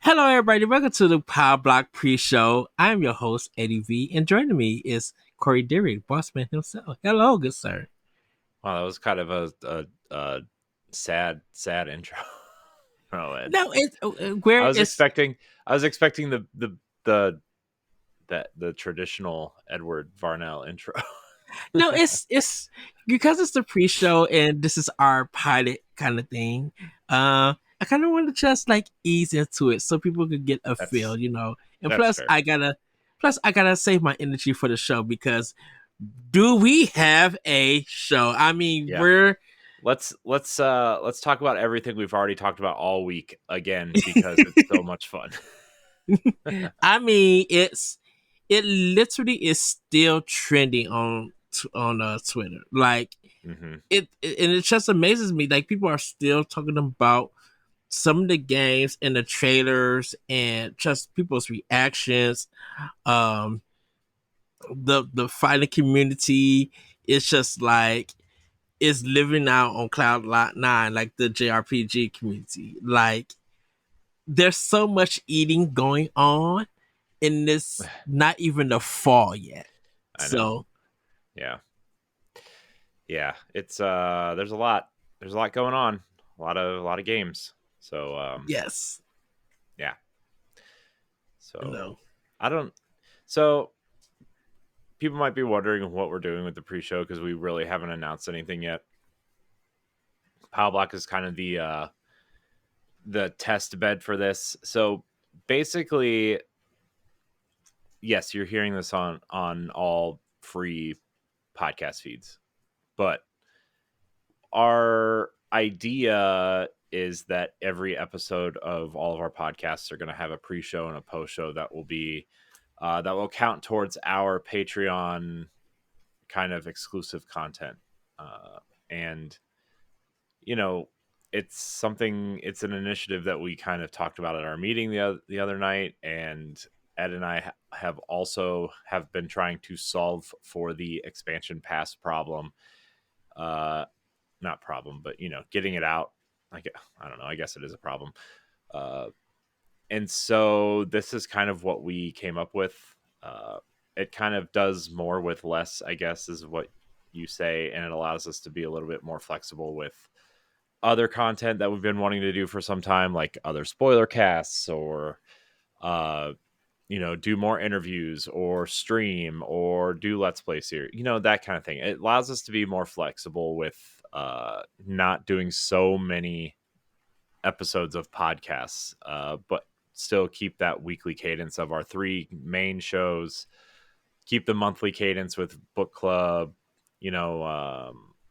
Hello, everybody. Welcome to the Pow Block Pre-Show. I'm your host, Eddie V, and joining me is Corey Deary, bossman himself. Hello, good sir. Wow, that was kind of a sad intro. Oh, Ed. No, it's I was expecting the traditional Edward Varnell intro. no, it's because it's the pre-show and this is our pilot kind of thing. I kind of want to just like ease into it so people could get a feel, And That's fair. I gotta save my energy for the show because do we have a show? I mean, Yeah. Let's talk about everything we've already talked about all week again because it's so much fun. I mean, it literally is still trending on Twitter. Like Mhm. and it just amazes me. Like people are still talking about some of the games and the trailers and just people's reactions. Um, the fighting community is just like is living out on cloud nine, like the JRPG community. Like there's so much eating going on in this, not even the fall yet. I know. So Yeah. It's there's a lot going on. A lot of games. So yes. yeah. So No. I don't so people might be wondering what we're doing with the pre-show because we really haven't announced anything yet. Pow Block is kind of the test bed for this. So basically, yes, you're hearing this on all free podcast feeds, but our idea is that every episode of all of our podcasts are going to have a pre-show and a post-show that will be that will count towards our Patreon kind of exclusive content, and it's an initiative that we kind of talked about at our meeting the other night, and Ed and I have been trying to solve for the expansion pass problem, not problem, but getting it out. I don't know, I guess it is a problem, and so this is kind of what we came up with. It kind of does more with less, I guess, is what you say, and it allows us to be a little bit more flexible with other content that we've been wanting to do for some time, like other spoiler casts or do more interviews or stream or do let's play series, that kind of thing. It allows us to be more flexible with not doing so many episodes of podcasts, but still keep that weekly cadence of our three main shows, keep the monthly cadence with book club.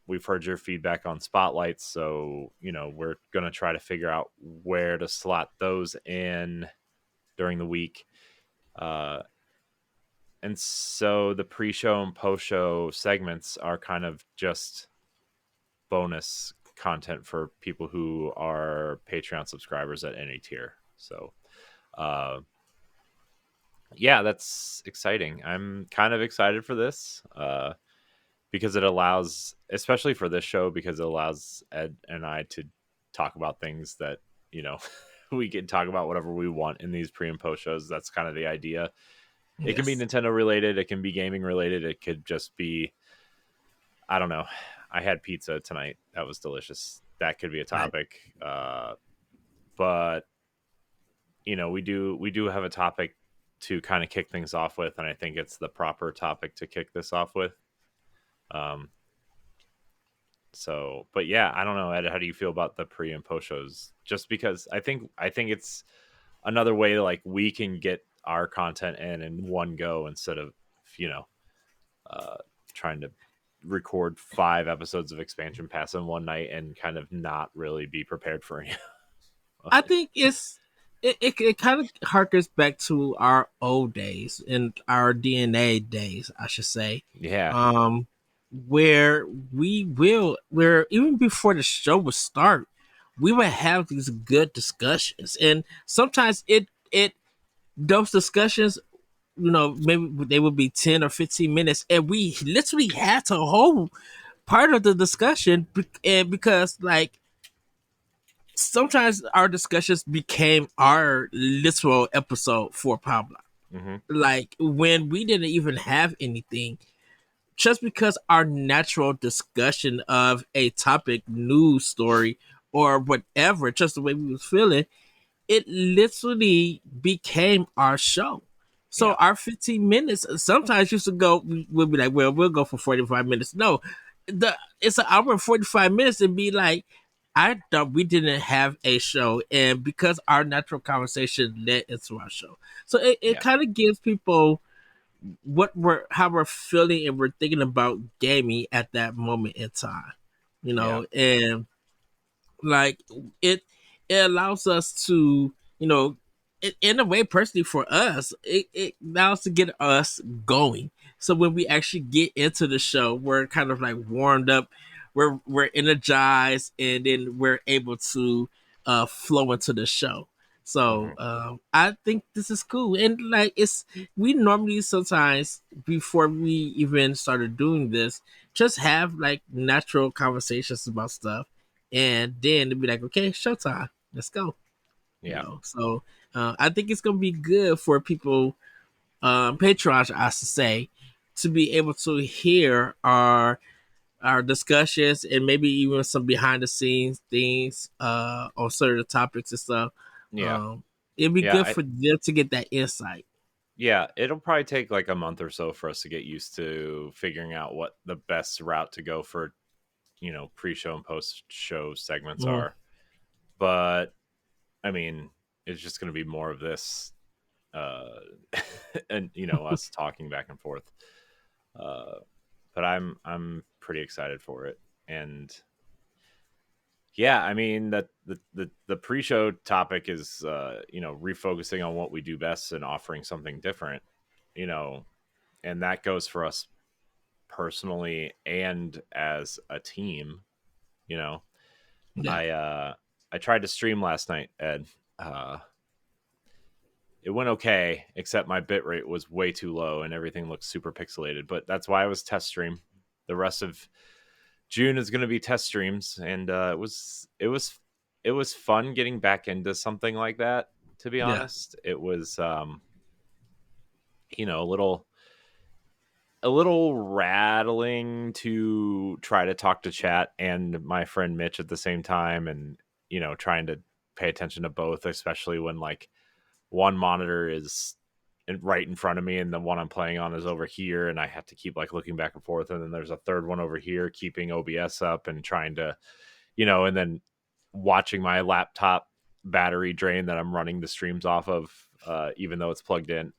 We've heard your feedback on spotlights, so we're gonna try to figure out where to slot those in during the week, and so the pre-show and post-show segments are kind of just bonus content for people who are Patreon subscribers at any tier. So yeah, that's exciting. I'm kind of excited for this because it allows, especially for this show, because it allows Ed and I to talk about things that we can talk about whatever we want in these pre and post shows. That's kind of the idea. It can be Nintendo related, it can be gaming related, it could just be, I don't know, I had pizza tonight, that was delicious, that could be a topic. Right. But we do have a topic to kind of kick things off with, and I think it's the proper topic to kick this off with. So, but yeah, I don't know, Ed, how do you feel about the pre and post shows? Just because I think it's another way like we can get our content in one go instead of trying to record 5 episodes of expansion pass in one night and kind of not really be prepared for it. I think it kind of harkens back to our old days and our DNA days, I should say. Yeah. Where where even before the show would start, we would have these good discussions, and sometimes those discussions, maybe they would be 10 or 15 minutes, and we literally had to hold part of the discussion, and because like sometimes our discussions became our literal episode for Pow Block. Mm-hmm. Like when we didn't even have anything, just because our natural discussion of a topic, news story, or whatever, just the way we was feeling, it literally became our show. So Yeah. our 15 minutes sometimes used to go, we'll be like, well, we'll go for 45 minutes. No, it's an hour and 45 minutes and be like, I thought we didn't have a show. And because our natural conversation led into our show. So it Yeah. kind of gives people how we're feeling and we're thinking about gaming at that moment in time. Yeah. And like it it allows us to, in a way, personally for us, it allows to get us going. So when we actually get into the show, we're kind of like warmed up, we're energized, and then we're able to flow into the show. So Mm-hmm. I think this is cool. And like we normally sometimes before we even started doing this, just have like natural conversations about stuff, and then it'd be like, okay, showtime, let's go. Yeah. So I think it's gonna be good for people, patrons, I should say, to be able to hear our discussions and maybe even some behind the scenes things on certain topics and stuff. Yeah. Um, it'd be Yeah. good for them to get that insight. Yeah, it'll probably take like a month or so for us to get used to figuring out what the best route to go for, pre-show and post-show segments Mhm. are. But I mean, it's just going to be more of this, uh, and us talking back and forth. Uh, but I'm pretty excited for it, and yeah, I mean that the pre-show topic is refocusing on what we do best and offering something different, you know, and that goes for us personally and as a team. You know, Yeah, I tried to stream last night, Ed. Uh, it went okay, except my bitrate was way too low and everything looked super pixelated. But that's why I was test stream. The rest of June is going to be test streams, and it was fun getting back into something like that. To be yeah. honest, it was a little rattling to try to talk to chat and my friend Mitch at the same time, and trying to pay attention to both, especially when like one monitor is right in front of me and the one I'm playing on is over here, and I have to keep like looking back and forth, and then there's a third one over here keeping OBS up and trying to, and then watching my laptop battery drain that I'm running the streams off of, even though it's plugged in.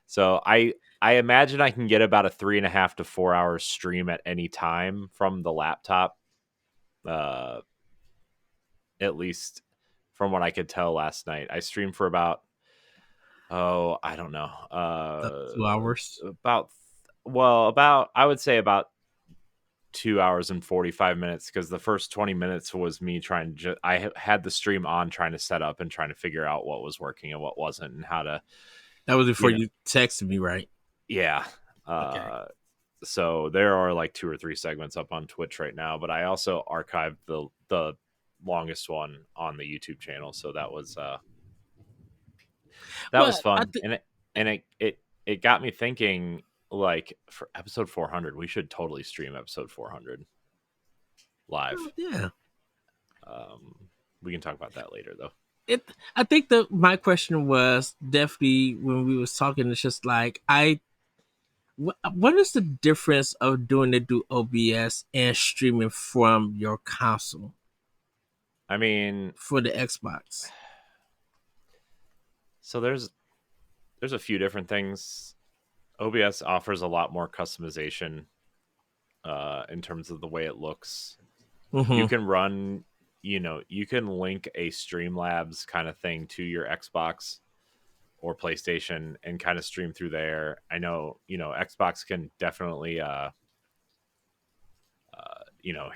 So I imagine I can get about a 3.5 to 4 hours stream at any time from the laptop. Uh, at least from what I could tell last night, I streamed for about, I don't know, Up 2 hours. about I would say about 2 hours and 45 minutes, because the first 20 minutes was me trying to had the stream on, trying to set up and trying to figure out what was working and what wasn't, and how to, That was before you know, you texted me, right? yeah. Okay. So there are like 2 or 3 segments up on Twitch right now, but I also archived the longest one on the YouTube channel. So that was Well, I fun, think. and it got me thinking, like, for episode 400, we should totally stream episode 400 live. Yeah. Um, we can talk about that later, though. I think that my question was definitely when we was talking. It's just like what is the difference of doing it through OBS and streaming from your console I mean, for the Xbox? so there's a few different things. OBS offers a lot more customization, in terms of the way it looks. You Mm-hmm. can run, you can link a Streamlabs kind of thing to your Xbox or PlayStation and kind of stream through there. I know, Xbox can definitely,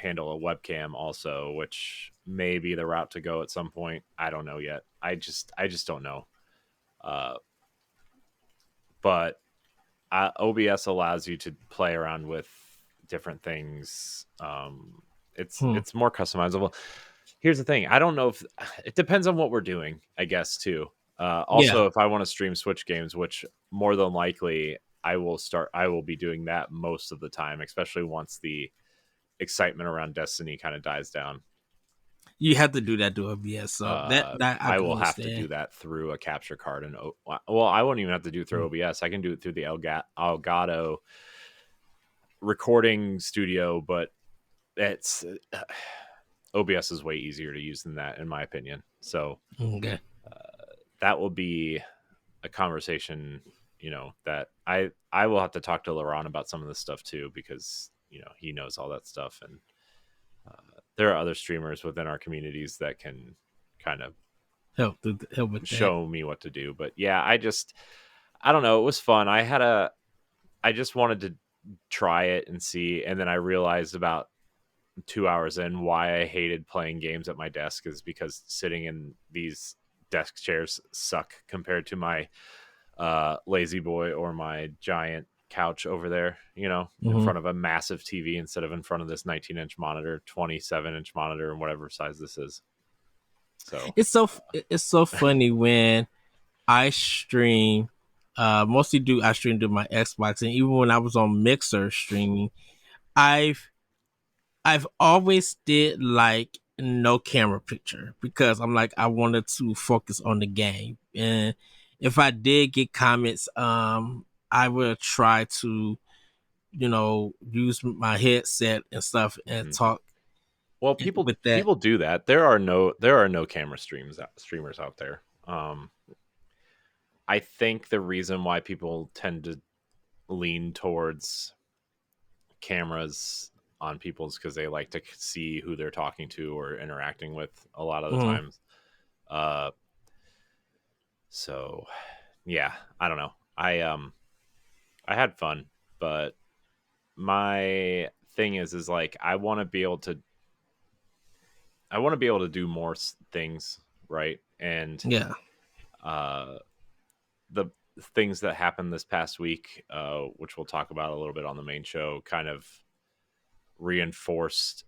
handle a webcam also, which may be the route to go at some point. I don't know yet. I just don't know. Uh, but OBS allows you to play around with different things. It's Hmm. it's more customizable. Here's the thing. I don't know if it depends on what we're doing, I guess, too. Yeah, Also, if I want to stream Switch games, which more than likely I will be doing that most of the time, especially once the excitement around Destiny kind of dies down. you have to do that to OBS, so that I I can will have to do understand. that through a capture card. And well, I won't even have to do it through Mm. OBS. I can do it through the Elgato recording studio, but it's OBS is way easier to use than that, in my opinion. So Okay. that will be a conversation, that I will have to talk to Laurent about some of this stuff too, because he knows all that stuff, and there are other streamers within our communities that can kind of Help with that. show me what to do. But yeah, I don't know, it was fun. I just wanted to try it and see, and then I realized about 2 hours in why I hated playing games at my desk is because sitting in these desk chairs suck compared to my lazy boy or my giant couch over there, in Hmm. front of a massive TV instead of in front of this 19-inch monitor, 27-inch monitor, and whatever size this is. So It's so funny when I stream. Mostly do I stream to my Xbox, and even when I was on Mixer streaming, I've I've always did like no camera picture because I'm like I wanted to focus on the game, and if I did get comments, I will try to use my headset and stuff and mhm. talk Well, with that. people do that. There are no camera streamers out there. I think the reason why people tend to lean towards cameras on people is because they like to see who they're talking to or interacting with a lot of the Mm, times. Uh, so yeah, I don't know. I had fun, but my thing is like I want to be able to do more things, right? And yeah. uh, the things that happened this past week, which we'll talk about a little bit on the main show, kind of reinforced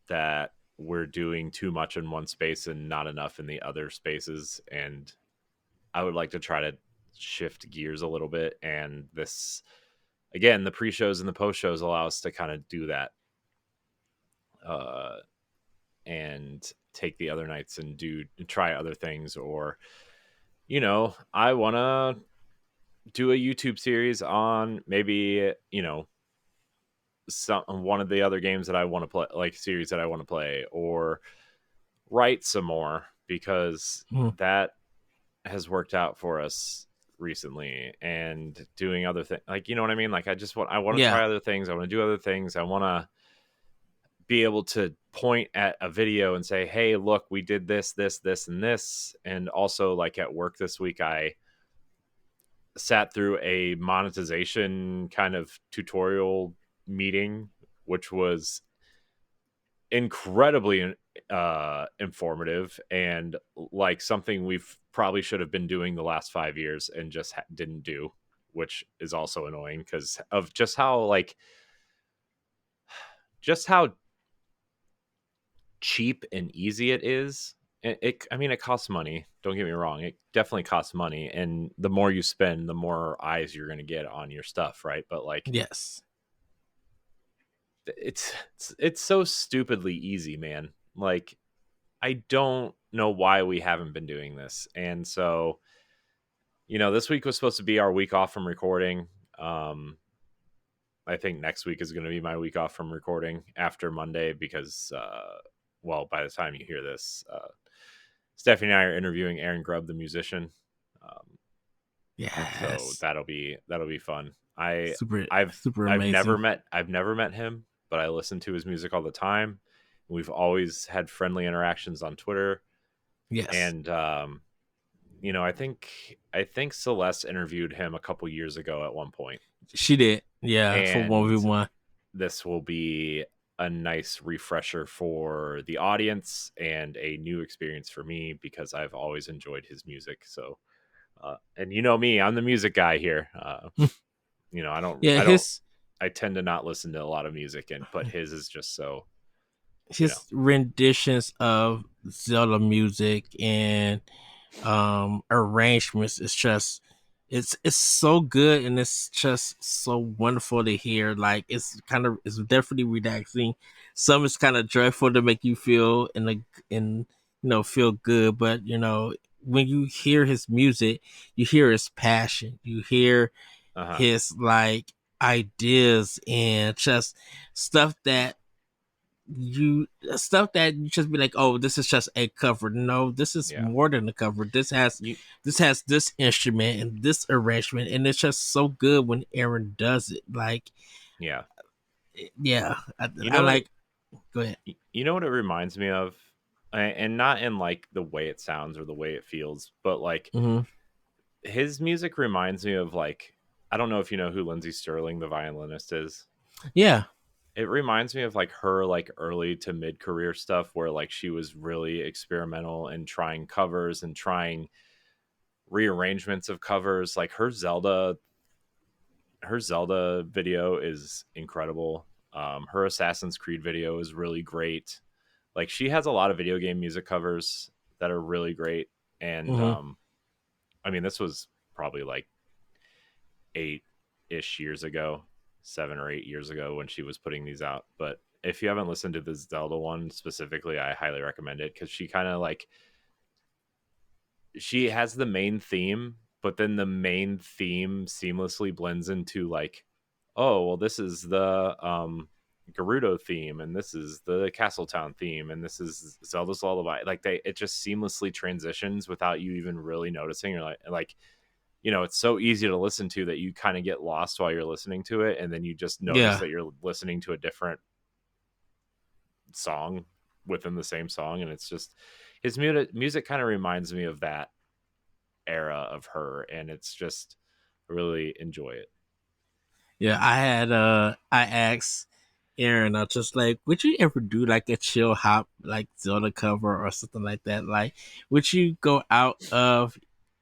that we're doing too much in one space and not enough in the other spaces. And I would like to try to shift gears a little bit. And this, again, the pre shows and the post shows allow us to kind of do that, uh, and take the other nights and try other things. Or, I want to do a YouTube series on maybe, one of the other games that I want to play, like series that I want to play, or write some more, because Mm, that has worked out for us recently. And doing other things, like, you know what I mean, like I want to yeah. try other things, I want to do other things, I want to be able to point at a video and say, hey, look, we did this and this. And also, like, at work this week, I sat through a monetization kind of tutorial meeting, which was incredibly informative, and like something we've probably should have been doing the last 5 years and just didn't do, which is also annoying because of just how cheap and easy it is. I mean, it costs money, don't get me wrong, it definitely costs money, and the more you spend, the more eyes you're going to get on your stuff, right? But like, Yes. it's so stupidly easy, man. Like, I don't know why we haven't been doing this. And so, this week was supposed to be our week off from recording. Um, I think next week is going to be my week off from recording after Monday because, well, by the time you hear this, Stephanie and I are interviewing Aaron Grubb, the musician. Um, so Yes. that'll be fun. Super I've super I've never amazing. met him, but I listen to his music all the time. We've always had friendly interactions on Twitter, Yes. and I think Celeste interviewed him a couple years ago at one point, She did. Yeah, for and 1v1. this will be a nice refresher for the audience and a new experience for me because I've always enjoyed his music. So, and me, I'm the music guy here. I don't, Yeah, I don't, his I tend to not listen to a lot of music, but his is just so. you know. his renditions of Zelda music and arrangements is just it's so good, and it's just so wonderful to hear. Like it's definitely relaxing. Some is kind of joyful to make you feel in feel good, but when you hear his music, you hear his passion, you hear Uh-huh. his like ideas and just stuff that you just be like, oh, this is just a cover. No, this is Yeah. more than a cover. You This has this instrument and this arrangement, and it's just so good when Aaron does it. Like, yeah. yeah, You I know what like. Go ahead. you know what it reminds me of? And not in like the way it sounds or the way it feels, but like Hmm. his music reminds me of like, I don't know if you know who Lindsey Sterling, the violinist, is. Yeah. It reminds me of like her like early to mid career stuff where like she was really experimental and trying covers and trying rearrangements of covers. Like her Zelda video is incredible. Her Assassin's Creed video is really great. Like she has a lot of video game music covers that are really great. And Hmm. I mean, this was probably like 8-ish years ago, 7 or 8 years ago when she was putting these out. But if you haven't listened to the Zelda one specifically, I highly recommend it because she kind of like she has the main theme, but then the main theme seamlessly blends into like, oh well, this is the Gerudo theme, and this is the Castletown theme, and this is Zelda's Lullaby. Like it just seamlessly transitions without you even really noticing. Or like it's so easy to listen to that you kind of get lost while you're listening to it, and then you just notice Yeah. that you're listening to a different song within the same song, and it's just his music kind of reminds me of that era of her, and it's just really enjoy it. Yeah. I asked Aaron, I was just like, would you ever do like a chill hop like Zelda cover or something like that? Like, would you go out of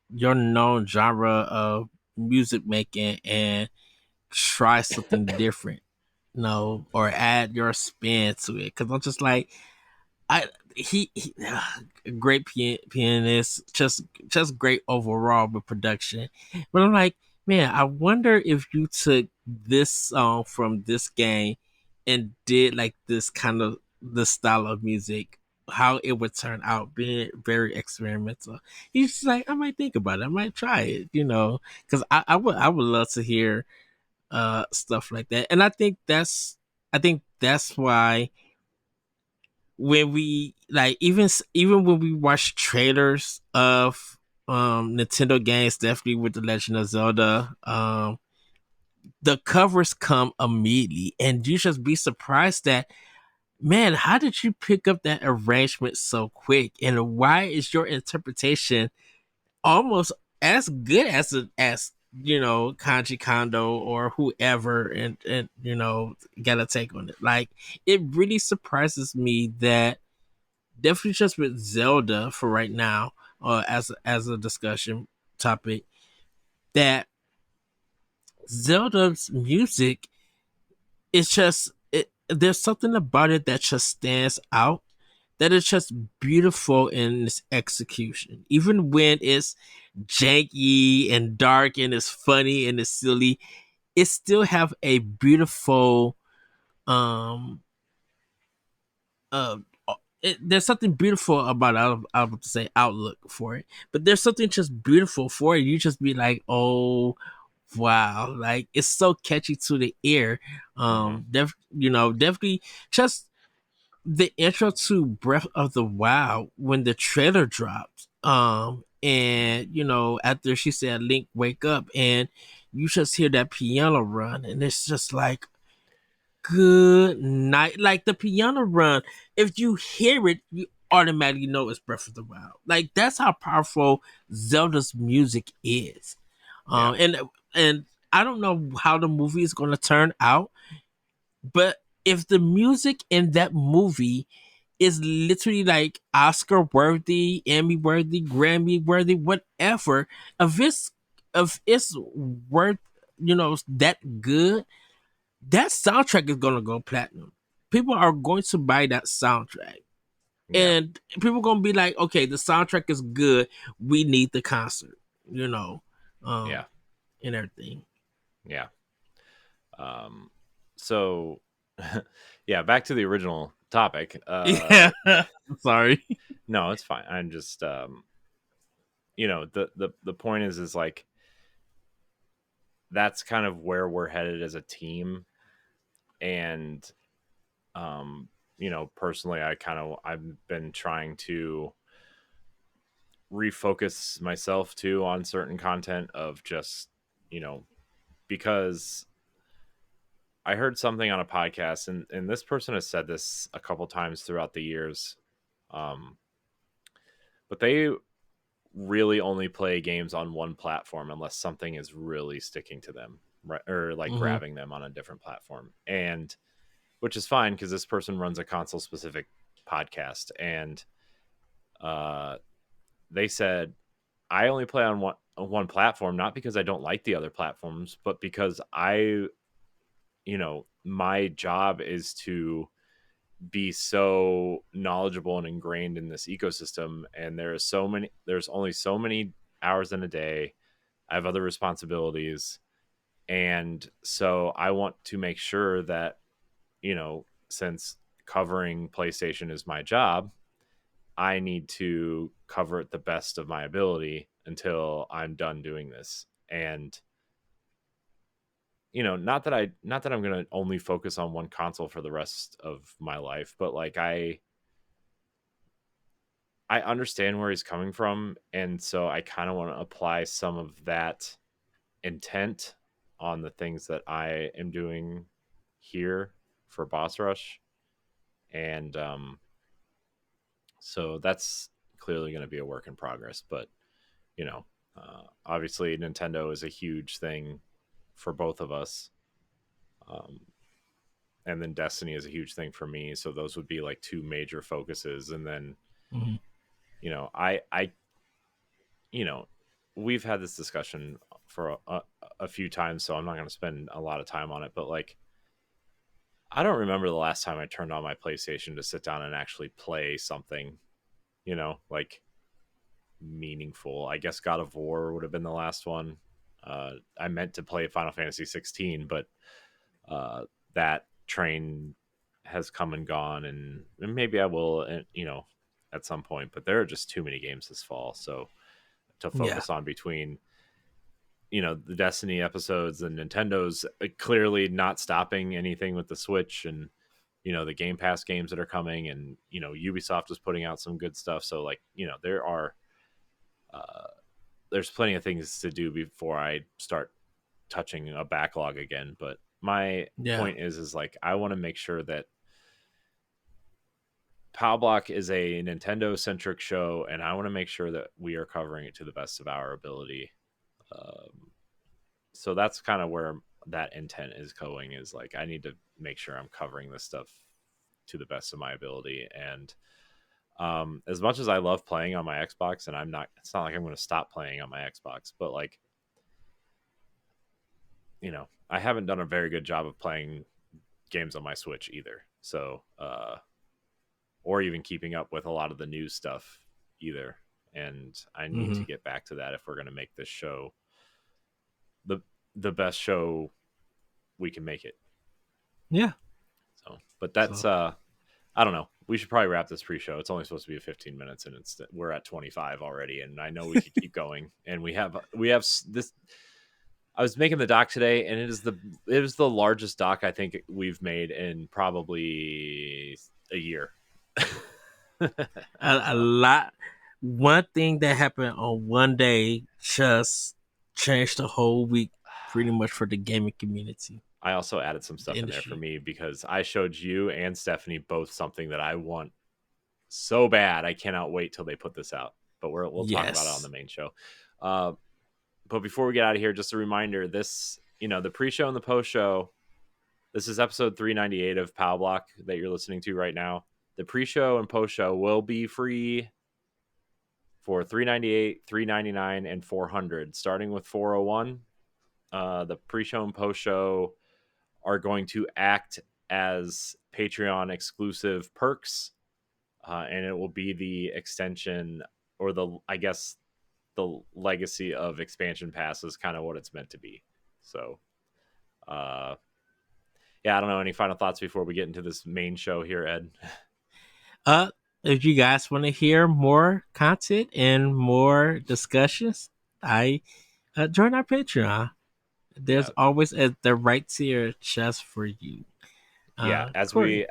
your known genre of music making and try something different, or add your spin to it? Because I'm just like, I he great pianist, just great overall with production. But I'm like, man, I wonder if you took this song from this game and did like this kind of the style of music, how it would turn out, being very experimental. He's just like, I might think about it, I might try it, because I would love to hear stuff like that. And I think that's why when we like even when we watch trailers of Nintendo games, definitely with the Legend of Zelda, the covers come immediately, and you just be surprised that, man, how did you pick up that arrangement so quick, and why is your interpretation almost as good as Kanji Kondo or whoever, and got a take on it. Like, it really surprises me that, definitely just with Zelda for right now, as a discussion topic, that Zelda's music is just there's something about it that just stands out, that is just beautiful in its execution. Even when it's janky and dark and it's funny and it's silly, it still have a beautiful um uh there's something beautiful about I would say outlook for it, but there's something just beautiful for it. You just be like, oh wow, like it's so catchy to the ear. Hmm. Definitely just the intro to Breath of the Wild when the trailer dropped. And after she said Link wake up, and you just hear that piano run, and it's just like, good night. Like, the piano run, if you hear it, you automatically know it's Breath of the Wild. Like, that's how powerful Zelda's music is. Yeah. And I don't know how the movie is going to turn out, but if the music in that movie is literally like Oscar worthy, Emmy worthy, Grammy worthy, whatever, if it's worth that good, that soundtrack is gonna go platinum. people are going to buy that soundtrack. Yeah. And people gonna be like, okay, the soundtrack is good. We need the concert, you know, Yeah. and everything. Yeah. So yeah, back to the original topic. Yeah, sorry. No, it's fine. I'm just the point is like that's kind of where we're headed as a team. And personally I've been trying to refocus myself too on certain content of just, because I heard something on a podcast, and this person has said this a couple times throughout the years. Um, but they really only play games on one platform unless something is really sticking to them, right? Or like Mm-hmm. grabbing them on a different platform. And which is fine because this person runs a console specific podcast. And they said, I only play on one platform, not because I don't like the other platforms, but because my job is to be so knowledgeable and ingrained in this ecosystem. And there's only so many hours in a day. I have other responsibilities. And so I want to make sure that, since covering PlayStation is my job, I need to cover it the best of my ability until I'm done doing this. And not that I'm going to only focus on one console for the rest of my life, but like I understand where he's coming from, and so I kind of want to apply some of that intent on the things that I am doing here for Boss Rush. And so that's clearly going to be a work in progress, but obviously Nintendo is a huge thing for both of us. And then Destiny is a huge thing for me. So those would be like two major focuses. And then, Mm-hmm. I we've had this discussion for a few times, so I'm not going to spend a lot of time on it. But like, I don't remember the last time I turned on my PlayStation to sit down and actually play something, like meaningful. I guess God of War would have been the last one. I meant to play Final Fantasy 16, but that train has come and gone, and maybe I will, at some point. But there are just too many games this fall, so to Yeah. focus on between the Destiny episodes and Nintendo's clearly not stopping anything with the Switch, and the Game Pass games that are coming, and Ubisoft is putting out some good stuff. So like there's plenty of things to do before I start touching a backlog again. But my Yeah. point is like I want to make sure that Pow Block is a Nintendo centric show, and I want to make sure that we are covering it to the best of our ability. So that's kind of where that intent is going, is like I need to make sure I'm covering this stuff to the best of my ability. And as much as I love playing on my Xbox, and it's not like I'm going to stop playing on my Xbox, but like, I haven't done a very good job of playing games on my Switch either. So, or even keeping up with a lot of the news stuff either. And I need Mm-hmm. to get back to that if we're going to make this show the best show we can make it. Yeah. So, but that's I don't know. We should probably wrap this pre-show. It's only supposed to be 15 minutes, and we're at 25 already. And I know we could keep going. And we have this. I was making the doc today, and it is the largest doc I think we've made in probably a year. A lot. One thing that happened on one day just changed the whole week, pretty much, for the gaming community, I also added some the stuff in there for industry. me because I showed you and Stephanie both something that I want so bad. I cannot wait till they put this out. But we'll talk about it on the Yes. main show. But before we get out of here, just a reminder: the pre-show and the post-show. This is episode 398 of Pow Block that you're listening to right now. The pre-show and post-show will be free for $398, $399, and $400. Starting with $401, the pre-show and post-show are going to act as Patreon exclusive perks, and it will be the extension, or I guess the legacy of expansion pass is kind of what it's meant to be. So, yeah, I don't know. Any final thoughts before we get into this main show here, Ed? If you guys want to hear more content and more discussions, I join our Patreon. There's Yeah. always the right tier just for you. Yeah, as Corey.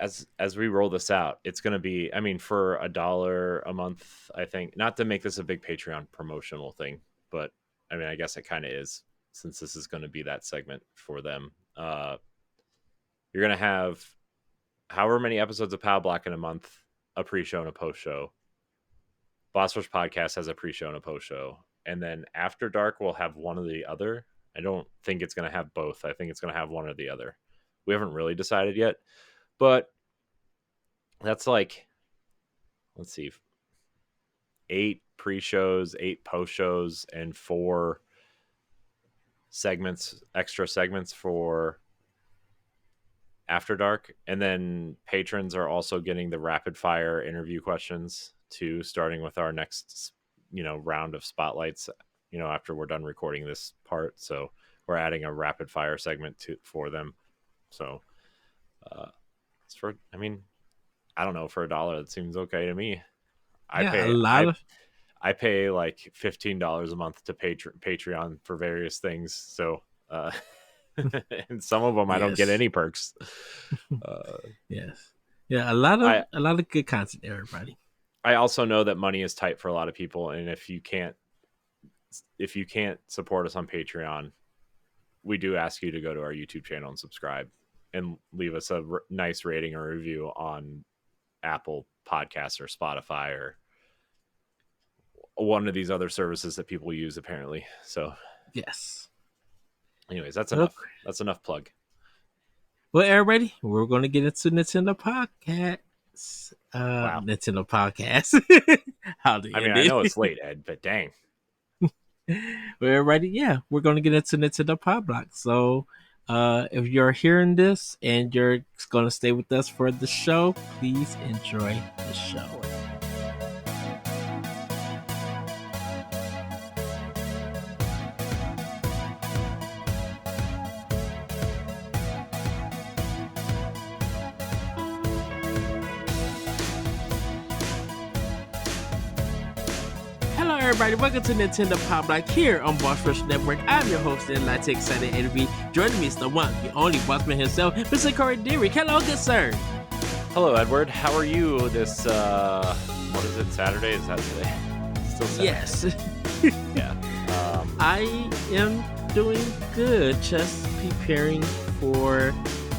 we roll this out, it's going to be, I mean, for $1 a month, I think, not to make this a big Patreon promotional thing, but I mean, I guess it kind of is, since this is going to be that segment for them. You're going to have however many episodes of Pow Block in a month, a pre-show and a post-show. Boss Rush Podcast has a pre-show and a post-show. And then After Dark will have one or the other. I don't think it's going to have both. I think it's going to have one or the other. We haven't really decided yet. But that's like, let's see, 8 pre-shows, 8 post-shows, and 4 segments, extra segments for After Dark. And then patrons are also getting the rapid fire interview questions too, starting with our next, round of spotlights, after we're done recording this part. So we're adding a rapid fire segment for them. So it's for, I mean, I don't know, for $1 that seems okay to me. I pay like $15 a month to Patreon for various things. So and some of them I don't get any perks. Yes. Yeah, a lot of good content, everybody. I also know that money is tight for a lot of people, and if you can't support us on Patreon, we do ask you to go to our YouTube channel and subscribe and leave us a nice rating or review on Apple Podcasts or Spotify or one of these other services that people use, apparently. So yes. Anyways, that's enough. Okay. That's enough plug. Well, everybody, we're going to get into Nintendo Podcast. Wow. Nintendo Podcast. I know it's late, Ed, but dang. Well, everybody, yeah, we're going to get into Nintendo Pow Block. So if you're hearing this and you're going to stay with us for the show, please enjoy the show. Everybody, welcome to Nintendo Pow Block here on Boss Rush Network. I'm your host, and I take excited interview. Joining me is the one, the only bossman himself, Mr. Corey Deary. Hello, good sir. Hello, Edward. How are you this, what is it, Saturday? Is that today? Still Saturday. Yes. Yeah. I am doing good, just preparing for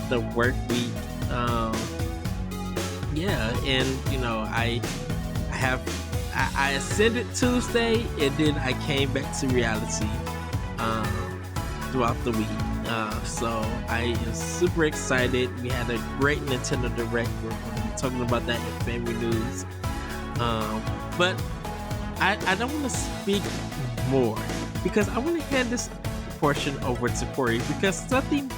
the work week. Yeah, and, I ascended Tuesday, and then I came back to reality throughout the week. So I am super excited. We had a great Nintendo Direct. We're going to be talking about that in FamiNews. But I don't want to speak more because I want to hand this portion over to Corey because something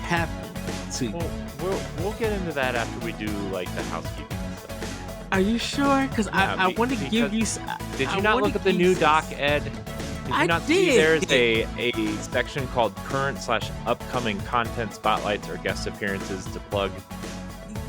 happened to you. Well, we'll get into that after we do like the housekeeping. Are you sure? Because I want to give you... Did you not look at the new doc, Ed? Did you not see there's a section called current/upcoming content spotlights or guest appearances to plug?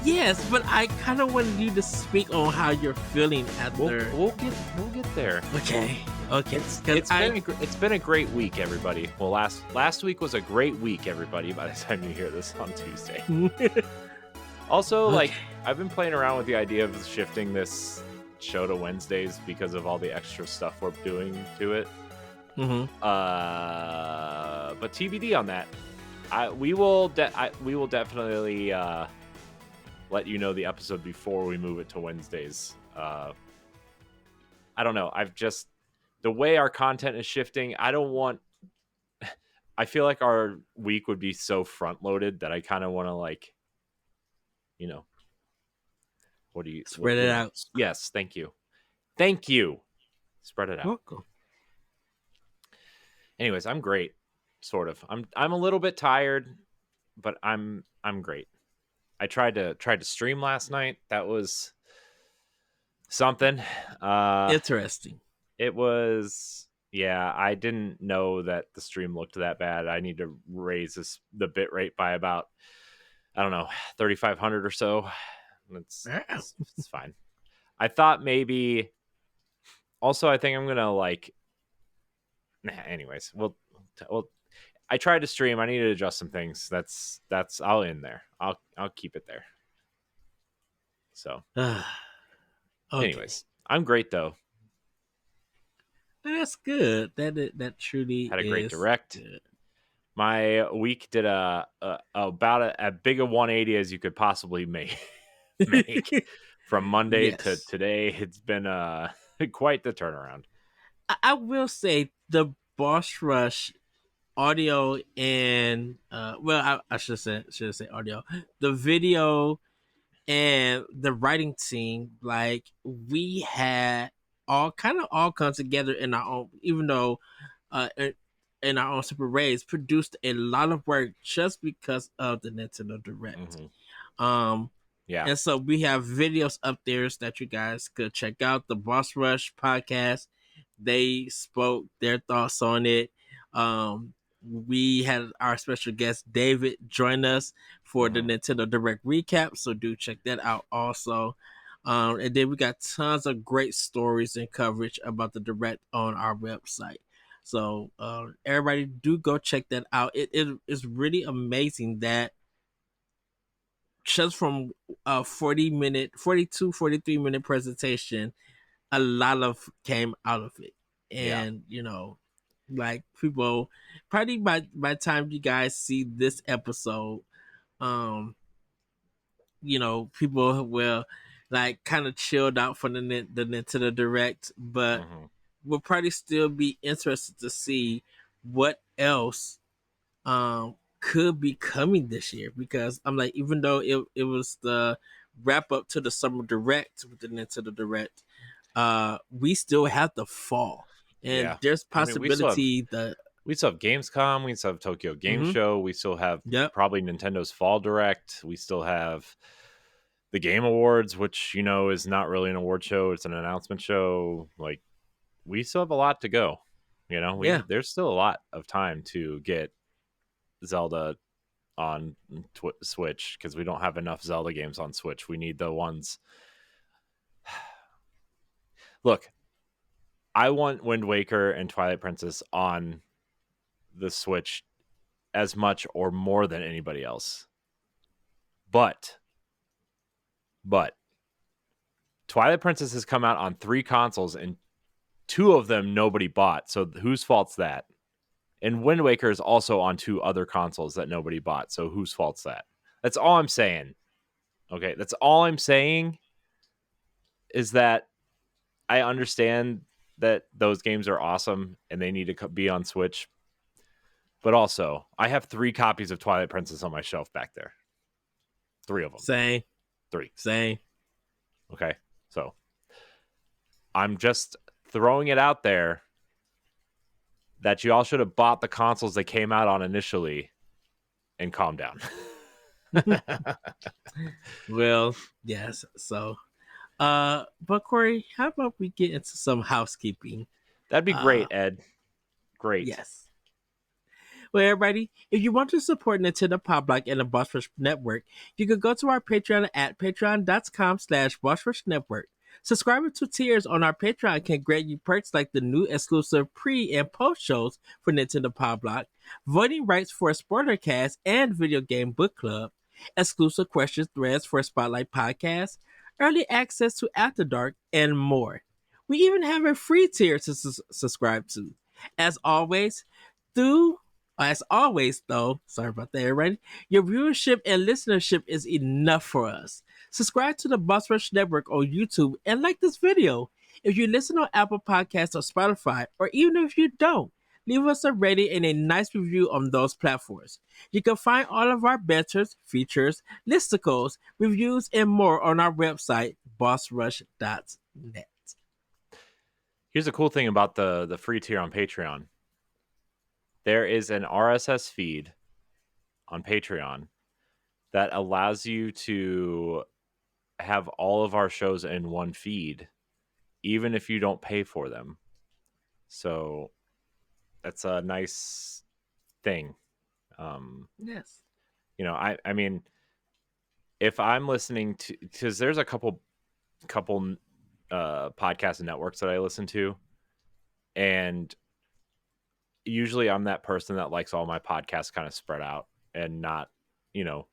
Yes, but I kind of wanted you to speak on how you're feeling after... We'll get there. Okay. It's been a great week, everybody. Well, last week was a great week, everybody, by the time you hear this on Tuesday. Also, like, I've been playing around with the idea of shifting this show to Wednesdays because of all the extra stuff we're doing to it. Mm-hmm. But TBD on that. We will definitely let you know the episode before we move it to Wednesdays. I don't know. The way our content is shifting, I feel like our week would be so front loaded that I kind of want to spread it out? Yes, thank you. Spread it out. Welcome. Anyways, I'm great, sort of. I'm a little bit tired, but I'm great. I tried to stream last night. That was something. Interesting. It was, yeah, I didn't know that the stream looked that bad. I need to raise the bit rate by about, I don't know, 3,500 or so. Wow. It's fine. I thought maybe, also, I think I'm going to like, anyways, well, I tried to stream. I need to adjust some things. I'll end there. I'll keep it there. So, Okay. anyways, I'm great though. That's good. That truly Had a great is direct. good. My week did about a big a 180 as you could possibly make from Monday to Yes. today. It's been quite the turnaround. I will say the Boss Rush audio and I should say audio. The video and the writing team, like we had all come together in our own, even though in our own separate ways, produced a lot of work just because of the Nintendo Direct. Um, Yeah. and so we have videos up there that you guys could check out. The Boss Rush podcast, they spoke their thoughts on it. We had our special guest David join us for the Nintendo Direct recap, so do check that out also. And then we got tons of great stories and coverage about the Direct on our website. So everybody do go check that out. It is really amazing that just from a 43 minute presentation, a lot of came out of it. And, like people probably by the time you guys see this episode, um, people will like kind of chilled out from the Nintendo Direct, but will probably still be interested to see what else could be coming this year, because I'm like, even though it was the wrap up to the summer direct with the Nintendo Direct, we still have the fall, and Yeah. there's I mean, possibility that we still have Gamescom, we still have Tokyo Game mm-hmm, Show, we still have yep, probably Nintendo's Fall Direct, we still have the Game Awards, which is not really an award show, it's an announcement show. Like, we still have a lot to go. yeah, There's still a lot of time to get Zelda on Switch, because we don't have enough Zelda games on Switch. We need the ones. Look, I want Wind Waker and Twilight Princess on the Switch as much or more than anybody else. But Twilight Princess has come out on 3 consoles and 2 of them nobody bought. So whose fault's that? And Wind Waker is also on 2 other consoles that nobody bought. So whose fault's that? That's all I'm saying. Okay, that's all I'm saying, is that I understand that those games are awesome and they need to be on Switch. But also, I have 3 copies of Twilight Princess on my shelf back there. 3 of them. same, 3. same. Okay, so I'm just throwing it out there that you all should have bought the consoles they came out on initially and calm down. Well, yes. So, but Corey, how about we get into some housekeeping? That'd be great, Ed. Great. Yes. Well, everybody, if you want to support Nintendo Pow Block and the Boss Rush Network, you can go to our Patreon at patreon.com/Boss Rush Network. Subscribing to tiers on our Patreon can grant you perks like the new exclusive pre- and post shows for Nintendo Power Block, voting rights for a spoiler cast and video game book club, exclusive question threads for a Spotlight podcast, early access to After Dark, and more. We even have a free tier to subscribe to. As always, though, sorry about that, everybody, your viewership and listenership is enough for us. Subscribe to the Boss Rush Network on YouTube and like this video. If you listen on Apple Podcasts or Spotify, or even if you don't, leave us a rating and a nice review on those platforms. You can find all of our banters, features, listicles, reviews, and more on our website, bossrush.net. Here's a cool thing about the free tier on Patreon. There is an RSS feed on Patreon that allows you to have all of our shows in one feed, even if you don't pay for them. So that's a nice thing. Yes. I mean, if I'm listening to, because there's a couple podcast networks that I listen to, and usually I'm that person that likes all my podcasts kind of spread out and not, you know,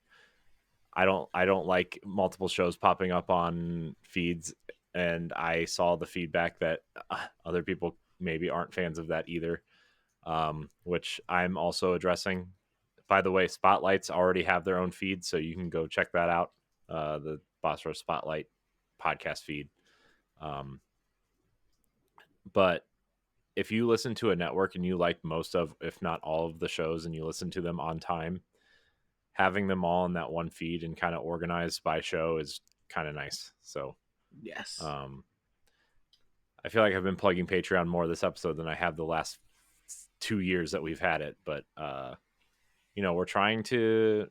I don't like multiple shows popping up on feeds. And I saw the feedback that other people maybe aren't fans of that either, which I'm also addressing. By the way, Spotlights already have their own feed, so you can go check that out. The Boss Rush Spotlight podcast feed. But if you listen to a network and you like most of, if not all of the shows, and you listen to them on time, having them all in that one feed and kind of organized by show is kind of nice. So, Yes. I feel like I've been plugging Patreon more this episode than I have the last 2 years that we've had it. But, we're trying to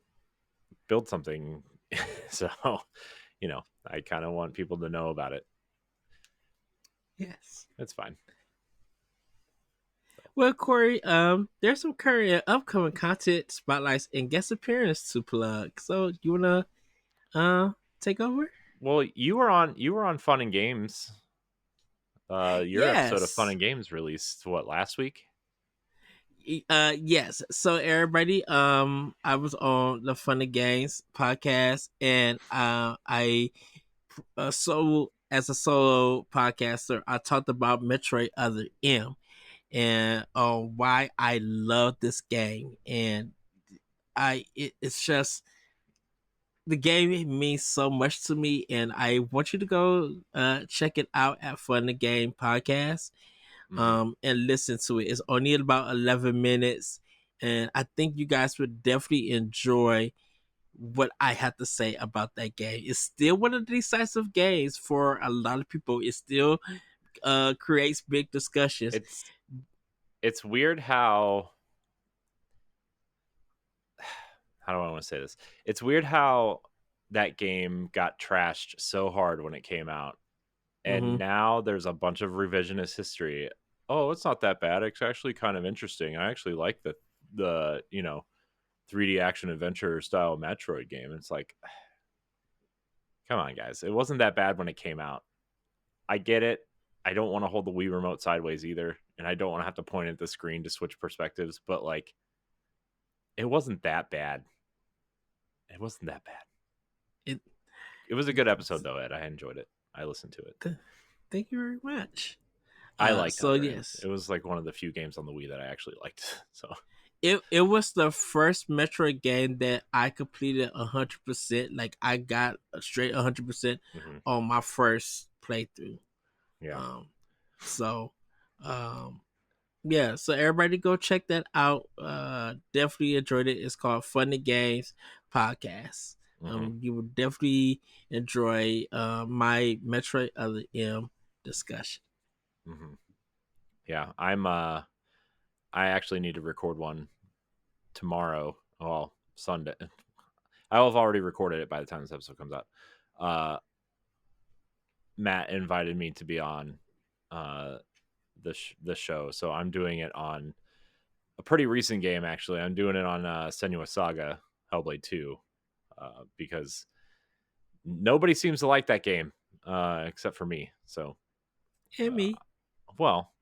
build something. So, I kind of want people to know about it. Yes. It's fine. Well, Corey, there's some current and upcoming content, spotlights, and guest appearance to plug. So you wanna take over? Well, you were on Fun and Games. Your episode of Fun Yes. and Games released last week? Yes. So everybody, I was on the Fun and Games podcast, and I so as a solo podcaster, I talked about Metroid Other M and why I love this game, and it's just the game means so much to me, and I want you to go check it out at Fun the Game Podcast, and listen to it. It's only about 11 minutes, and I think you guys would definitely enjoy what I have to say about that game. It's still one of the decisive games for a lot of people. It still creates big discussions. It's weird how do I want to say this? It's weird how that game got trashed so hard when it came out. And now there's a bunch of revisionist history. Oh, it's not that bad. It's actually kind of interesting. I actually like the 3D action adventure style Metroid game. It's like, come on, guys. It wasn't that bad when it came out. I get it. I don't want to hold the Wii remote sideways either, and I don't want to have to point at the screen to switch perspectives, but like, it wasn't that bad. It wasn't that bad. It was a good episode though, Ed. I enjoyed it. I listened to it. Thank you very much. I liked so Other yes, M. It was like one of the few games on the Wii that I actually liked. So it was the first Metroid game that I completed 100%. Like I got a straight 100% on my first playthrough. Yeah. Yeah, so everybody go check that out. Definitely enjoyed it. It's called Fun the Games Podcast. You will definitely enjoy my Metroid Other M discussion. Yeah, I actually need to record one tomorrow. Well, Sunday. I will have already recorded it by the time this episode comes out. Matt invited me to be on the show, so I'm doing it on a pretty recent game. Actually, I'm doing it on Senua's Saga Hellblade 2, because nobody seems to like that game except for me. So, and me. Well,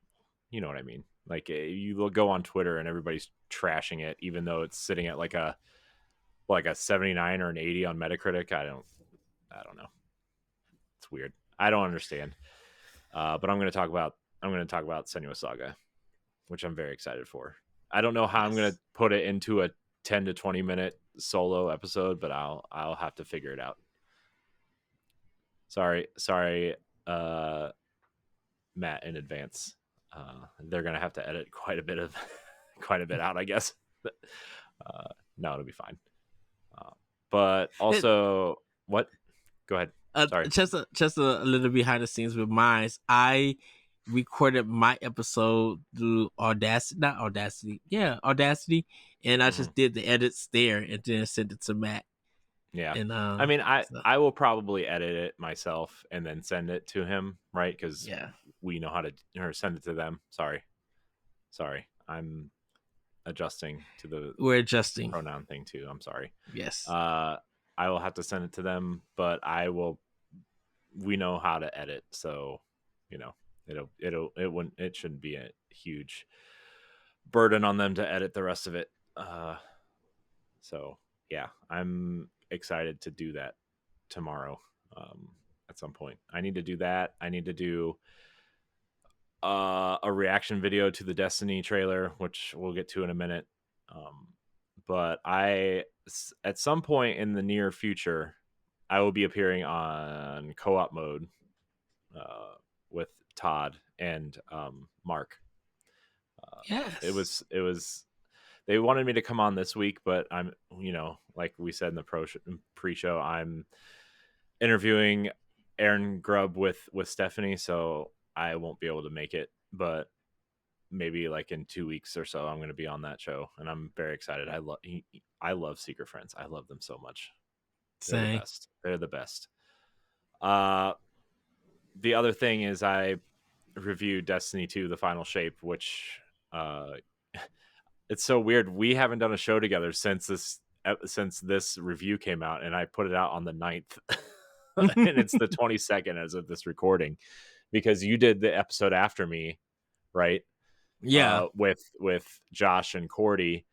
you know what I mean. Like, you go on Twitter and everybody's trashing it, even though it's sitting at like a 79 or an 80 on Metacritic. I don't know. It's weird. I don't understand. But I'm going to talk about Senua's Saga, which I'm very excited for. I don't know how I'm going to put it into a 10 to 20 minute solo episode, but I'll have to figure it out. Sorry, Matt, in advance. They're going to have to edit quite a bit out, I guess. No, it'll be fine. But also, what? Go ahead. Sorry. Just a little behind the scenes with mine. I recorded my episode through Audacity, and I just did the edits there and then sent it to Matt. Yeah. And I mean, so, I will probably edit it myself and then send it to him, right? Because yeah, we know how to, or send it to them. Sorry, I'm adjusting to the we're adjusting. pronoun thing too. I'm sorry. Yes. Uh, I will have to send it to them, but I will. We know how to edit, so you know it shouldn't be a huge burden on them to edit the rest of it. So yeah, I'm excited to do that tomorrow. At some point, I need to do that. I need to do a reaction video to the Destiny trailer, which we'll get to in a minute. But at some point in the near future, I will be appearing on co-op mode uh, with Todd and Mark. Yes. It was they wanted me to come on this week, but I'm like we said in the pre-show, I'm interviewing Aaron Grubb with Stephanie, so I won't be able to make it. But maybe like in 2 weeks or so, I'm going to be on that show, and I'm very excited. I love Secret Friends. I love them so much. They're the Same. best. They're the best. Uh, the other thing is I reviewed Destiny 2, The Final Shape, which it's so weird. We haven't done a show together since this review came out, and I put it out on the 9th. And it's the 22nd as of this recording, because you did the episode after me, right? Yeah. With Josh and Cordy,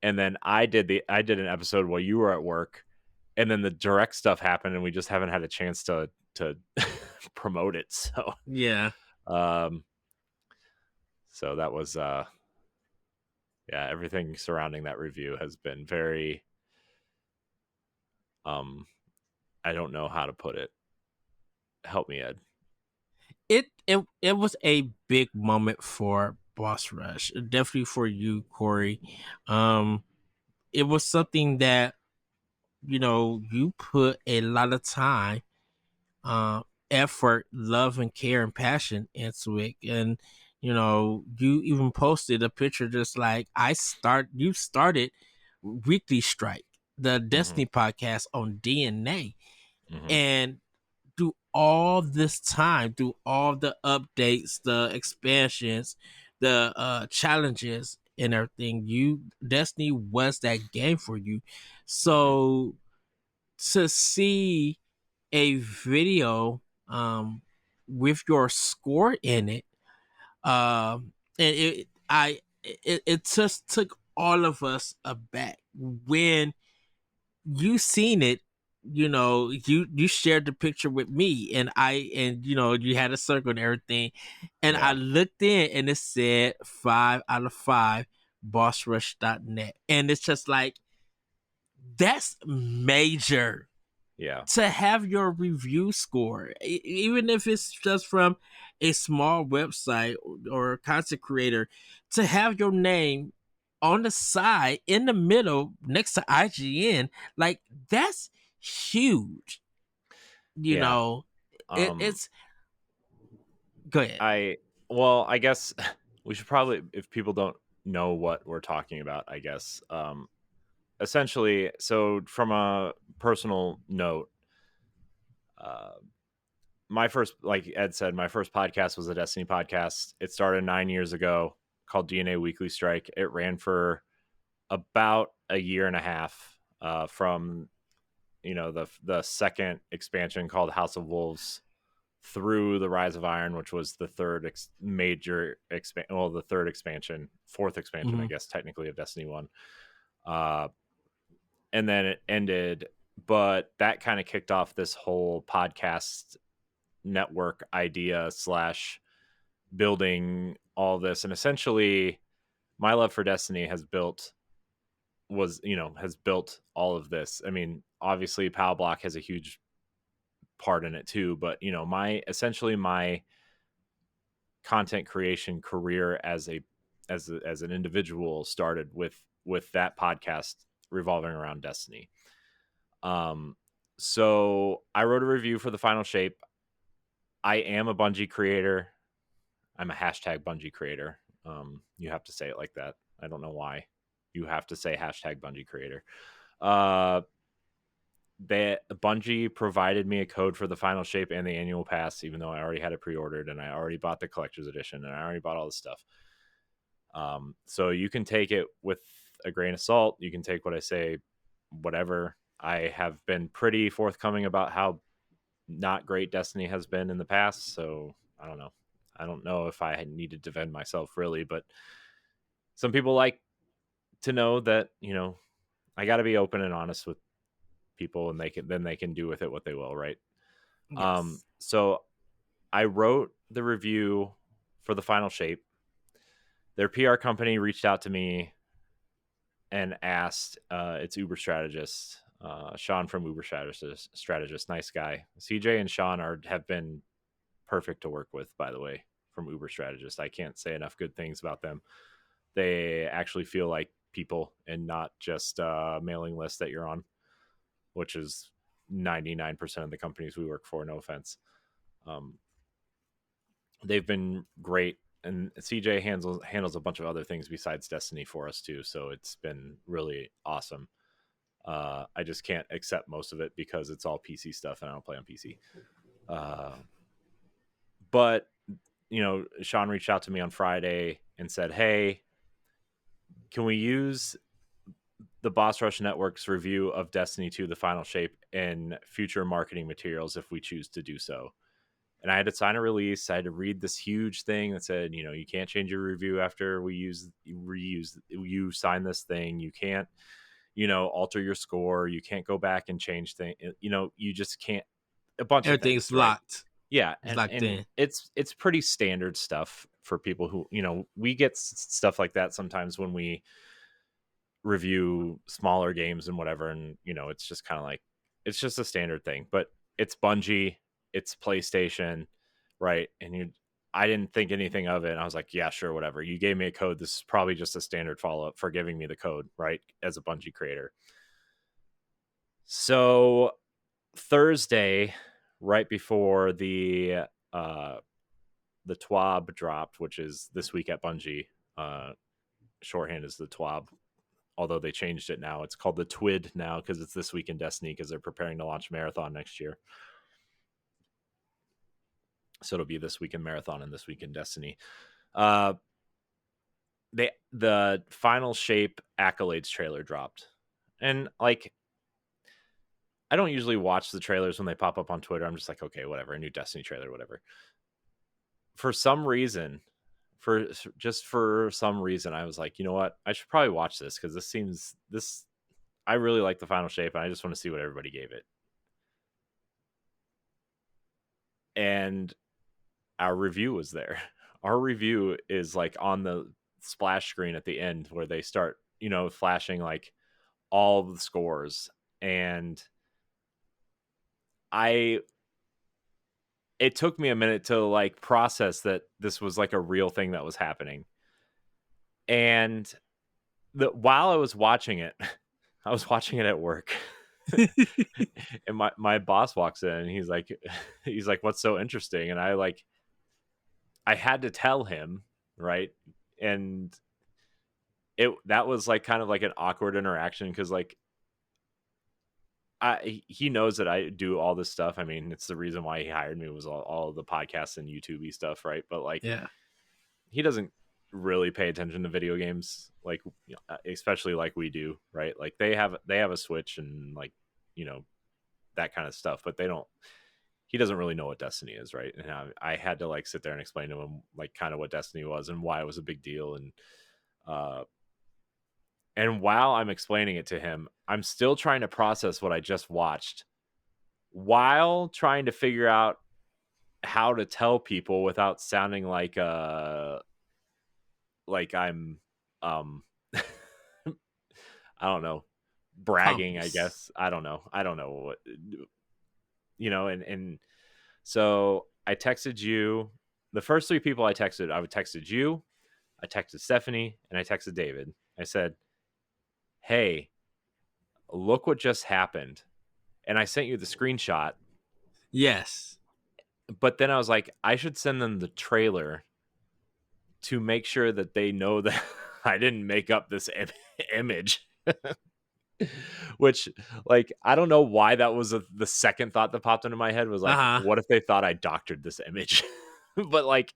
and then I did an episode while you were at work, and then the direct stuff happened, and we just haven't had a chance to promote it. So Yeah. um so that was everything surrounding that review has been very I don't know how to put it. Help me, Ed. It was a big moment for Boss Rush, definitely for you, Corey. Um, it was something that you put a lot of time, effort, love, and care and passion into it, and you even posted a picture just like you started Weekly Strike, the Mm-hmm. Destiny podcast on DNA, Mm-hmm. and through all this time, through all the updates, the expansions, the challenges and everything, Destiny was that game for you. Mm-hmm. So to see a video with your score in it, and it just took all of us aback when you seen it. You shared the picture with me, and you had a circle and everything, and I Yeah. looked in and it said 5 out of 5 bossrush.net, and it's just like, that's major Yeah. to have your review score, even if it's just from a small website or a content creator, to have your name on the side in the middle next to IGN, like, that's huge. You Yeah. know, Um it's go ahead. I guess we should probably, if people don't know what we're talking about, I guess essentially, so from a personal note, uh my first, like Ed said, my first podcast was a Destiny podcast. It started 9 years ago, called DNA Weekly Strike. It ran for about a year and a half, from the second expansion called House of Wolves through the Rise of Iron, which was the third the third expansion, fourth expansion, I Mhm. guess technically, of Destiny 1. Uh, and then it ended, but that kind of kicked off this whole podcast network idea slash building all this. And essentially my love for Destiny has built all of this. I mean, obviously Pow Block has a huge part in it too, but my content creation career as an individual started with that podcast revolving around Destiny. Um so I wrote a review for The Final Shape. I am a Bungie creator. I'm a hashtag Bungie creator. You have to say it like that. I don't know why. You have to say hashtag Bungie creator. Uh, Bungie provided me a code for the final shape and the annual pass, even though I already had it pre-ordered and I already bought the collector's edition and I already bought all this stuff. So you can take it with a grain of salt. You can take what I say, whatever. I have been pretty forthcoming about how not great Destiny has been in the past. So I don't know. I don't know if I need to defend myself really, but some people like to know that, I got to be open and honest with people, and they can do with it what they will, right? Yes. So I wrote the review for the final shape. Their PR company reached out to me and asked, it's Uber strategist, Sean from Uber strategist, nice guy. CJ and Sean have been perfect to work with, by the way, from Uber strategist. I can't say enough good things about them. They actually feel like people and not just a mailing list that you're on, which is 99% of the companies we work for. No offense. They've been great, and CJ handles a bunch of other things besides Destiny for us too. So it's been really awesome. I just can't accept most of it because it's all PC stuff, and I don't play on PC. But Sean reached out to me on Friday and said, "Hey, can we use the Boss Rush Network's review of Destiny 2, the final shape, in future marketing materials if we choose to do so?" And I had to sign a release. I had to read this huge thing that said, you can't change your review after you sign this thing. You can't, alter your score. You can't go back and change things. You just can't, a bunch of Everything's things, right? locked. Yeah. It's And, locked and in. it's pretty standard stuff for people who, we get stuff like that sometimes when we review smaller games and whatever. And, it's just kind of like, it's just a standard thing, but it's Bungie, it's PlayStation, right? And I didn't think anything of it. And I was like, yeah, sure, whatever. You gave me a code. This is probably just a standard follow-up for giving me the code, right? As a Bungie creator. So Thursday, right before the TWAB dropped, which is this week at Bungie, shorthand is the TWAB, although they changed it now. It's called the TWID now because it's this week in Destiny because they're preparing to launch Marathon next year. So it'll be this week in Marathon and this week in Destiny. The final shape accolades trailer dropped. And like, I don't usually watch the trailers when they pop up on Twitter. I'm just like, okay, whatever, a new Destiny trailer, whatever. For some reason, for some reason, I was like, you know what? I should probably watch this because I really like the final shape and I just want to see what everybody gave it. And our review was there. Our review is like on the splash screen at the end where they start, flashing like all the scores. And it took me a minute to like process that this was like a real thing that was happening. And while I was watching it, I was watching it at work. And my boss walks in and he's like, what's so interesting? And I had to tell him, right? And that was like kind of like an awkward interaction because like he knows that I do all this stuff. I mean, it's the reason why he hired me was all the podcasts and YouTube stuff, right? But like, Yeah. he doesn't really pay attention to video games, like especially like we do, right? Like they have a Switch and like that kind of stuff, but he doesn't really know what Destiny is, right? And I had to like sit there and explain to him like kind of what Destiny was and why it was a big deal. And while I'm explaining it to him, I'm still trying to process what I just watched while trying to figure out how to tell people without sounding like I'm I don't know, bragging, I Pompous. guess. I don't know what, and so I texted you. The first three people I texted you, I texted Stephanie, and I texted David. I said, hey, look what just happened. And I sent you the screenshot. Yes. But then I was like, I should send them the trailer to make sure that they know that I didn't make up this image. Which, like, I don't know why that was the second thought that popped into my head was like, Uh-huh. what if they thought I doctored this image? But like,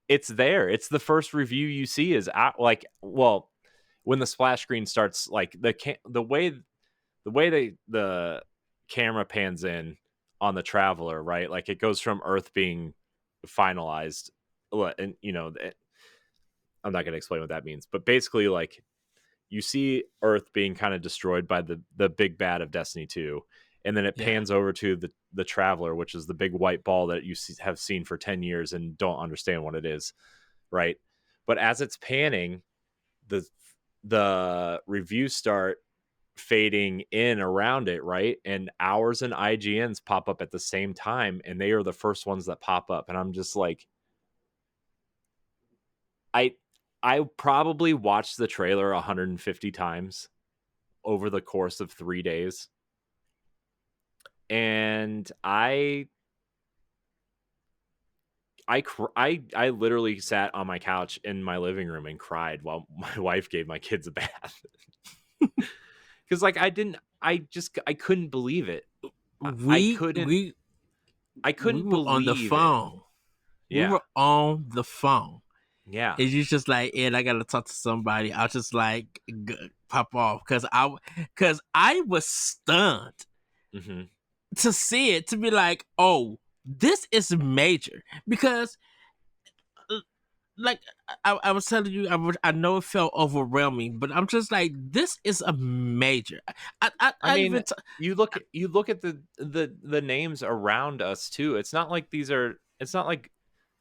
it's there. It's the first review you see is like, well, when the splash screen starts, like the way the camera pans in on the traveler, right? Like it goes from Earth being finalized, and I'm not going to explain what that means, but basically, like, you see Earth being kind of destroyed by the big bad of Destiny 2, and then it Yeah. pans over to the Traveler, which is the big white ball that you have seen for 10 years and don't understand what it is, right? But as it's panning, the reviews start fading in around it, right? And hours and IGNs pop up at the same time, and they are the first ones that pop up, and I'm just like, I probably watched the trailer 150 times over the course of 3 days. And I literally sat on my couch in my living room and cried while my wife gave my kids a bath. Cuz like I couldn't believe it. We I couldn't were on the believe it. phone. We Yeah. were on the phone. Yeah. And you just like, Ed, I gotta talk to somebody. I'll just like pop off because I was stunned to see it, to be like, oh, this is major. Because like I was telling you, I know it felt overwhelming, but I'm just like, this is a major. I mean, you look at the names around us too. It's not like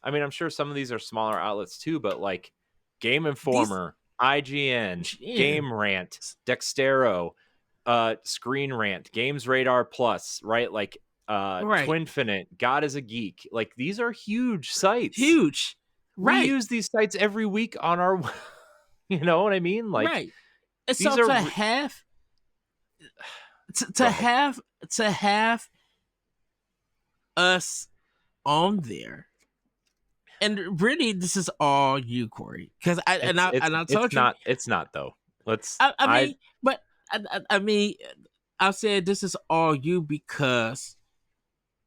I mean, I'm sure some of these are smaller outlets too, but like Game Informer, IGN, Game Rant, Dextero, Screen Rant, Games Radar Plus, right? Like Twinfinite, God is a Geek. Like, these are huge sites. Huge. We use these sites every week on our you know what I mean? Like, right. And so to have us on there. And really, this is all you, Corey. Because I told you it's not though. I mean, I said this is all you because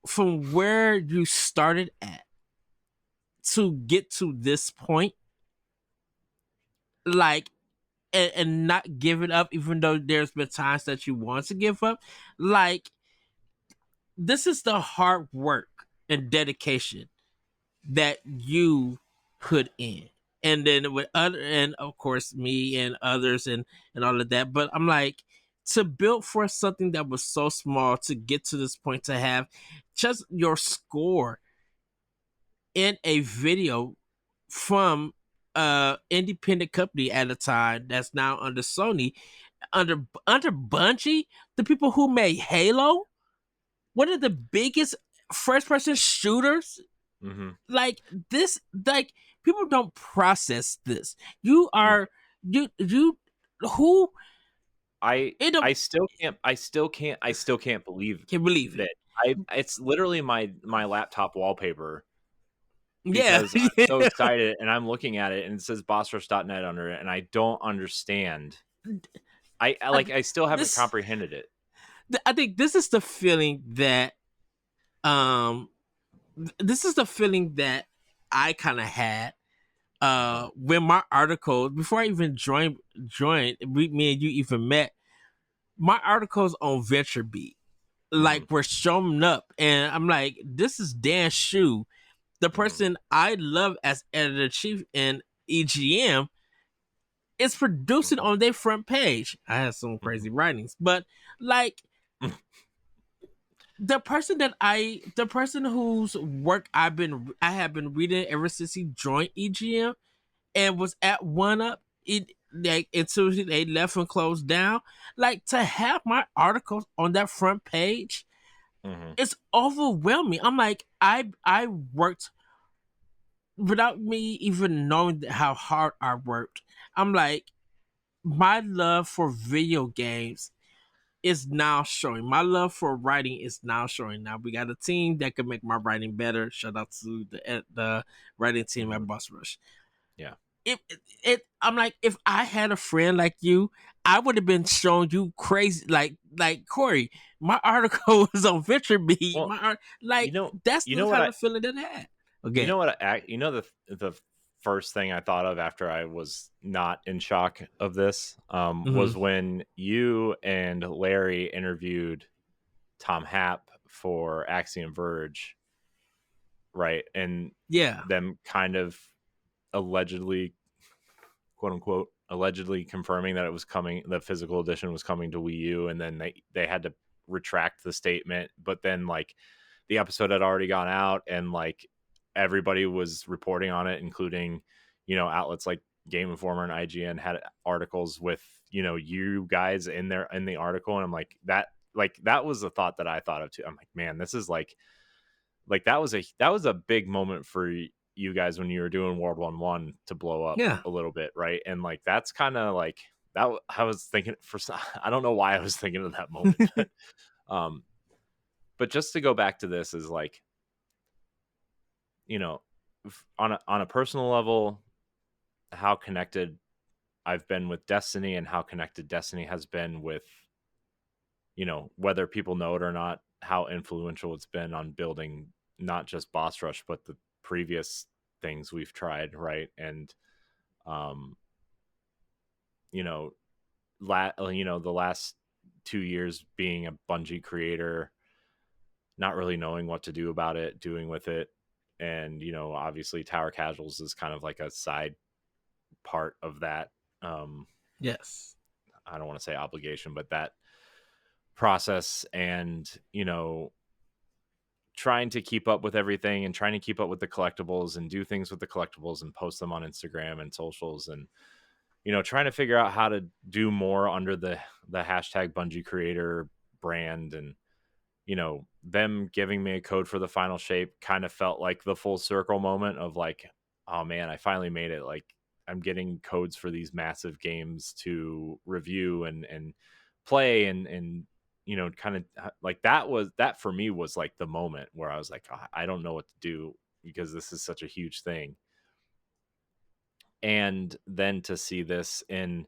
from where you started at to get to this point, like, and not give it up, even though there's been times that you want to give up, like, this is the hard work and dedication that you put in. And then and of course me and others and all of that. But I'm like, to build for something that was so small, to get to this point, to have just your score in a video from independent company at a time that's now under Sony, under Bungie, the people who made Halo, one of the biggest first person shooters. Like this, like, people don't process this. You are you who I still can't believe it. It's literally my laptop wallpaper. Yeah. Because I'm so excited, and I'm looking at it and it says bossrush.net under it, and I don't understand. I still haven't comprehended it. I think this is the feeling that I kind of had when my article, before I even joined, me and you even met, my articles on VentureBeat like were showing up, and I'm like, this is Dan Shu, the person I love as editor-in-chief in EGM, is producing on their front page. I had some crazy writings, but like the person whose work I have been reading ever since he joined EGM and was at One Up, until they left and closed down. Like, to have my articles on that front page, it's overwhelming. I'm like, I worked without me even knowing how hard I worked. I'm like, my love for video games is now showing. My love for writing is now showing. Now we got a team that can make my writing better. Shout out to the writing team at Boss Rush. Yeah. I'm like, if I had a friend like you, I would have been showing you crazy, like Corey. My article was on VentureBeat. Well, you Like know, that's you the know what kind I, of feeling that I had. you Okay. know what I, you know the first thing I thought of after I was not in shock of this Mm-hmm. was when you and Larry interviewed Tom Happ for Axiom Verge, right? And Yeah. them kind of allegedly, quote unquote, allegedly confirming that it was coming, the physical edition was coming to Wii U, and then they had to retract the statement. But then like the episode had already gone out, and like everybody was reporting on it, including outlets like Game Informer and IGN had articles with you guys in there in the article, and I'm like that was the thought that I thought of too. I'm like, man, this is like that was a big moment for you guys when you were doing World 1 to blow up Yeah. a little bit, right? And like that's kind of like that. I was thinking for I don't know why I was thinking of that moment, um, but just to go back to this is like you know on a personal level, how connected I've been with Destiny and how connected Destiny has been with whether people know it or not, how influential it's been on building not just Boss Rush but the previous things we've tried, right? And um you know the last 2 years being a Bungie creator, not really knowing what to do about it, doing with it. And obviously Tower Casuals is kind of like a side part of that. um Yes. I don't want to say obligation, but that process. And trying to keep up with everything and trying to keep up with the collectibles and do things with the collectibles and post them on Instagram and socials, and trying to figure out how to do more under the hashtag Bungie creator brand. And them giving me a code for the final shape kind of felt like the full circle moment of like, oh man, I finally made it. Like I'm getting codes for these massive games to review and play, and kind of like that for me was like the moment where I was like, "Oh, I don't know what to do because this is such a huge thing." And then to see this in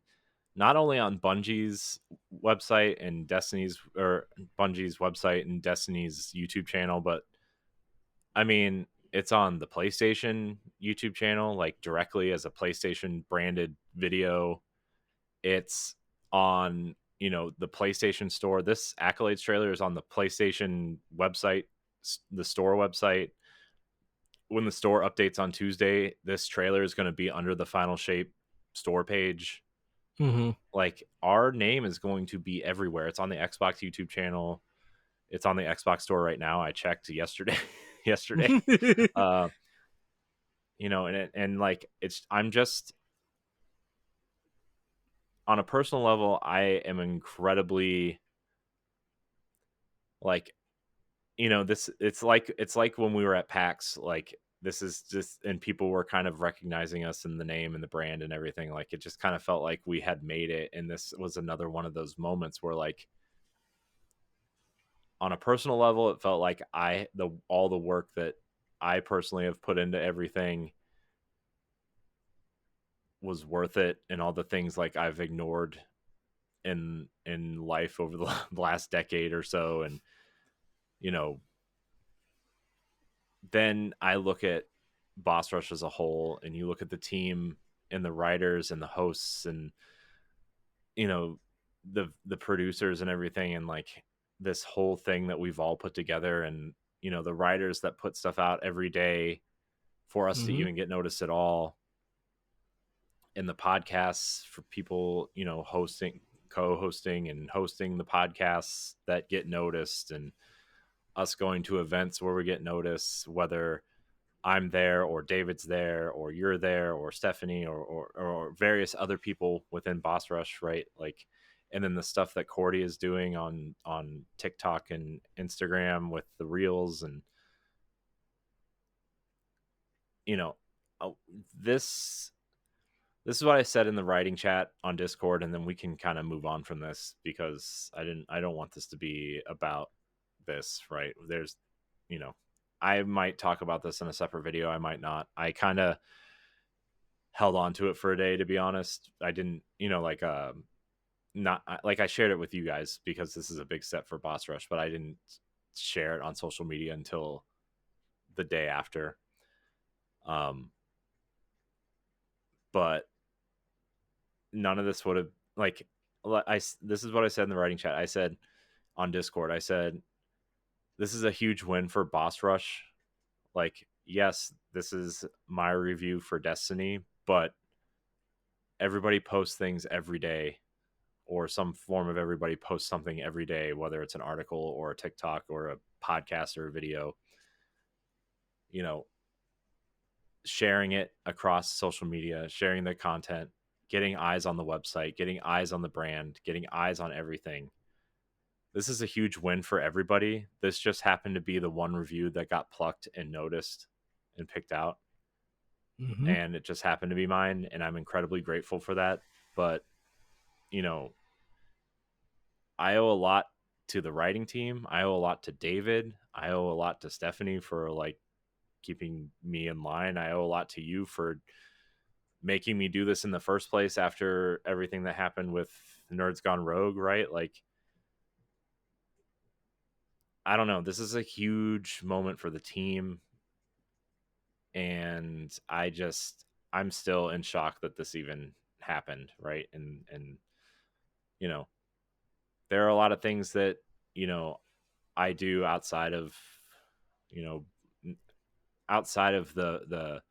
not only on Bungie's website and Destiny's, or Bungie's website and Destiny's YouTube channel, but I mean, it's on the PlayStation YouTube channel, like directly as a PlayStation branded video. It's on, the PlayStation Store. This Accolades trailer is on the PlayStation website, the store website. When the store updates on Tuesday, this trailer is going to be under the Final Shape store page. Mm-hmm. Like our name is going to be everywhere. It's on the Xbox YouTube channel. It's on the Xbox store right now. I checked yesterday. yesterday. Uh, and like I'm just on a personal level, I am incredibly like, this it's like when we were at PAX, like this is just, and people were kind of recognizing us in the name and the brand and everything. Like it just kind of felt like we had made it. And this was another one of those moments where like on a personal level, it felt like all the work that I personally have put into everything was worth it, and all the things like I've ignored in life over the last decade or so. And you know then I look at Boss Rush as a whole, and you look at the team and the writers and the hosts and you know the producers and everything, and like this whole thing that we've all put together. And the writers that put stuff out every day for us to Mm-hmm. even get noticed at all, and the podcasts for people hosting, co-hosting and hosting the podcasts that get noticed, and us going to events where we get noticed, whether I'm there or David's there or you're there or Stephanie or various other people within Boss Rush, right? Like, and then the stuff that Cordy is doing on TikTok and Instagram with the reels. And you know uh, this this is what I said in the writing chat on Discord, and then we can kind of move on from this, because I don't want this to be about this, right? There's you know I might talk about this in a separate video, I might not. I kind of held on to it for a day, to be honest. I didn't, like not like I shared it with you guys because this is a big step for Boss Rush, but I didn't share it on social media until the day after. But none of this would have, like, this is what I said in the writing chat. I said on Discord, I said, this is a huge win for Boss Rush. Like, yes, this is my review for Destiny, but everybody posts things every day, or some form of everybody posts something every day, whether it's an article or a TikTok or a podcast or a video, sharing it across social media, sharing the content, getting eyes on the website, getting eyes on the brand, getting eyes on everything. This is a huge win for everybody. This just happened to be the one review that got plucked and noticed and picked out. Mm-hmm. And it just happened to be mine. And I'm incredibly grateful for that. But, I owe a lot to the writing team. I owe a lot to David. I owe a lot to Stephanie for like keeping me in line. I owe a lot to you for making me do this in the first place after everything that happened with Nerds Gone Rogue, right? Like, I don't know. This is a huge moment for the team. And I'm still in shock that this even happened, right? And there are a lot of things that, I do outside of the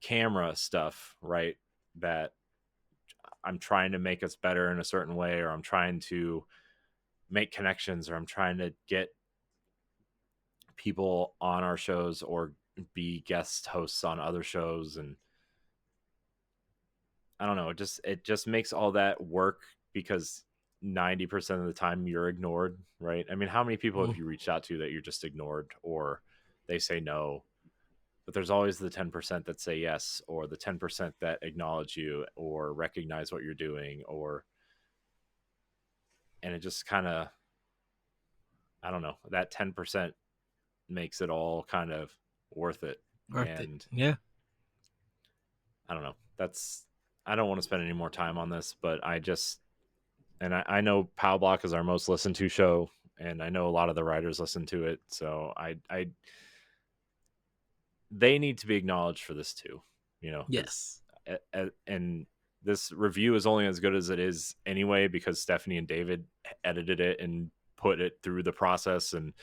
camera stuff, right? That I'm trying to make us better in a certain way, or I'm trying to make connections, or I'm trying to get people on our shows or be guest hosts on other shows. And I don't know, it just makes all that work because 90% of the time you're ignored, right? I mean, how many people have you reached out to that you're just ignored, or they say no? But there's always the 10% that say yes, or the 10% that acknowledge you or recognize what you're doing, and it just kind of, I don't know, that 10% makes it all kind of worth it. Yeah. I don't know. I don't want to spend any more time on this, but I know Pow Block is our most listened to show, and I know a lot of the writers listen to it. So they need to be acknowledged for this too, Yes. And this review is only as good as it is anyway, because Stephanie and David edited it and put it through the process and,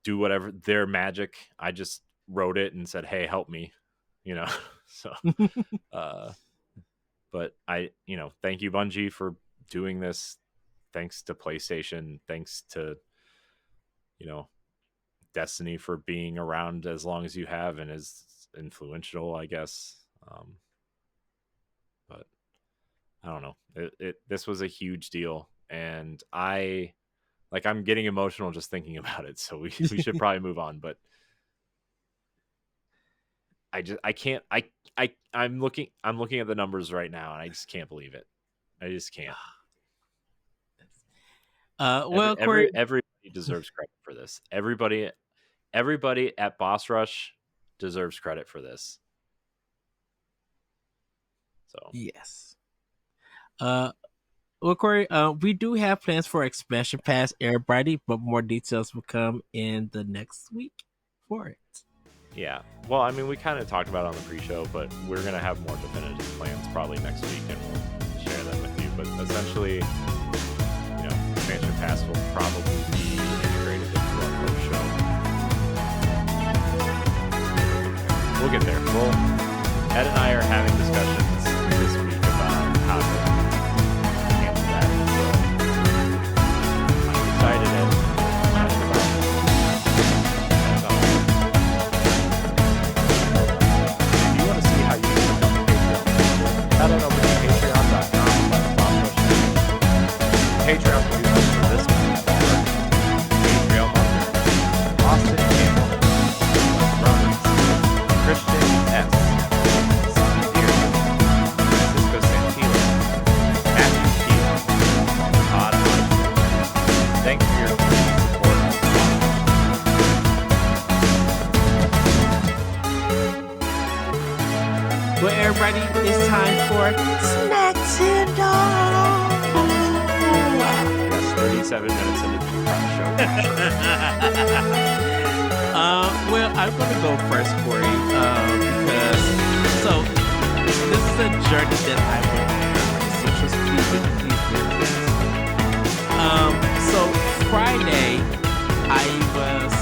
do whatever their magic. I just wrote it and said, hey, help me, so, but thank you, Bungie, for doing this. Thanks to PlayStation. Thanks to, Destiny for being around as long as you have and is influential, I guess. But I don't know. This was a huge deal, and I'm getting emotional just thinking about it. So we should probably move on. But I'm looking at the numbers right now, and I just can't believe it. I just can't. Well, Corey, everybody deserves credit for this. Everybody at Boss Rush deserves credit for this. So yes. Well, Corey, we do have plans for Expansion Pass Everybody, but more details will come in the next week for it. Yeah. Well, I mean, we kind of talked about it on the pre-show, but we're going to have more definitive plans probably next week, and we'll share them with you. But essentially, Expansion Pass will probably be integrated into our post show. We'll get there. Ed and I are having discussions this week about how to handle that. So I'm excited and excited about it. That's all. If you want to see how you can become a Patreon, head on over to patreon.com/bossrush. Patreon producers for this week are Gabriel Martin, Austin Campbell, Roberts, Christian S., Deer, Well, everybody, it's time for Snacktendo. Yes, 37 minutes into the show. Well, I'm gonna go first, Corey, because this is a journey that I went on. So just please bear with us. So Friday, I was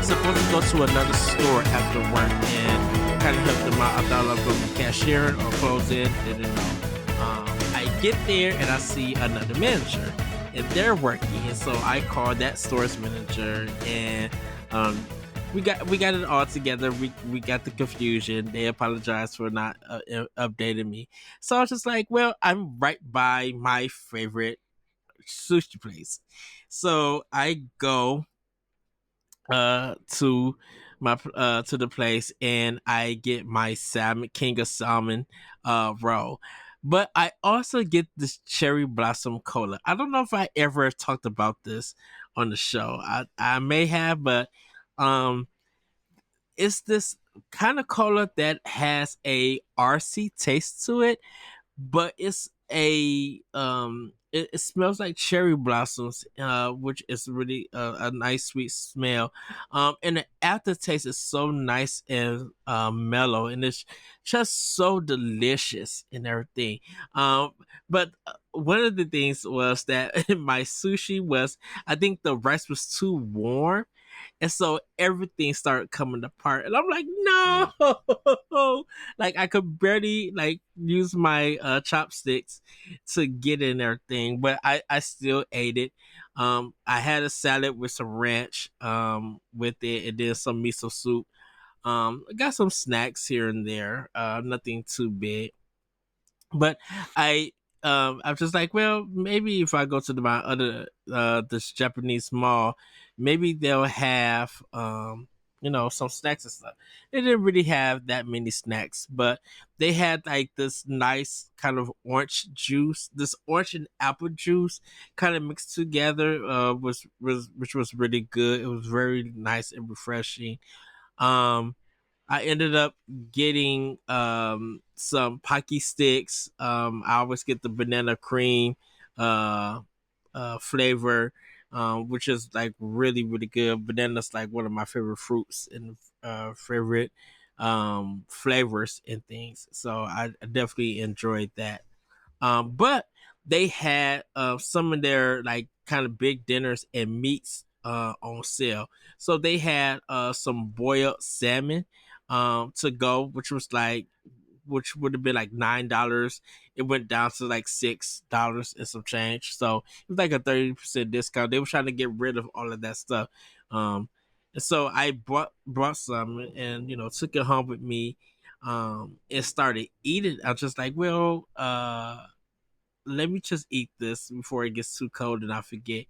supposed to go to another store after work and kind of help them out. I thought I was going to be cashiering or closing. Didn't know. I get there and I see another manager, and they're working. And so I called that store's manager, and we got it all together. We got the confusion. They apologized for not updating me. So I was just like, well, I'm right by my favorite sushi place. So I go to to the place, and I get my salmon king of salmon roll. But I also get this cherry blossom cola. I don't know if I ever talked about this on the show. I may have, but um it's this kind of cola that has a RC taste to it, but it's it smells like cherry blossoms, which is really a nice sweet smell, and the aftertaste is so nice and mellow, and it's just so delicious and everything. But one of the things was that my sushi was, I think the rice was too warm, and so everything started coming apart. And I'm like, no. Like I could barely like use my chopsticks to get in everything. But I still ate it. I had a salad with some ranch with it, and then some miso soup. I got some snacks here and there. Nothing too big. But I I'm just like, well, maybe if I go to my other this Japanese mall, maybe they'll have some snacks and stuff. They didn't really have that many snacks, but they had like this nice kind of orange juice, this orange and apple juice kind of mixed together, which was really good. It was very nice and refreshing. Um I ended up getting some Pocky sticks. I always get the banana cream uh, flavor, which is like really, really good. Banana's like one of my favorite fruits and favorite flavors and things. So I definitely enjoyed that. But they had some of their like kind of big dinners and meats on sale. So they had some boiled salmon to go, which would have been like $9. It went down to like $6 and some change. So it was like a 30% discount. They were trying to get rid of all of that stuff. And so I brought some and took it home with me. And started eating. I was just like, well, let me just eat this before it gets too cold and I forget.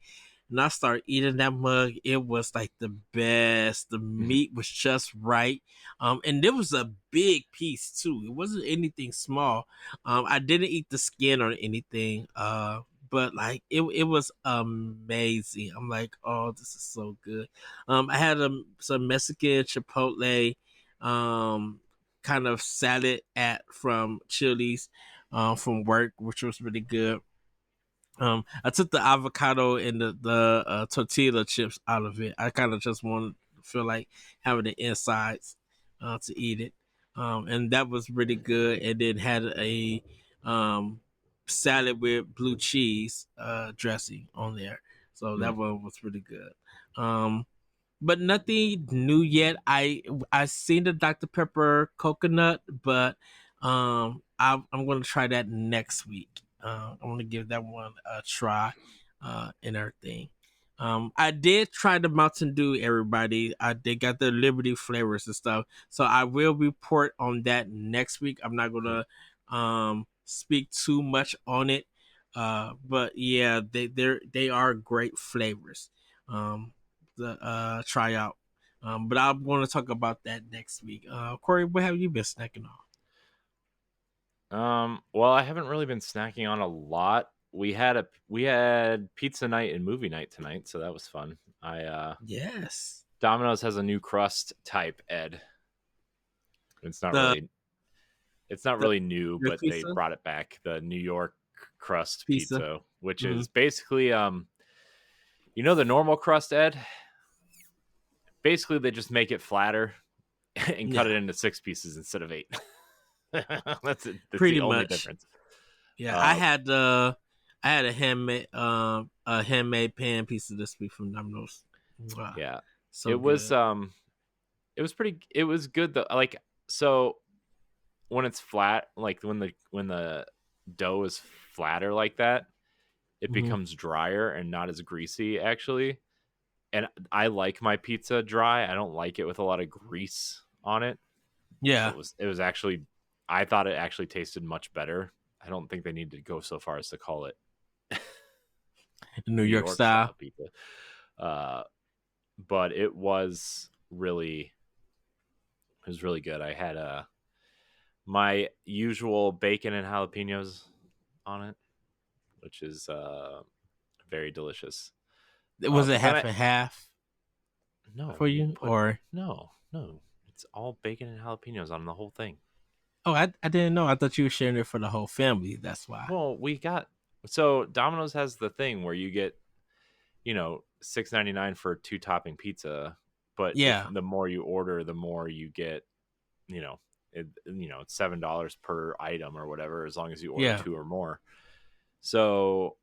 And I start eating that mug. It was like the best. The meat was just right. And there was a big piece too. It wasn't anything small. I didn't eat the skin or anything. But like it was amazing. I'm like, oh, this is so good. I had some Mexican chipotle kind of salad at from Chili's from work, which was really good. I took the avocado and the tortilla chips out of it. I kind of just wanted to feel like having the insides to eat it, and that was really good. And then had a um, salad with blue cheese dressing on there, so that one was really good. But nothing new yet. I seen the Dr Pepper coconut, but I'm gonna try that next week. I'm gonna give that one a try, and everything. I did try the Mountain Dew. Everybody, they got the Liberty flavors and stuff. So I will report on that next week. I'm not gonna speak too much on it, but yeah, they are great flavors. The tryout. But I'm going to talk about that next week. Corey, what have you been snacking Well, I haven't really been snacking on a lot. We had pizza night and movie night tonight, so that was fun. Yes. Domino's has a new crust type, Ed. It's not The really new, the but they pizza brought it back. The New York crust pizza. pizza, which Hmm. is basically the normal crust, Ed. Basically, they just make it flatter and cut Yeah, it into 6 pieces instead of 8. That's it. That's the pretty only much. difference. Yeah, Uh, I had a handmade pan pizza this week from Domino's. Wow, yeah, so it was good. it was good though. Like, so when it's flat, like when the dough is flatter like that, it Hmm. becomes drier and not as greasy actually. And I like my pizza dry. I don't like it with a lot of grease on it. So Yeah, it was actually, I thought it actually tasted much better. I don't think they need to go so far as to call it New New York York style. style pizza. Uh, but it was really good. I had my usual bacon and jalapenos on it, which is very delicious. Was it But then half and half no, for you you, put or? no, it's all bacon and jalapenos on the whole thing. Oh, I didn't know. I thought you were sharing it for the whole family. That's why. Well, so Domino's has the thing where you get $6.99 for a 2-topping pizza, but if Yeah, the more you order, the more you get. It's $7 per item or whatever, as long as you order yeah. 2 or more. So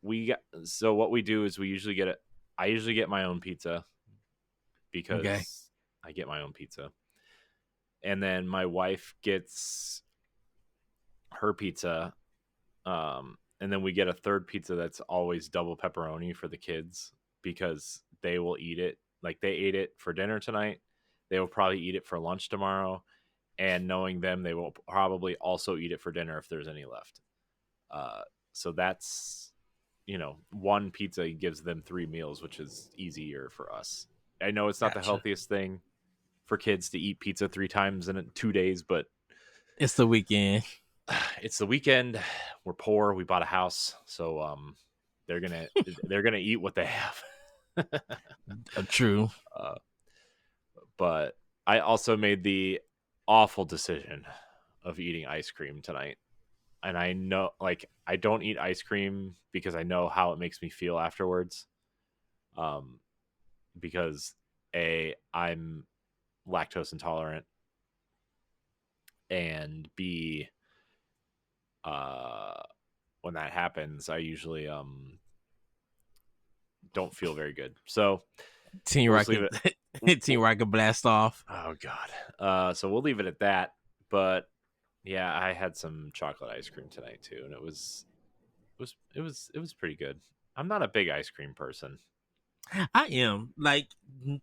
what we do is we usually get it. I usually get my own pizza Okay. because I get my own pizza, and then my wife gets her pizza. And then we get a third pizza that's always double pepperoni for the kids because they will eat it. Like, they ate it for dinner tonight. They will probably eat it for lunch tomorrow. And knowing them, they will probably also eat it for dinner if there's any left. So that's, one pizza gives them 3 meals, which is easier for us. I know it's not the Gotcha. healthiest thing for kids to eat pizza 3 times in 2 days, but It's the weekend. it's the weekend. We're poor. We bought a house, so they're gonna eat what they have. True. uh, but I also made the awful decision of eating ice cream tonight, and I know, like, I don't eat ice cream because I know how it makes me feel afterwards. Um, because I'm lactose intolerant, and B, uh, when that happens, I usually don't feel very good. So Teen we'll just leave Rocket, it. Teen Rocket blast off. Oh God. So we'll leave it at that. But yeah, I had some chocolate ice cream tonight too, and it was pretty good. I'm not a big ice cream person. I am like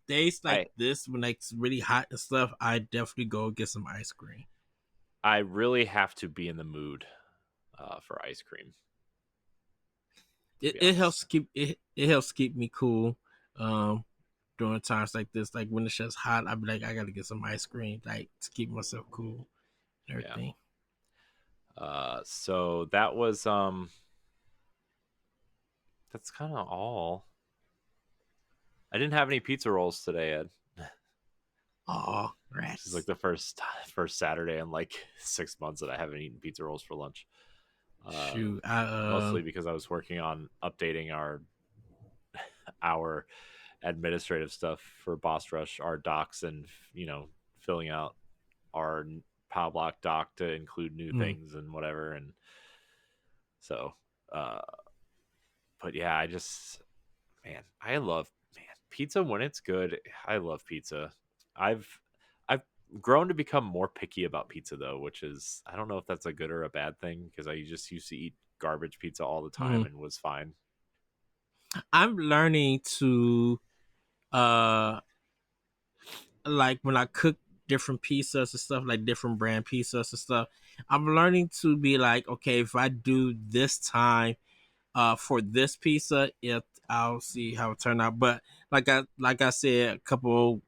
days like I this when it's really hot and stuff. I definitely go get some ice cream. I really have to be in the mood for ice cream, to be It helps honest. keep it helps keep me cool. Um, during times like this, like when it's just hot, I'd be like, I gotta get some ice cream, like to keep myself cool and Yeah. everything. So that's kind of all. I didn't have any pizza rolls today, Ed. Oh, This is like rats! the first Saturday in like 6 months that I haven't eaten pizza rolls for lunch. Shoot, Mostly because I was working on updating our administrative stuff for Boss Rush, our docs, and filling out our Pow Block doc to include new mm, things and whatever. And so, uh, but yeah, I love pizza when it's good. I love pizza. I've grown to become more picky about pizza though, which is, I don't know if that's a good or a bad thing because I just used to eat garbage pizza all the time mm. and was fine. I'm learning to uh like when I cook different pizzas and stuff, like different brand pizzas and stuff. I'm learning to be like, okay, if I do this time for this pizza, I'll see how it turned out. But like I said a couple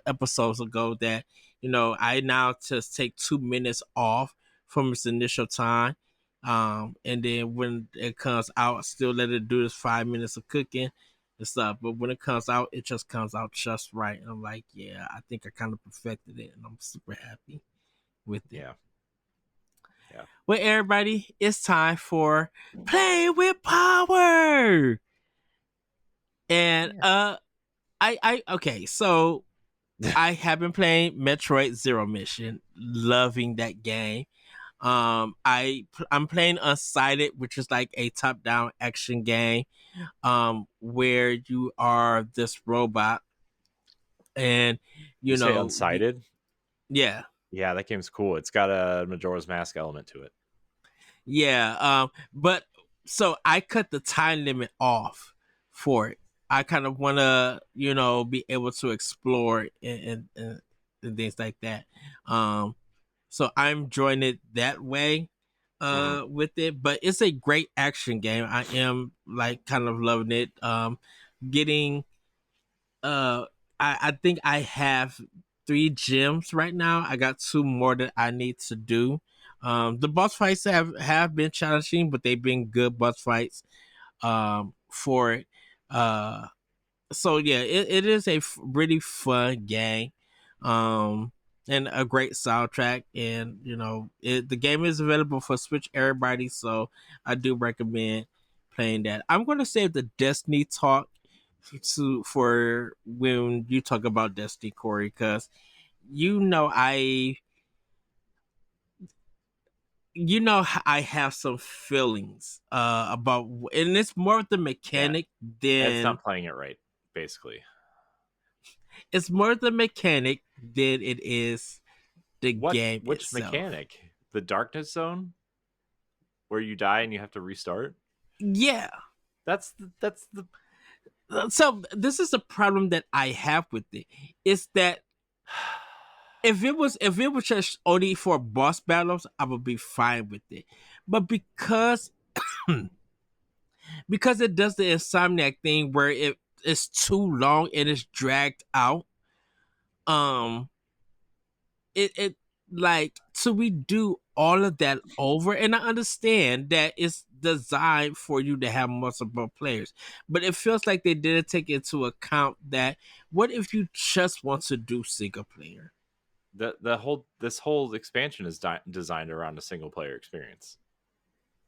episodes ago, that I now just take 2 minutes off from its initial time. And then when it comes out, I still let it do this 5 minutes of cooking. and stuff. But when it comes out, it just comes out just right. And I'm like, yeah, I think I kind of perfected it, and I'm super happy with it. Yeah. Yeah. Well, everybody, it's time for Play with Power. And I okay, so I have been playing Metroid Zero Mission, loving that game. I'm playing Unsighted, which is like a top-down action game, where you are this robot, and You say know, Unsighted? yeah, Yeah, that game's cool. It's got a Majora's Mask element to it. yeah. But so I cut the time limit off for it. I kind of want to, be able to explore and things like that. So I'm enjoying it that way with it, but it's a great action game. I am like kind of loving it. Getting uh I think I have 3 gems right now. I got 2 more that I need to do. The boss fights have been challenging, but they've been good boss fights for it. So yeah, it is a really fun game. And a great soundtrack, and the game is available for Switch everybody, so I do recommend playing that. I'm going to save the Destiny talk for when you talk about Destiny, Corey, because I I have some feelings about, and it's more of the Yeah. mechanic Ed's than not playing it right, basically. it's more the mechanic than it is the game Which itself. mechanic? The darkness zone? Where you die and you have to restart? Yeah. That's the So this is a problem that I have with it. Is that if it was just only for boss battles, I would be fine with it. But because it does the Insomniac thing where it is too long and it's dragged out, it like to redo all of that over, and I understand that it's designed for you to have multiple players, but it feels like they didn't take into account that what if you just want to do single player. this whole expansion is designed around a single player experience.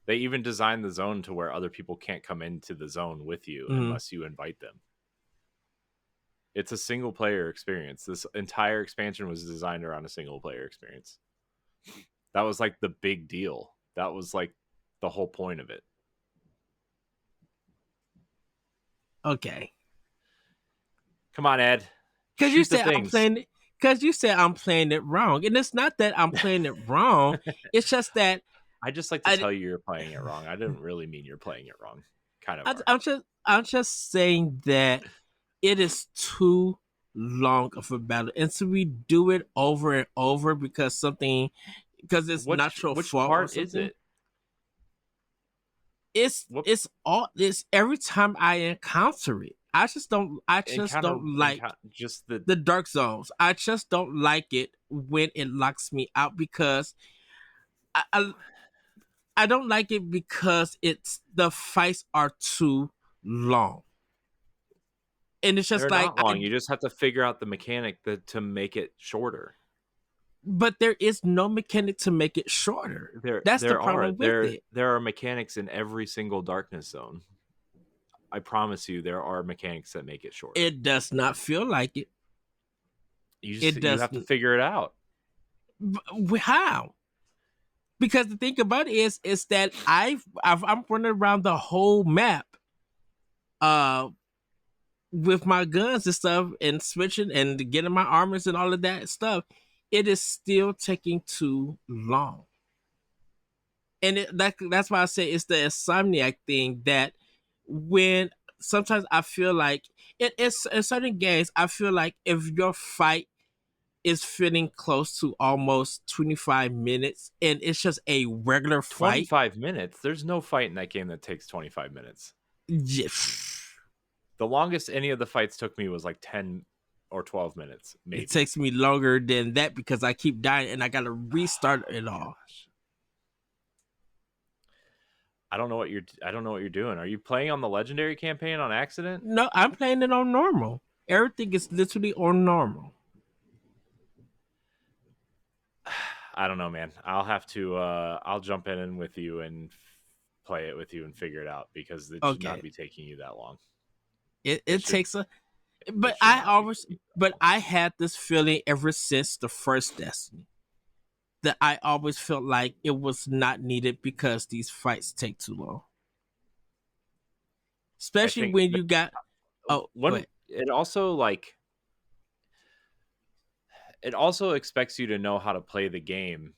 They even designed the zone to where other people can't come into the zone with you unless you invite them. It's a single player experience. This entire expansion was designed around a single player experience. That was like the big deal. That was like the whole point of it. Okay. Come on, Ed. Because you said I'm playing it wrong, and it's not that I'm playing it wrong. It's just that I just like to tell you you're playing it wrong. I didn't really mean you're playing it wrong. Kind of. I'm just saying that it is too long of a battle, and so we do it over and over because it's not your which fault. Part is it? It's every time I encounter it. I just don't like just the dark zones. I just don't like it when it locks me out because I don't like it because the fights are too long. And it's just they're not long. You just have to figure out the mechanic to make it shorter. But there is no mechanic to make it shorter. That's the problem with it. There are mechanics in every single darkness zone. I promise you, there are mechanics that make it shorter. It does not feel like it. You have to figure it out. How? Because the thing about it is that I'm running around the whole map, with my guns and stuff, and switching and getting my armors and all of that stuff. It is still taking too long, and that's why I say it's the Insomniac thing. That when sometimes I feel like it's in certain games, I feel like if your fight is feeling close to almost 25 minutes and it's just a regular fight. 25 minutes? There's no fight in that game that takes 25 minutes. Yes. The longest any of the fights took me was like 10 or 12 minutes. Maybe. It takes me longer than that because I keep dying and I got to restart it all. I don't know what you're doing. Are you playing on the legendary campaign on accident? No, I'm playing it on normal. Everything is literally on normal. I don't know, man. I'll have to I'll jump in with you and play it with you and figure it out because it should not Okay. be taking you that long. It It should takes a it but should not be taking you that but long. I had this feeling ever since the first Destiny that I always felt like it was not needed because these fights take too long. I Especially think when you got go one ahead. it also like it also expects you to know how to play the game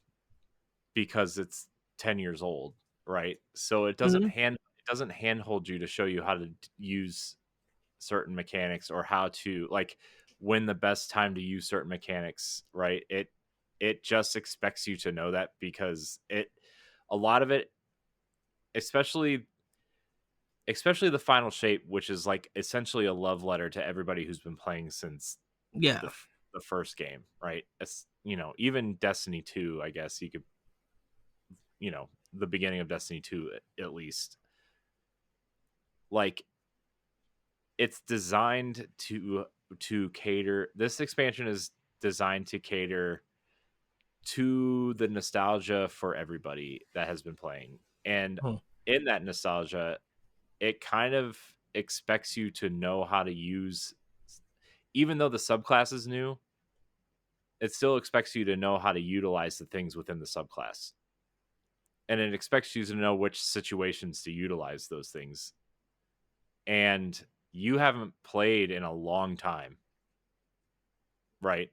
because it's 10 years old, right? So Mhm. it doesn't handhold you to show you how to use certain mechanics or how to like when the best time to use certain mechanics, right? It just expects you to know that because it a lot of it, especially the final shape, which is like essentially a love letter to everybody who's been playing since Yeah. the first game, right? It's, you know, even Destiny 2, I guess you could, you know, the beginning of Destiny 2 at least. Like it's designed to cater, this expansion is designed to cater to the nostalgia for everybody that has been playing. And Hmm. in that nostalgia, it kind of expects you to know how to use, even though the subclass is new, it still expects you to know how to utilize the things within the subclass. And it expects you to know which situations to utilize those things. And you haven't played in a long time, right?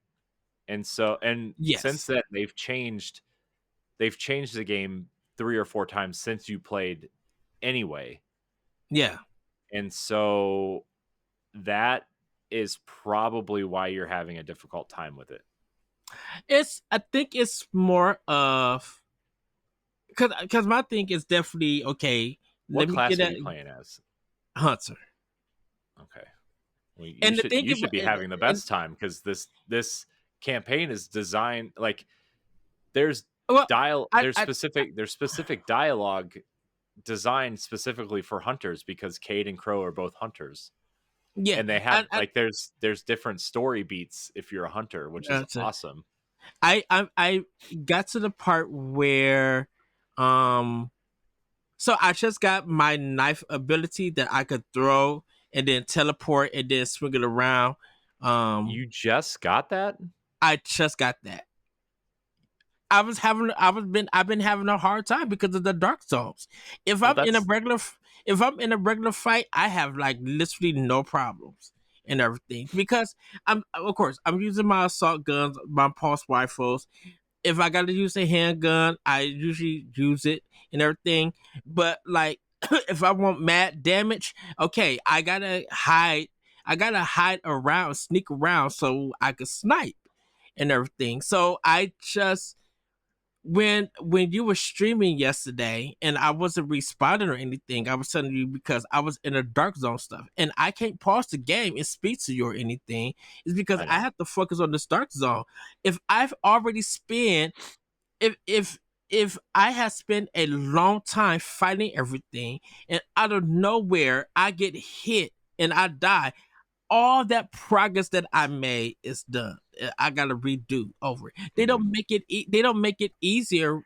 And so, and since Yes. then they've changed the game 3 or 4 times since you played anyway. Yeah. And so that is probably why you're having a difficult time with it. I think it's more of because my thing is definitely okay. What Let me get class are a you playing as? hunter. Okay. Well, And the thing you should about be having the and, best time because this campaign is designed like there's well, I there's specific dialogue designed specifically for hunters because Cade and Crow are both hunters. yeah, And they have like there's different story beats if you're a hunter, which is so awesome. I got to the part where um so I just got my knife ability that I could throw and then teleport and then swing it around. Um You just got that? I just got that. I've been having a hard time because of the dark zones. If Well, I'm in a that's regular if I'm in a regular fight, I have like literally no problems and everything because I'm of course I'm using my assault guns, my pulse rifles. If I got to use a handgun, I usually use it and everything. But like if I want mad damage, okay, I gotta hide around, sneak around so I could snipe and everything. So I just when you were streaming yesterday and I wasn't responding or anything, I was telling you because I was in a dark zone stuff and I can't pause the game and speak to you or anything. It's because I I know. have to focus on this dark zone. If I've already spent if if I have spent a long time fighting everything and out of nowhere I get hit and I die, all that progress that I made is done. I gotta redo over. They Mhm. don't make it. They don't make it easier.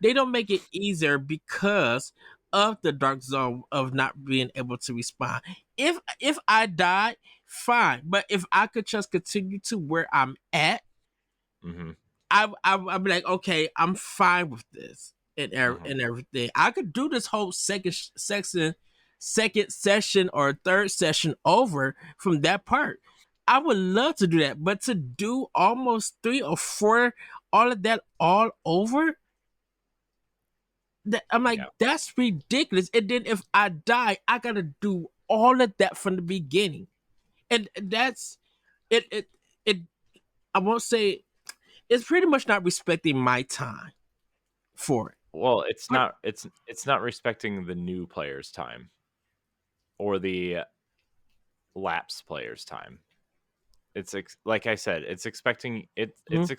They don't make it easier because of the dark zone of not being able to respond. If I die, fine. But if I could just continue to where I'm at, Mhm. I'd be like, okay, I'm fine with this Mhm. and everything. I could do this whole second session or third session over from that part. I would love to do that, but to do almost 3 or 4, all of that all over, that I'm like, Yeah. that's ridiculous. And then if I die, I gotta do all of that from the beginning, and that's it. It. I won't say it's pretty much not respecting my time for it. Well, But it's not respecting the new player's time or the lapse player's time. Like I said, mhm,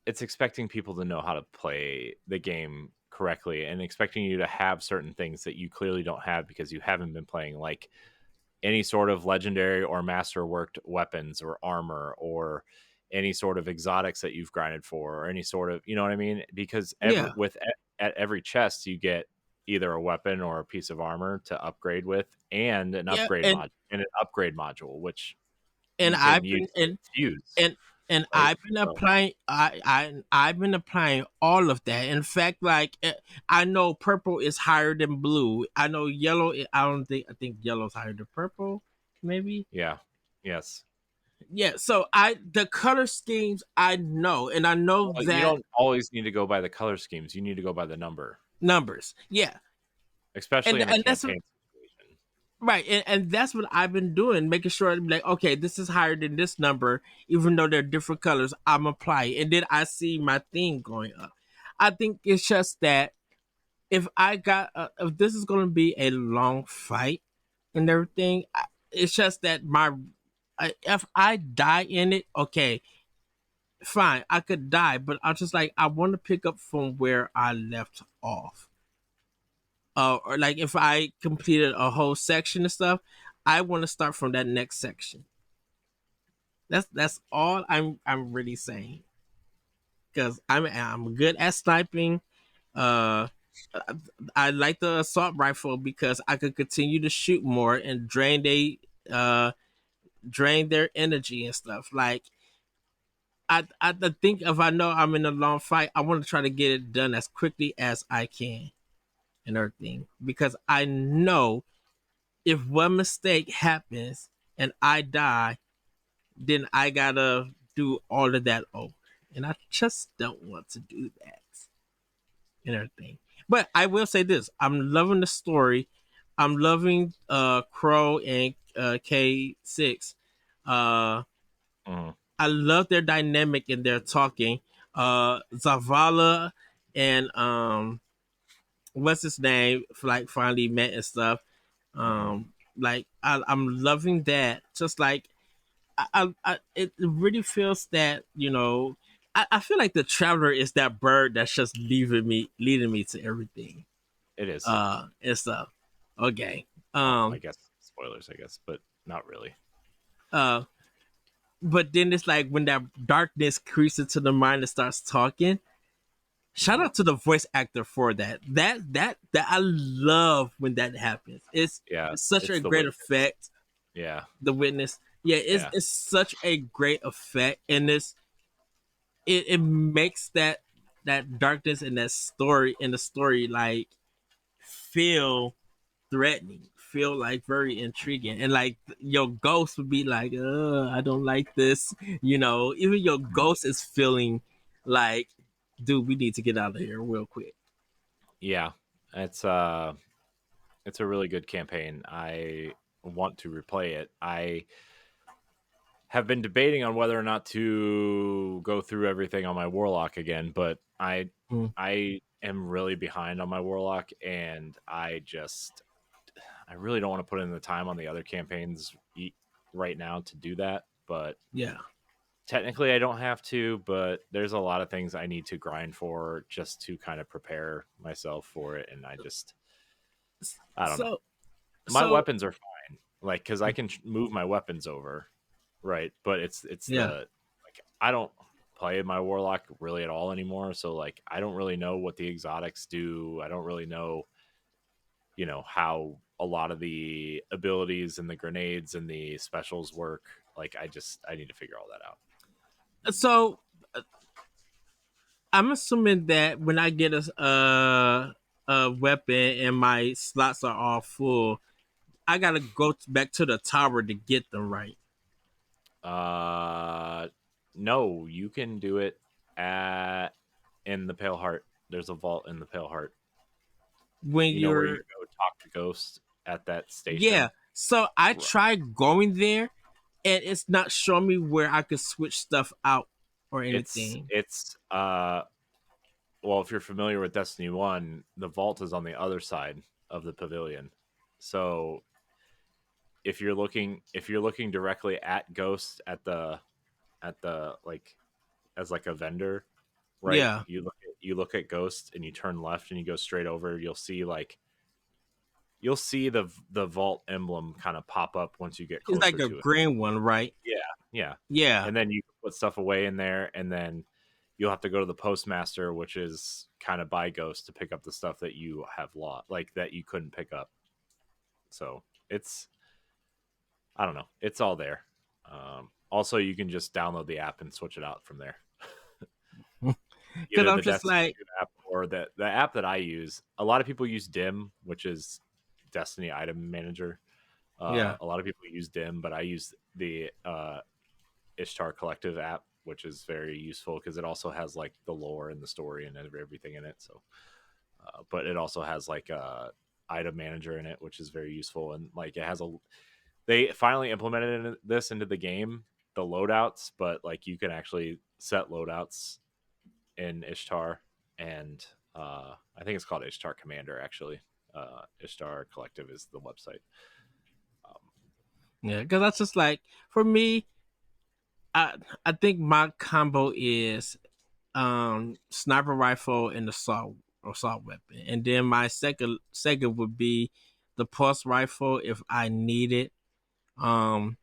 it's expecting people to know how to play the game correctly and expecting you to have certain things that you clearly don't have because you haven't been playing, like any sort of legendary or masterworked weapons or armor or any sort of exotics that you've grinded for or any sort of, you know what I mean? Because Yeah, at every chest you get either a weapon or a piece of armor to upgrade with and yeah, an upgrade module, which and you can I've use been to fuse, and and right? I've been So applying. I've been applying all of that. In fact, like I know purple is higher than blue. I know yellow. I don't think. I think yellow's higher than purple. Maybe. yeah. Yes. Yeah. So the color schemes I know, and I know Well, you that don't always need to go by the color schemes. You need to go by the number, numbers. Yeah, especially in a and that's campaign situation. right, and that's what I've been doing, making sure I'm like, okay, this is higher than this number, even though they're different colors. I'm applying, and then I see my thing going up. I think it's just that if this is going to be a long fight and everything, it's just that if I die in it, okay, fine, I could die, but I just like I want to pick up from where I left off. Or like if I completed a whole section and stuff, I want to start from that next section. That's all I'm really saying because I'm good at sniping. Uh, I like the assault rifle because I could continue to shoot more and uh drain their energy and stuff. Like I think if I know I'm in a long fight, I want to try to get it done as quickly as I can and everything because I know if one mistake happens and I die, then I gotta do all of that over. And I just don't want to do that and everything. But I will say this: I'm loving the story. I'm loving Crow and K6. Uh Mhm. I love their dynamic and their talking. Zavala and what's his name? Like finally met and stuff. Mhm. Like I'm loving that. Just like it really feels that I feel like the traveler is that bird that's just leading me to everything. It is. And stuff. Okay. Well, I Um. guess spoilers, I guess, but not really. Uh. But then it's like when that darkness creeps into the mind and starts talking. Shout Mhm. out to the voice actor for that. That I love when that happens. Yeah, It's such it's a the great witness. effect. Yeah, The witness. Yeah, yeah. it's such a great effect, and it makes that darkness in that story in the story like feel threatening, feel like very intriguing, and like your ghost would be like, I don't like this. Even your Mhm. ghost is feeling like, dude, we need to get out of here real quick. Yeah, it's it's a really good campaign. I want to replay it. I have been debating on whether or not to go through everything on my warlock again, but Mm, I am really behind on my warlock, and I really don't want to put in the time on the other campaigns right now to do that. But yeah. technically, I don't have to. But there's a lot of things I need to grind for just to kind of prepare myself for it, and I don't know. So My so weapons are fine, like because I can move my weapons over, right? But it's yeah. the like I don't play my warlock really at all anymore, so like I don't really know what the exotics do. I don't really know, how a lot of the abilities and the grenades and the specials work. Like I need to figure all that out. So I'm assuming that when I get a weapon and my slots are all full, I gotta go back to the tower to get them right. Uh, no, you can do it at in the Pale Heart. There's a vault in the Pale Heart. When You know where you you're go talk to ghosts at that Yeah. station. So I R- tried going there and it's not showing me where I could switch stuff out or anything. it's well, if you're familiar with Destiny 1, the vault is on the other side of the pavilion. So if you're looking directly at ghosts at the like as like a vendor, right? Yeah. You look at Ghost and you turn left and you go straight over. You'll see the vault emblem kind of pop up once you get It's closer like a to it. green one, right? Yeah, yeah. Yeah. And then you can put stuff away in there, and then you'll have to go to the postmaster, which is kind of by Ghost, to pick up the stuff that you have lost, like that you couldn't pick up. So it's, I don't know, it's all there. Also, you can just download the app and switch it out from there. Because Either I'm the just Destiny like, 2 app or the app that I use. A lot of people use Dim, which is Destiny Item Manager. yeah. A lot of people use Dim, but I use the Ishtar Collective app, which is very useful because it also has like the lore and the story and everything in it. So, but it also has like item manager in it, which is very useful. And like it has they finally implemented this into the game, the loadouts, but like you can actually set loadouts in Ishtar, and I think it's called Ishtar Commander actually. Ishtar Collective is the website. Yeah. Because that's just like, for me, I think my combo is sniper rifle and assault weapon. And then my second would be the pulse rifle if I need it. Um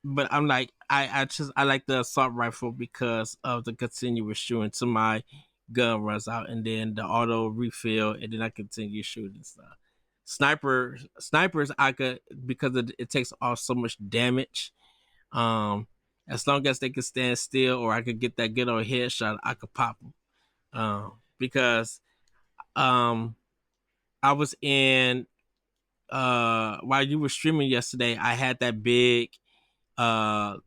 but I'm like I like the assault rifle because of the continuous shooting to my gun runs out, and then the auto refill, and then I continue shooting stuff. Snipers I could, because it takes off so much damage. Um as long as they can stand still, or I could get that good old headshot, I could pop them. Because um I was in while you were streaming yesterday, I had that big uh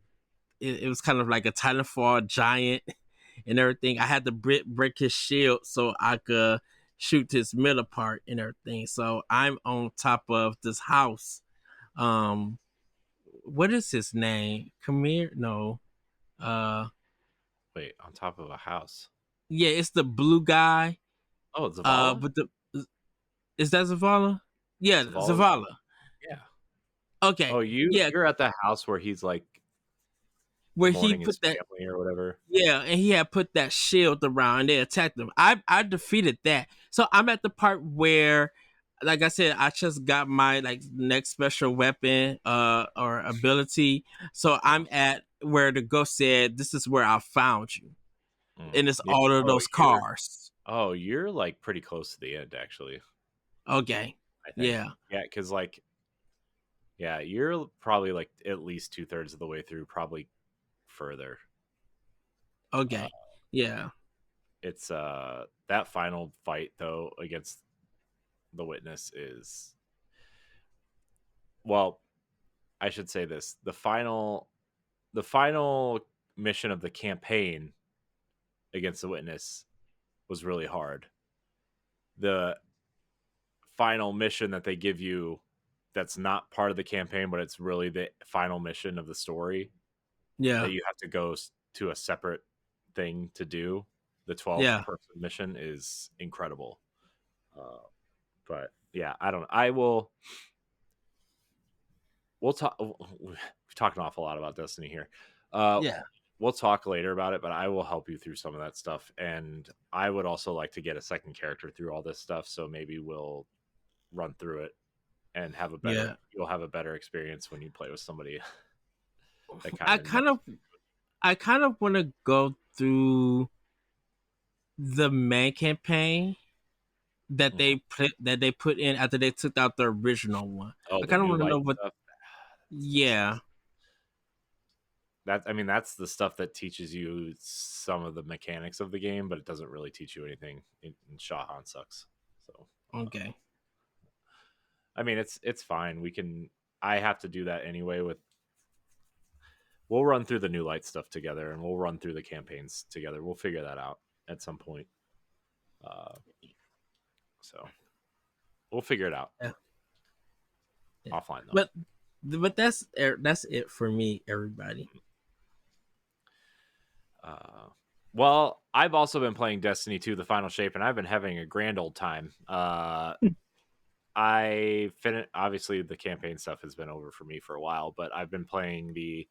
it was kind of like a Titanfall giant and everything. I had to break his shield so I could shoot his middle part and everything. So I'm on top of this house. Um, what is his name? Kamir? No. Uh, Wait, on top of a house? yeah, it's the blue guy. Oh, Zavala. But the is that Zavala? Yeah, Zavala's. Zavala. Yeah. Okay, Oh, yeah, you're at the house where he's like where he mourning his put that. family or whatever. Yeah, and he had put that shield around and they attacked him. I defeated that. So I'm at the part where, like I said, I just got my like next special weapon or ability. So Uh, I'm at where the ghost said, "This is where I found you." And it's yeah. all of those cars. You're like pretty close to the end, actually. Okay. I think. Yeah. Yeah, because like, yeah, you're probably like at least 2/3 of the way through, probably further. Uh, Okay. Yeah. it's that final fight though against the witness is, well, I should say this: the final mission of the campaign against the witness was really hard. The final mission that they give you, that's not part of the campaign, but it's really the final mission of the story that Yeah. you have to go to a separate thing to do. The 12 Yeah. person mission is incredible. But yeah, I don't. I will. We'll talk. We've talked an awful lot about Destiny here. Uh, Yeah. we'll talk later about it, but I will help you through some of that stuff. And I would also like to get a second character through all this stuff. So maybe we'll run through it and have a better, Yeah. you'll have a better experience when you play with somebody that kind I of kind knows. of I kind of want to go through the main campaign that they put in after they took out the original one. Oh, I the kind of new want to light know what. stuff. Yeah. That, I mean, that's the stuff that teaches you some of the mechanics of the game, but it doesn't really teach you anything. And Shahan sucks. So, Okay. I mean, it's fine. We can. I have to do that anyway. We'll run through the new light stuff together, and we'll run through the campaigns together. We'll figure that out at some point. Uh, so we'll figure it out Yeah. Yeah. offline, though. But that's it for me, everybody. Uh, well, I've also been playing Destiny 2: The Final Shape, and I've been having a grand old time. I finished. Obviously, the campaign stuff has been over for me for a while, but I've been playing the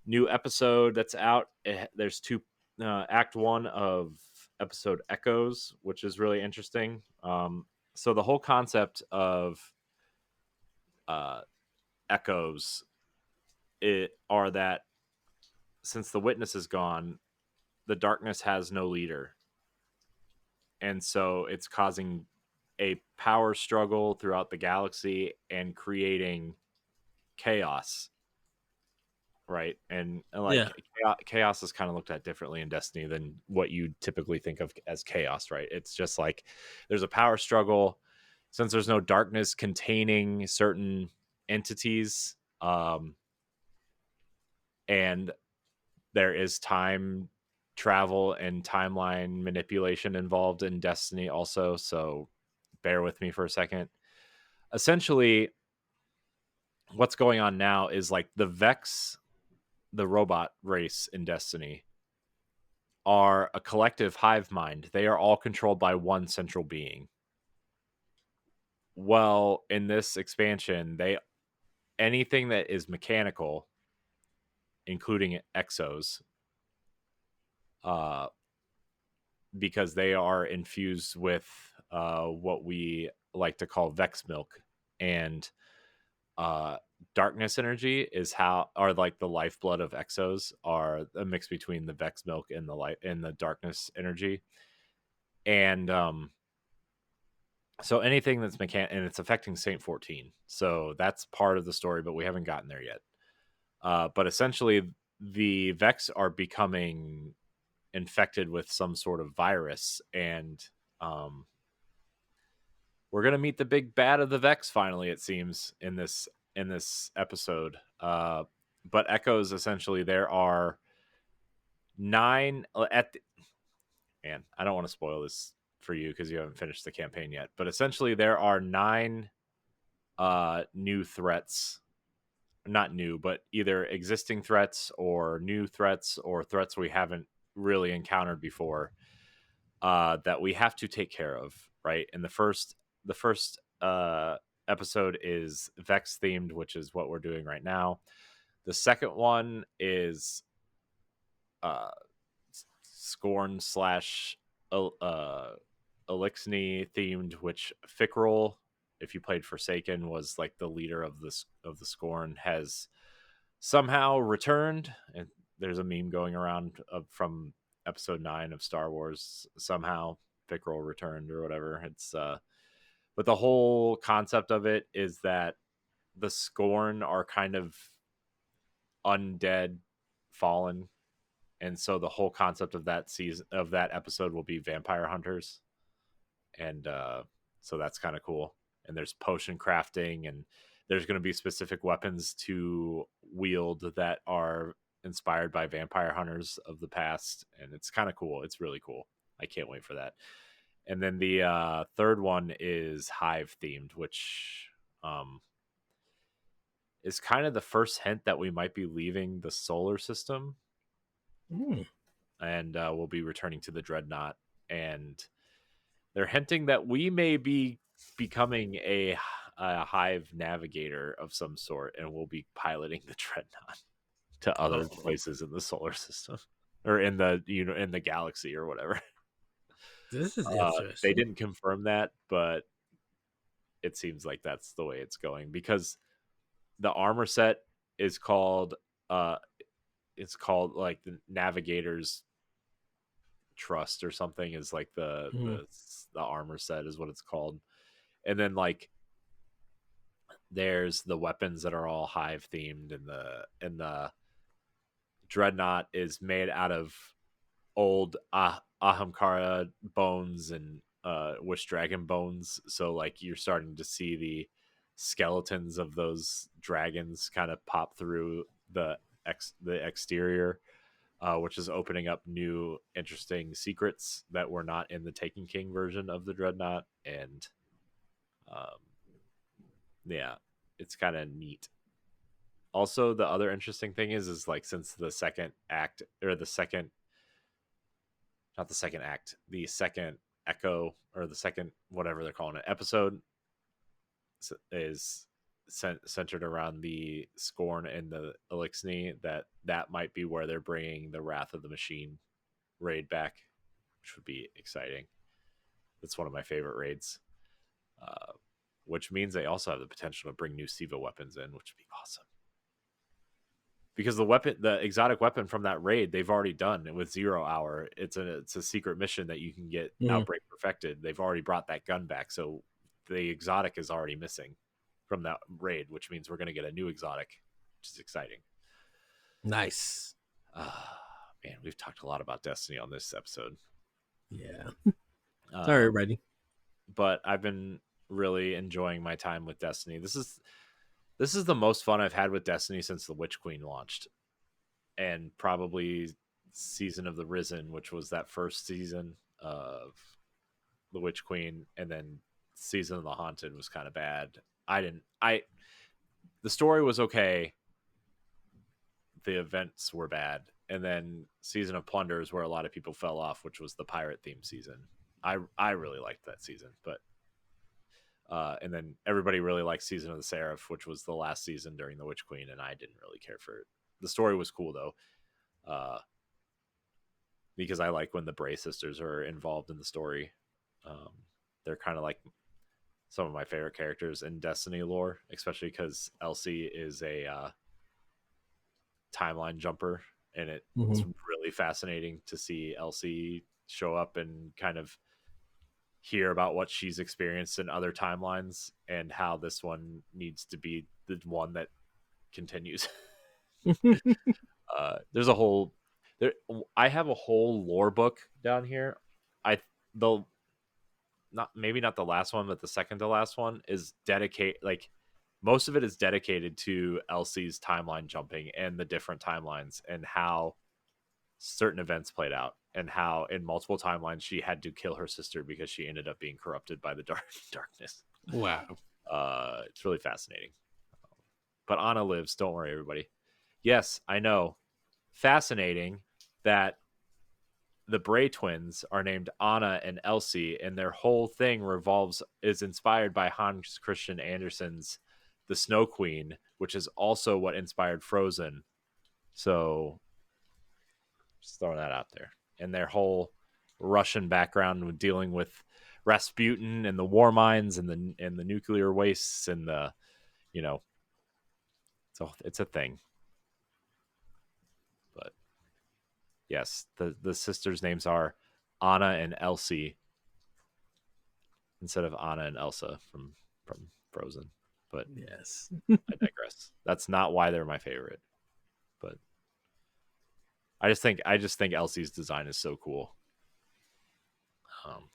new episode that's out. There's two. There's 2 Act 1 of episode Echoes, which is really interesting. So the whole concept of uh, Echoes are that since the witness is gone, the darkness has no leader. And so it's causing a power struggle throughout the galaxy and creating chaos, right? And Yeah. like chaos is kind of looked at differently in Destiny than what you typically think of as chaos, right? It's just like there's a power struggle since there's no darkness containing certain entities, and there is time travel and timeline manipulation involved in Destiny also, so bear with me for a second. Essentially, what's going on now is like the Vex, the robot race in Destiny, are a collective hive mind. They are all controlled by one central being. Well, in this expansion, they anything that is mechanical, including exos, uh, because they are infused with what we like to call Vex milk, and uh, darkness energy is how are like the lifeblood of exos are a mix between the Vex milk and the light and the darkness energy, and so anything that's and it's affecting Saint 14, so that's part of the story, but we haven't gotten there yet. But essentially, the Vex are becoming infected with some sort of virus, and um, we're gonna meet the big bad of the Vex finally. It seems in this episode. But Echoes, essentially, there are nine at the, man. I don't want to spoil this for you because you haven't finished the campaign yet. But essentially, there are nine new threats, not new, but either existing threats or new threats or threats we haven't really encountered before, that we have to take care of, right? And the first episode is Vex themed, which is what we're doing right now. The second one is uh, Scorn slash Elixni themed, which Fickrol, if you played Forsaken, was like the leader of the Scorn, has somehow returned. And there's a meme going around from episode 9 of Star Wars. Somehow Fickrol returned or whatever. It's but the whole concept of it is that the Scorn are kind of undead, fallen, and so the whole concept of that season of that episode will be vampire hunters, and so that's kind of cool. And there's potion crafting, and there's going to be specific weapons to wield that are inspired by vampire hunters of the past, and it's kind of cool. It's really cool. I can't wait for that. And then the third one is hive themed, which is kind of the first hint that we might be leaving the solar system, Mm. and we'll be returning to the dreadnought. And they're hinting that we may be becoming a hive navigator of some sort, and we'll be piloting the dreadnought to other Oh, places in the solar system or in the in the galaxy or whatever. this is They interesting. didn't confirm that, but it seems like that's the way it's going, because the armor set is called uh it's called like the Navigator's Trust or something, is like Mm. the armor set is what it's called. And then like there's the weapons that are all hive themed, and the dreadnought is made out of old Ahamkara bones and Wish Dragon bones. So like you're starting to see the skeletons of those dragons kind of pop through the exterior, which is opening up new interesting secrets that were not in the Taken King version of the dreadnought. And um, yeah, it's kind of neat. Also, the other interesting thing is like since the second act or the second not the second act, the second echo or the second whatever they're calling it episode is centered around the Scorn and the Elixni, that might be where they're bringing the Wrath of the Machine raid back, which would be exciting. That's one of my favorite raids. Which means they also have the potential to bring new Siva weapons in, which would be awesome. Because the exotic weapon from that raid, they've already done with 0 Hour. It's a secret mission that you can get Outbreak perfected. They've already brought that gun back, so the exotic is already missing from that raid, which means we're going to get a new exotic, which is exciting. Nice. Man, we've talked a lot about Destiny on this episode. Yeah. Sorry, everybody. But I've been really enjoying my time with Destiny. This is the most fun I've had with Destiny since the Witch Queen launched, and probably Season of the Risen, which was that first season of the Witch Queen, and then Season of the Haunted was kind of bad. The story was okay. The events were bad. And then Season of Plunder is where a lot of people fell off, which was the pirate theme season. I really liked that season, but and then everybody really liked Season of the Seraph, which was the last season during the Witch Queen, and I didn't really care for it. The story was cool though, because I like when the Bray sisters are involved in the story. They're kind of like some of my favorite characters in Destiny lore, especially because Elsie is a timeline jumper, and it's really fascinating to see Elsie show up and kind of hear about what she's experienced in other timelines and how this one needs to be the one that continues. There's a whole I have a whole lore book down here. Maybe not the last one, but the second to last one is dedicated. Like most of it is dedicated to Elsie's timeline jumping and the different timelines and how certain events played out, and how in multiple timelines she had to kill her sister because she ended up being corrupted by the darkness. Wow. It's really fascinating. But Anna lives. Don't worry, everybody. Yes, I know. Fascinating that the Bray twins are named Anna and Elsie, and their whole thing is inspired by Hans Christian Andersen's The Snow Queen, which is also what inspired Frozen. So just throwing that out there. And their whole Russian background with dealing with Rasputin and the war mines and the nuclear wastes and the, so it's a thing. But yes, the sisters' names are Anna and Elsie instead of Anna and Elsa from Frozen. But yes, I digress. That's not why they're my favorite. But I just think Elsie's design is so cool.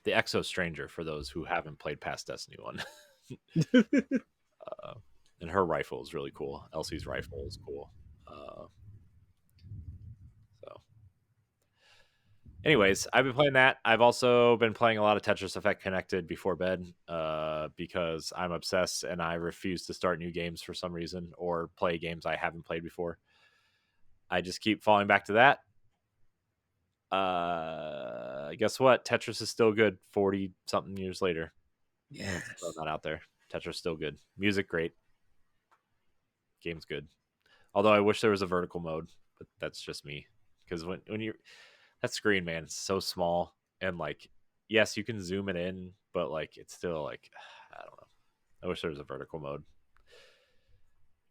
The Exo Stranger, for those who haven't played past Destiny 1. And her rifle is really cool. Elsie's rifle is cool. So anyways, I've been playing that. I've also been playing a lot of Tetris Effect Connected before bed, because I'm obsessed and I refuse to start new games for some reason or play games I haven't played before. I just keep falling back to that. Guess what? Tetris is still good 40 something years later. Yes. Throw that out there. Tetris still good. Music great. Game's good. Although I wish there was a vertical mode, but that's just me. Because when you that screen, man, it's so small, and like, yes, you can zoom it in, but like it's still like, I don't know. I wish there was a vertical mode.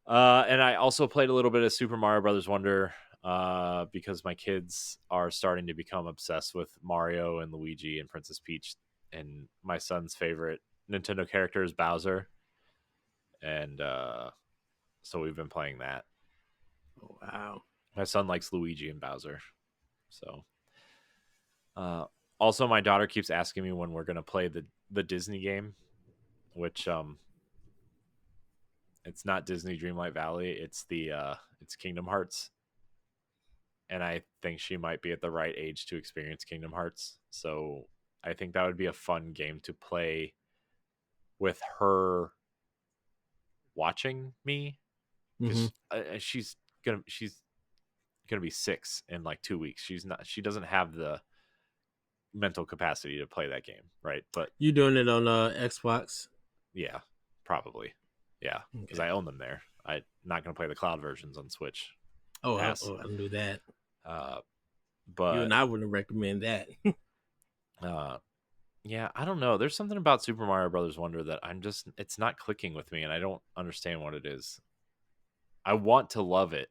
And I also played a little bit of Super Mario Brothers Wonder, because my kids are starting to become obsessed with Mario and Luigi and Princess Peach, and my son's favorite Nintendo character is Bowser, and so we've been playing that. Oh, wow. My son likes Luigi and Bowser, so. Also, my daughter keeps asking me when we're going to play the Disney game, which it's not Disney Dreamlight Valley. It's it's Kingdom Hearts. And I think she might be at the right age to experience Kingdom Hearts. So I think that would be a fun game to play with her watching me, because she's gonna be 6 in like 2 weeks. She doesn't have the mental capacity to play that game, right? But you doing it on Xbox? Yeah, probably. Yeah, because I own them there. I'm not going to play the cloud versions on Switch. I don't do that. You But and I wouldn't recommend that. yeah, I don't know. There's something about Super Mario Brothers Wonder that it's not clicking with me, and I don't understand what it is. I want to love it,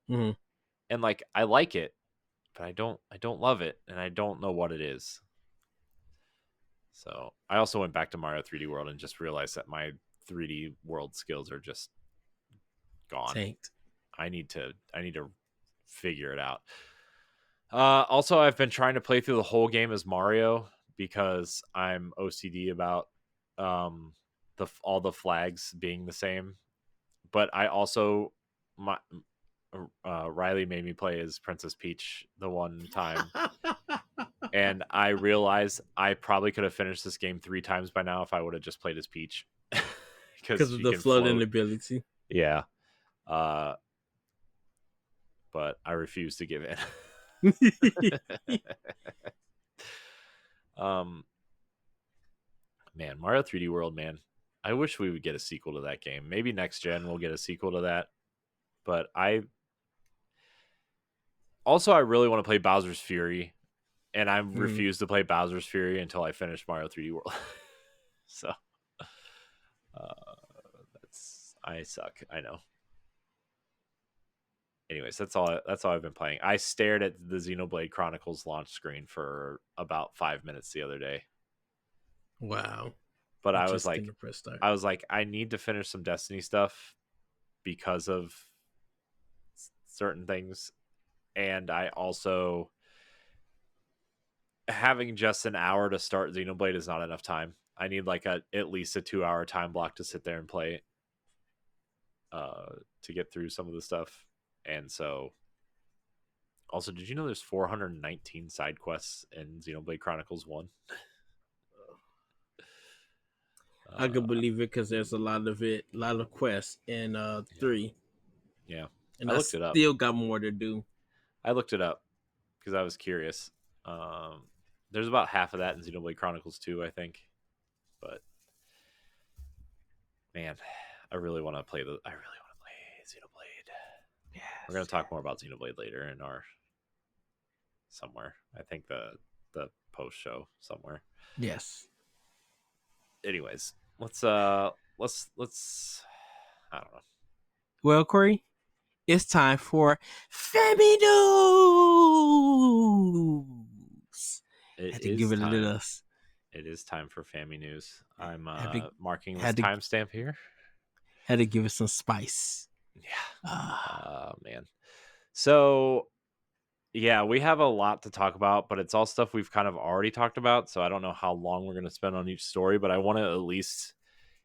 Mhm. and like I like it, but I don't love it, and I don't know what it is. So I also went back to Mario 3D World and just realized that my 3D World skills are just gone. Tanked. I need to figure it out. Also, I've been trying to play through the whole game as Mario because I'm OCD about all the flags being the same. But I also Riley made me play as Princess Peach the one time, and I realized I probably could have finished this game 3 times by now if I would have just played as Peach because Because of she the can floating float. ability. Yeah, but I refuse to give in. um, man, Mario 3D World, man. I wish we would get a sequel to that game. Maybe next gen we'll get a sequel to that. But I really want to play Bowser's Fury, and I refuse to play Bowser's Fury until I finish Mario 3D World. So I suck. I know. Anyways, that's all I've been playing. I stared at the Xenoblade Chronicles launch screen for about 5 minutes the other day. Wow. But I was like, I need to finish some Destiny stuff because of certain things, and I also, having just an hour to start Xenoblade is not enough time. I need like at least a 2-hour time block to sit there and play to get through some of the stuff. And so also, did you know there's 419 side quests in Xenoblade Chronicles 1? I could believe it because there's a lot of quests in 3. Yeah. And I I looked it up. still got more to do. I looked it up because I was curious. There's about half of that in Xenoblade Chronicles 2, I think. But man, I really want to play Xenoblade. Yes, We're going to talk more about Xenoblade later in our somewhere. I think the post show somewhere. Yes. Anyways, let's I don't know. Well, Corey, it's time for FamiNews. It Had to is give it a time. little. It is time for FamiNews. I'm marking this had to timestamp here. had to give it some spice. Yeah. Man. So yeah, we have a lot to talk about, but it's all stuff we've kind of already talked about. So I don't know how long we're going to spend on each story, but I want to at least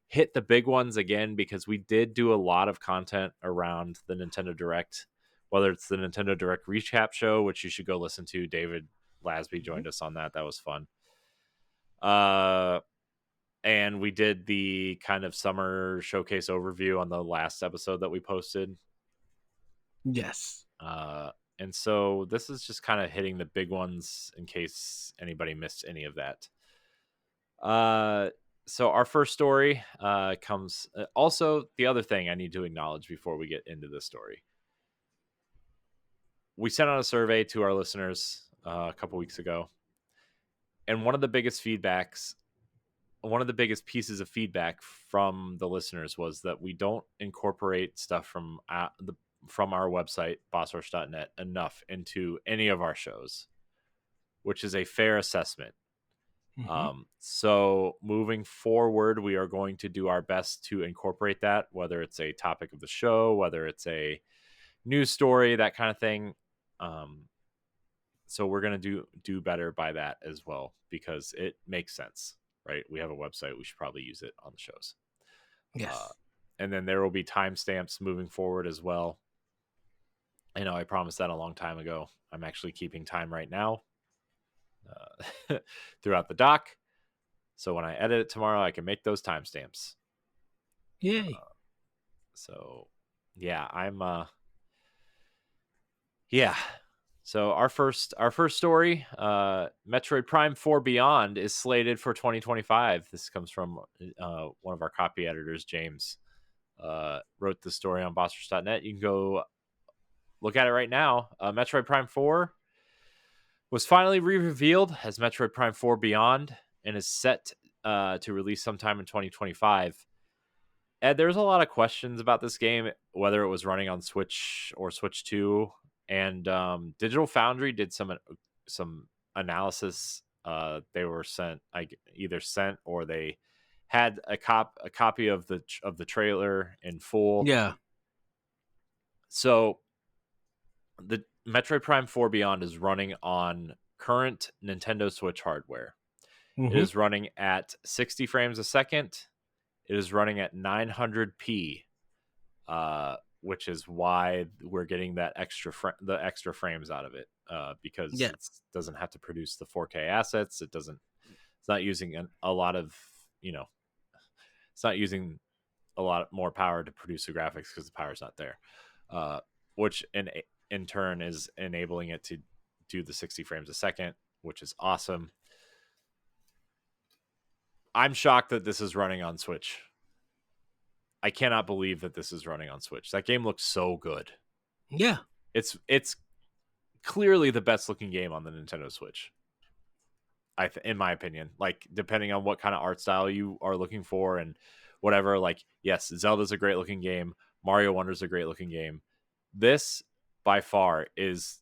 hit the big ones again because we did do a lot of content around the Nintendo Direct, whether it's the Nintendo Direct recap show, which you should go listen to. David Lasby joined us on that. That was fun. And we did the kind of summer showcase overview on the last episode that we posted. Yes. And so this is just kind of hitting the big ones in case anybody missed any of that. So our first story comes. Also, the other thing I need to acknowledge before we get into this story. We sent out a survey to our listeners a couple weeks ago. And one of the biggest pieces of feedback from the listeners was that we don't incorporate stuff from our website, bossrush.net, enough into any of our shows, which is a fair assessment. Mm-hmm. So moving forward, we are going to do our best to incorporate that, whether it's a topic of the show, whether it's a news story, that kind of thing. So we're going to do better by that as well, because it makes sense, right? We have a website. We should probably use it on the shows. Yes. And then there will be timestamps moving forward as well. I know I promised that a long time ago. I'm actually keeping time right now throughout the doc. So when I edit it tomorrow, I can make those timestamps. Yay. So yeah, yeah. So our first story, Metroid Prime 4 Beyond is slated for 2025. This comes from one of our copy editors, James. Wrote the story on bossrush.net. You can go look at it right now. Metroid Prime 4 was finally revealed as Metroid Prime 4 Beyond and is set to release sometime in 2025. And there's a lot of questions about this game, whether it was running on Switch or Switch 2. And Digital Foundry did some analysis. They were sent, either sent or they had a copy of the trailer in full. Yeah. So the Metroid Prime 4 Beyond is running on current Nintendo Switch hardware. It Mm-hmm. is running at 60 frames a second. It is running at 900p, which is why we're getting that the extra frames out of it, because Yeah. it doesn't have to produce the 4K assets. It's not using a lot of, it's not using a lot more power to produce the graphics because the power's not there, which in turn is enabling it to do the 60 frames a second, which is awesome. I'm shocked that this is running on Switch. I cannot believe that this is running on Switch. That game looks so good. Yeah. It's clearly the best looking game on the Nintendo Switch. In my opinion, like depending on what kind of art style you are looking for and whatever, like yes, Zelda's a great looking game. Mario Wonder's a great looking game. This by far is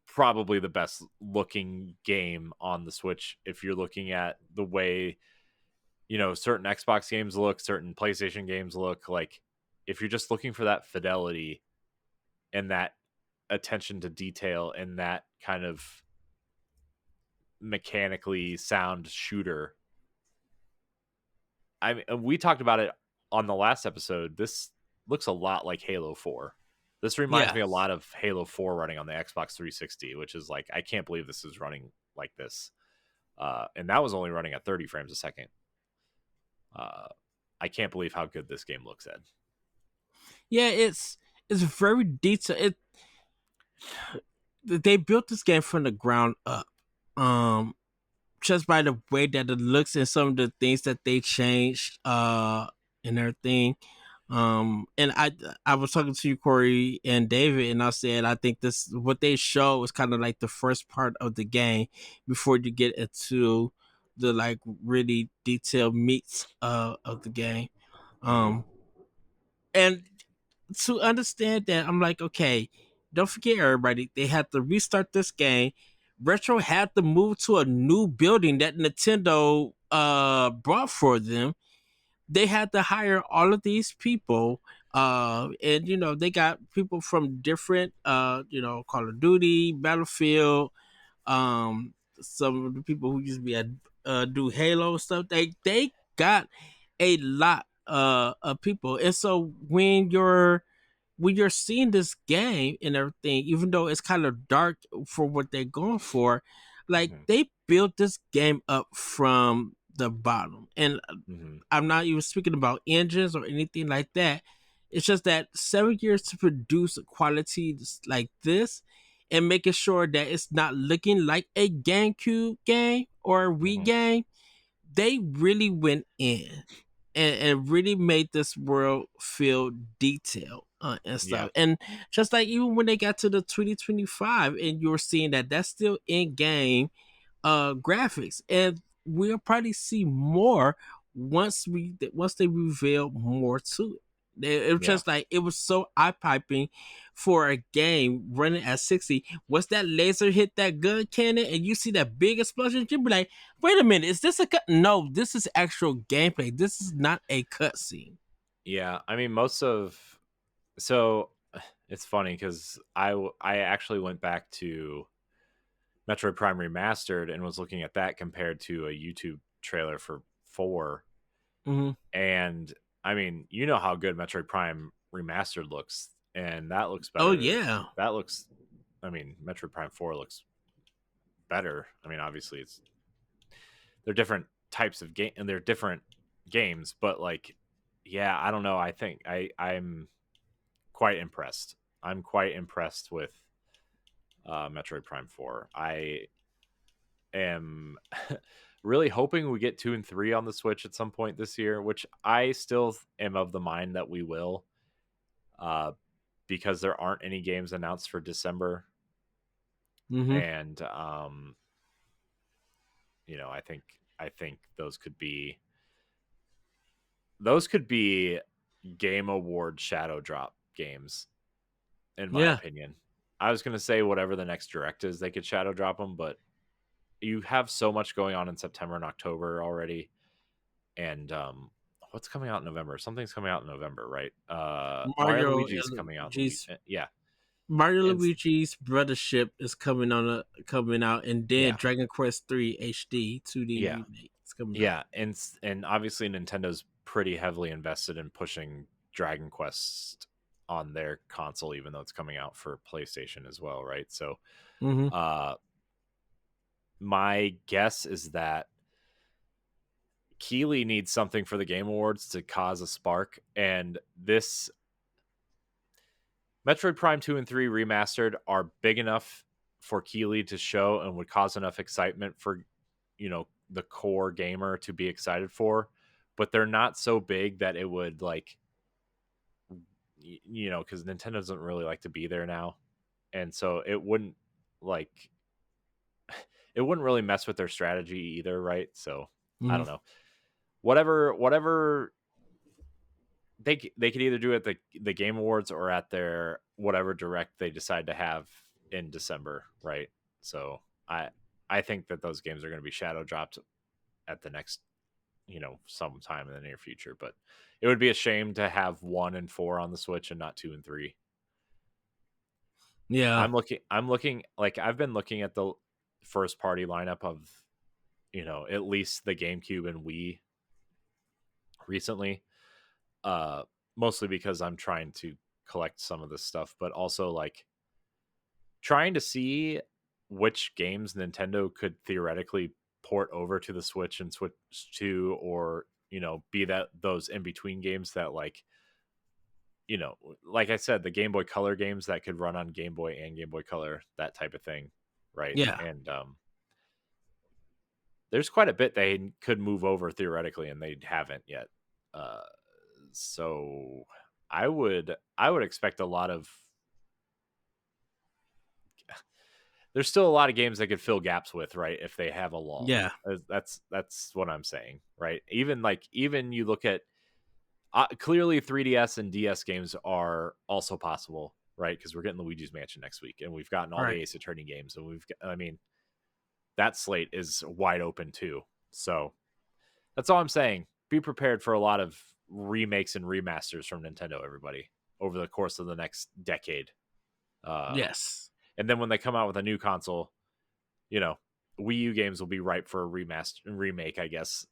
probably the best looking game on the Switch. If you're looking at the way, certain Xbox games look, certain PlayStation games look, like if you're just looking for that fidelity and that attention to detail and that kind of mechanically sound shooter. I mean, we talked about it on the last episode. This looks a lot like Halo 4. This reminds me a lot of Halo 4 running on the Xbox 360, which is like, I can't believe this is running like this. And that was only running at 30 frames a second. I can't believe how good this game looks, Ed. Yeah, it's very detailed. They built this game from the ground up. Just by the way that it looks and some of the things that they changed, and everything. And I was talking to you, Corey and David, and I said I think this what they show is kind of like the first part of the game before you get into the like really detailed meats of the game. And to understand that, I'm like, okay, don't forget everybody, they had to restart this game. Retro had to move to a new building that Nintendo brought for them. They had to hire all of these people, and they got people from different Call of Duty, Battlefield, some of the people who used to be at do Halo stuff. They got a lot of people, and so when you're seeing this game and everything, even though it's kind of dark for what they're going for, like they built this game up from the bottom. And I'm not even speaking about engines or anything like that. It's just that 7 years to produce quality like this and making sure that it's not looking like a GameCube game or a Wii game, they really went in and really made this world feel detailed and stuff. Yeah. And just like even when they got to the 2025 and you're seeing that that's still in game graphics, and we'll probably see more once they reveal more to it. It was just like it was so eye piping for a game running at 60. Once that laser hit that gun cannon and you see that big explosion, you'll be like, wait a minute, is this a cut? No, this is actual gameplay. This is not a cutscene. Yeah, I mean, so it's funny because I actually went back to Metroid Prime Remastered and was looking at that compared to a YouTube trailer for 4. And I mean, you know how good Metroid Prime Remastered looks, and that looks better. Oh yeah, I mean, Metroid Prime 4 looks better. I mean, obviously they're different types of game and they're different games, but like, yeah, I don't know. I think I'm quite impressed. I'm quite impressed with Metroid Prime 4. I am really hoping we get 2 and 3 on the Switch at some point this year, which I still am of the mind that we will, because there aren't any games announced for December. Mm-hmm. And I think those could be Game Award shadow drop games, in my Yeah. opinion. I was gonna say whatever the next direct is, they could shadow drop them, but you have so much going on in September and October already, and what's coming out in November? Something's coming out in November, right? Mario and Mario Luigi's and coming out in the week. Luigi's Yeah, Mario and Luigi's Brothership is coming out, and then yeah, Dragon Quest 3 HD 2D yeah, remake is coming out. yeah, and obviously Nintendo's pretty heavily invested in pushing Dragon Quest on their console, even though it's coming out for PlayStation as well, right? So, Mm-hmm. uh, my guess is that Keeley needs something for the Game Awards to cause a spark, and this Metroid Prime 2 and 3 remastered are big enough for Keeley to show and would cause enough excitement for, the core gamer to be excited for, but they're not so big that it would like, because Nintendo doesn't really like to be there now. And so like, it wouldn't really mess with their strategy either, right? So I Mm-hmm. don't know. Whatever they could either do it at the Game Awards or at their whatever direct they decide to have in December, right? So I think that those games are going to be shadow dropped at the next, sometime in the near future. But it would be a shame to have 1 and 4 on the Switch and not 2 and 3. Yeah. I'm looking like I've been looking at the first party lineup of, at least the GameCube and Wii recently. Uh Mostly because I'm trying to collect some of this stuff, but also like trying to see which games Nintendo could theoretically port over to the Switch and switch to, or be that those in between games that you know like I said, the Game Boy Color games that could run on Game Boy and Game Boy Color, that type of thing, right? Yeah. And there's quite a bit they could move over theoretically, and they haven't yet. uh so I would expect a lot of there's still a lot of games they could fill gaps with, right? If they have a lull. Yeah. That's what I'm saying, right? Even you look at clearly 3DS and DS games are also possible, right? Because we're getting Luigi's Mansion next week, and we've gotten all the Right. Ace Attorney games, and I mean, that slate is wide open too. So that's all I'm saying. Be prepared for a lot of remakes and remasters from Nintendo, everybody, over the course of the next decade. Uh, Yes. and then when they come out with a new console, you know, Wii U games will be ripe for a remake, I guess.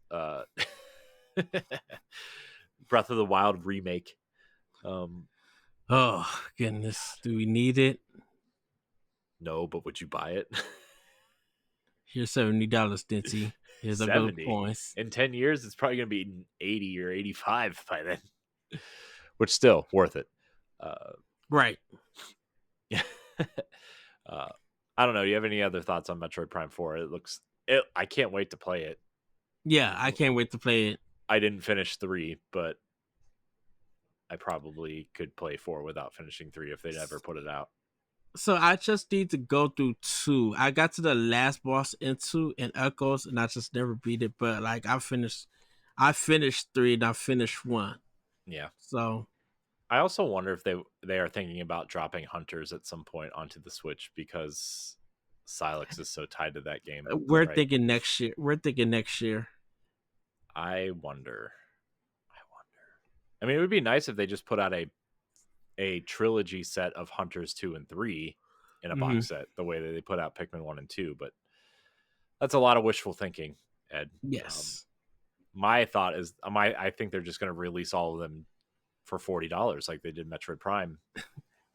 Breath of the Wild remake. Um, Oh goodness, do we need it? no, but would you buy it? Here's $70, Dinty. Here's a bill of 70 points. in 10 years, it's probably going to be 80 or 85 by then, which still worth it. Right. Yeah. uh, I don't know. Do you have any other thoughts on Metroid Prime 4? I can't wait to play it. Yeah, I can't wait to play it. I didn't finish 3, but I probably could play 4 without finishing 3 if they'd ever put it out. So I just need to go through 2. I got to the last boss in 2 in Echoes, and I just never beat it. But like I finished 3 and I finished 1. Yeah. So I also wonder if they are thinking about dropping Hunters at some point onto the Switch, because Silex is so tied to that game. we're Right? thinking next year. I wonder. I mean, it would be nice if they just put out a trilogy set of Hunters 2 and 3 in a Mm-hmm. box set, the way that they put out Pikmin 1 and 2, but that's a lot of wishful thinking, Ed. Yes. My thought is I think they're just going to release all of them for $40 like they did Metroid Prime.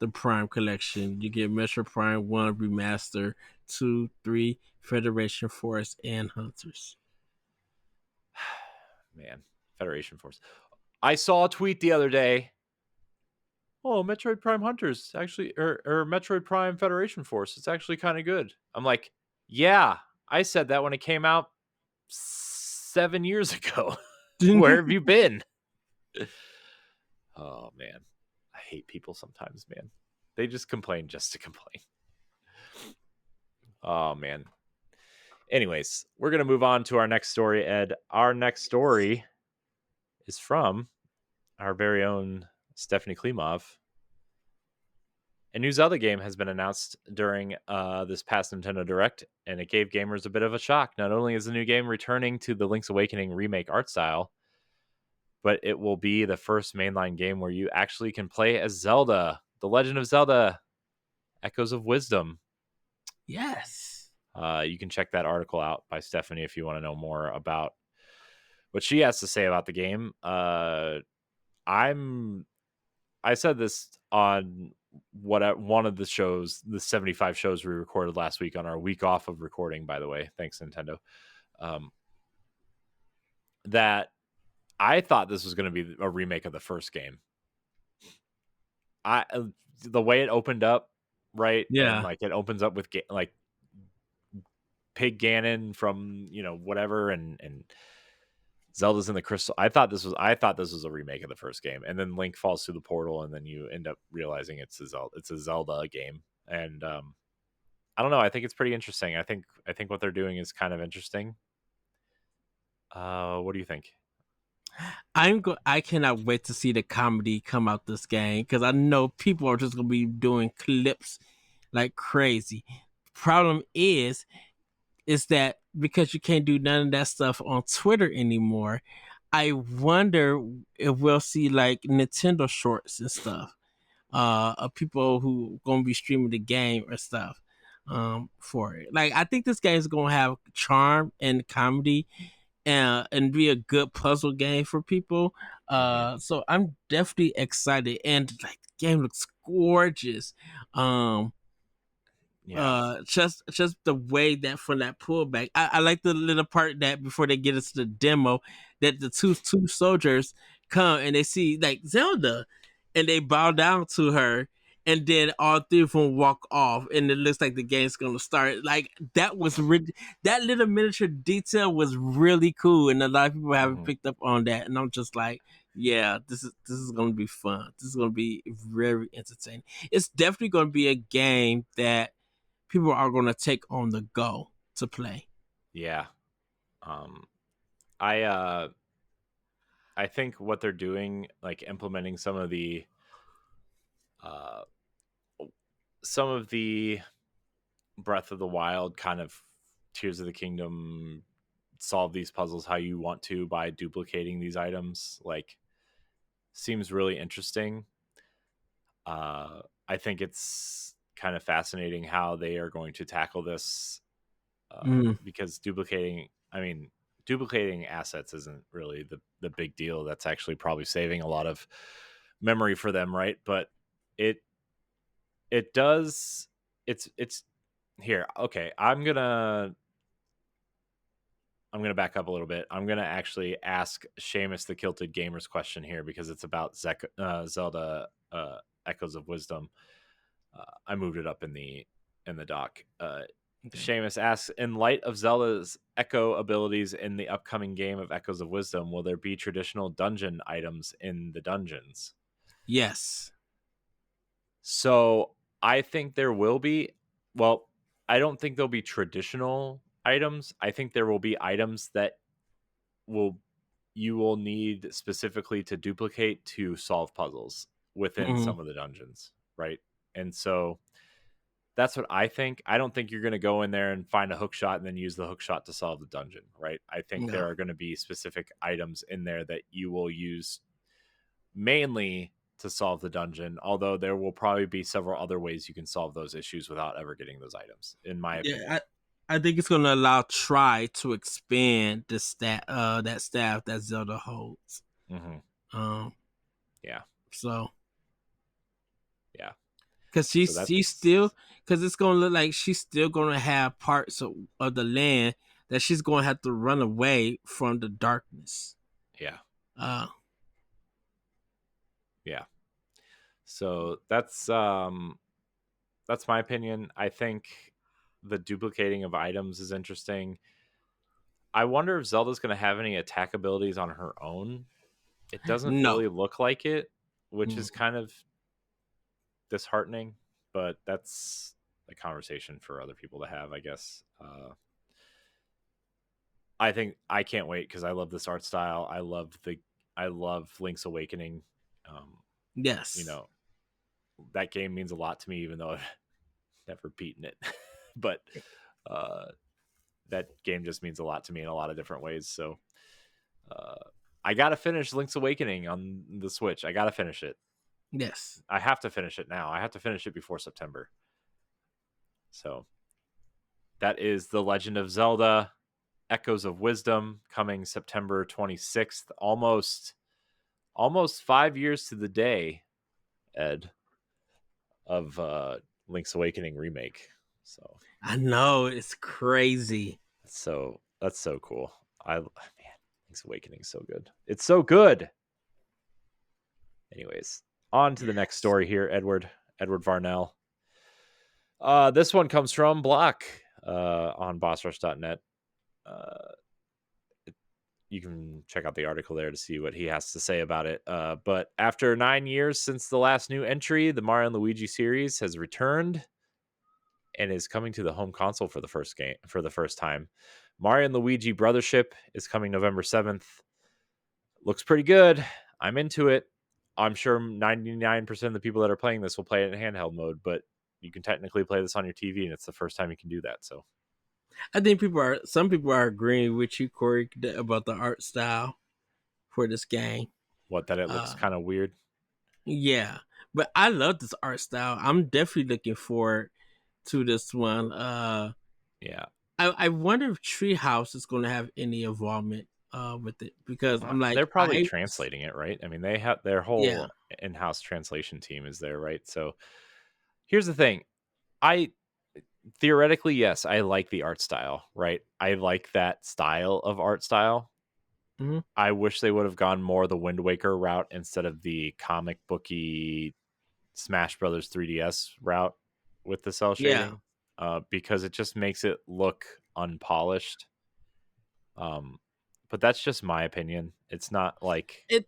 The Prime Collection. You get Metro Prime 1 Remaster, 2, 3, Federation Force, and Hunters. Man, Federation Force. I saw a tweet the other day. Oh, Metroid Prime Hunters actually, or Metroid Prime Federation Force. It's actually kind of good. I'm like, yeah, I said that when it came out 7 years ago. Where have you been? Oh man, I hate people sometimes, man. They just complain just to complain. Oh man. Anyways, we're gonna move on to our next story, Ed. Our next story is from our very own Stephanie Klimov. A new Zelda game has been announced during this past Nintendo Direct, and it gave gamers a bit of a shock. Not only is the new game returning to the Link's Awakening remake art style, but it will be the first mainline game where you actually can play as Zelda, The Legend of Zelda, Echoes of Wisdom. Yes. You can check that article out by Stephanie if you want to know more about what she has to say about the game. I said this on one of the shows, the 75 shows we recorded last week on our week off of recording, by the way. Thanks, Nintendo. That I thought this was going to be a remake of the first game. The way it opened up, right? Yeah. And like it opens up with like Pig Ganon from, whatever, and Zelda's in the crystal. I thought this was a remake of the first game, and then Link falls through the portal, and then you end up realizing it's a Zelda game. And I don't know. I think it's pretty interesting. I think what they're doing is kind of interesting. What do you think? I cannot wait to see the comedy come out this game because I know people are just gonna be doing clips like crazy. Problem is that because you can't do none of that stuff on Twitter anymore, I wonder if we'll see like Nintendo shorts and stuff of people who gonna be streaming the game or stuff for it. Like I think this game is gonna have charm and comedy and be a good puzzle game for people. So I'm definitely excited, and like the game looks gorgeous. Just the way that from that pullback, I like the little part that before they get into the demo, that the two soldiers come and they see like Zelda, and they bow down to her, and then all three of them walk off, and it looks like the game's gonna start. Like that was that little miniature detail was really cool, and a lot of people haven't picked up on that, and I'm just like, yeah, this is gonna be fun. This is gonna be very entertaining. It's definitely gonna be a game that people are going to take on the go to play. Yeah. I think what they're doing, like implementing some of the Breath of the Wild kind of Tears of the Kingdom, solve these puzzles how you want to by duplicating these items, like seems really interesting. I think it's kind of fascinating how they are going to tackle this because duplicating assets isn't really the big deal. That's actually probably saving a lot of memory for them, right? But it does. It's here. Okay, I'm gonna back up a little bit. I'm gonna actually ask Seamus the Kilted Gamer's question here because it's about Zelda Echoes of Wisdom. I moved it up in the doc. Seamus asks, in light of Zelda's echo abilities in the upcoming game of Echoes of Wisdom, will there be traditional dungeon items in the dungeons? Yes. So I think there will be. Well, I don't think there'll be traditional items. I think there will be items that you will need specifically to duplicate to solve puzzles within some of the dungeons, right? And so that's what I think. I don't think you're going to go in there and find a hook shot and then use the hook shot to solve the dungeon, right? I think there are going to be specific items in there that you will use mainly to solve the dungeon, although there will probably be several other ways you can solve those issues without ever getting those items, in my opinion. I think it's going to allow Try to expand the that staff that Zelda holds. Yeah. So. Yeah. Because she's still, because it's going to look like she's still going to have parts of the land that she's going to have to run away from the darkness. Yeah. Yeah. So that's my opinion. I think the duplicating of items is interesting. I wonder if Zelda's going to have any attack abilities on her own. It doesn't really look like it, which is kind of disheartening, but that's a conversation for other people to have, I guess. I think I can't wait because I love this art style. I love Link's Awakening. You Yes. know, that game means a lot to me, even though I've never beaten it. But that game just means a lot to me in a lot of different ways. So I gotta finish Link's Awakening on the Switch. I gotta finish it. Yes. I have to finish it now. I have to finish it before September. So that is The Legend of Zelda Echoes of Wisdom, coming September 26th. Almost 5 years to the day, Ed, of Link's Awakening remake. So I know, it's crazy. that's so cool. Man, Link's Awakening is so good. It's so good. Anyways, on to the next story here, Edward Varnell. This one comes from Block on bossrush.net. You can check out the article there to see what he has to say about it. But after 9 years since the last new entry, the Mario and Luigi series has returned and is coming to the home console for the first time. Mario and Luigi Brothership is coming November 7th. Looks pretty good. I'm into it. I'm sure 99% of the people that are playing this will play it in handheld mode, but you can technically play this on your TV, and it's the first time you can do that. So I think some people are agreeing with you, Corey, about the art style for this game. that it looks kind of weird. Yeah, but I love this art style. I'm definitely looking forward to this one. Yeah. I wonder if Treehouse is going to have any involvement with it, because I'm They're like, probably translating it, right? I mean, they have their yeah. whole in-house translation team is there, right? So here's the thing. I theoretically, yes, I like the art style, right? I like that style of art style. Mm-hmm. I wish they would have gone more the Wind Waker route instead of the comic booky Smash Brothers 3DS route with the cell Yeah. shading, because it just makes it look unpolished. But that's just my opinion. It's not like It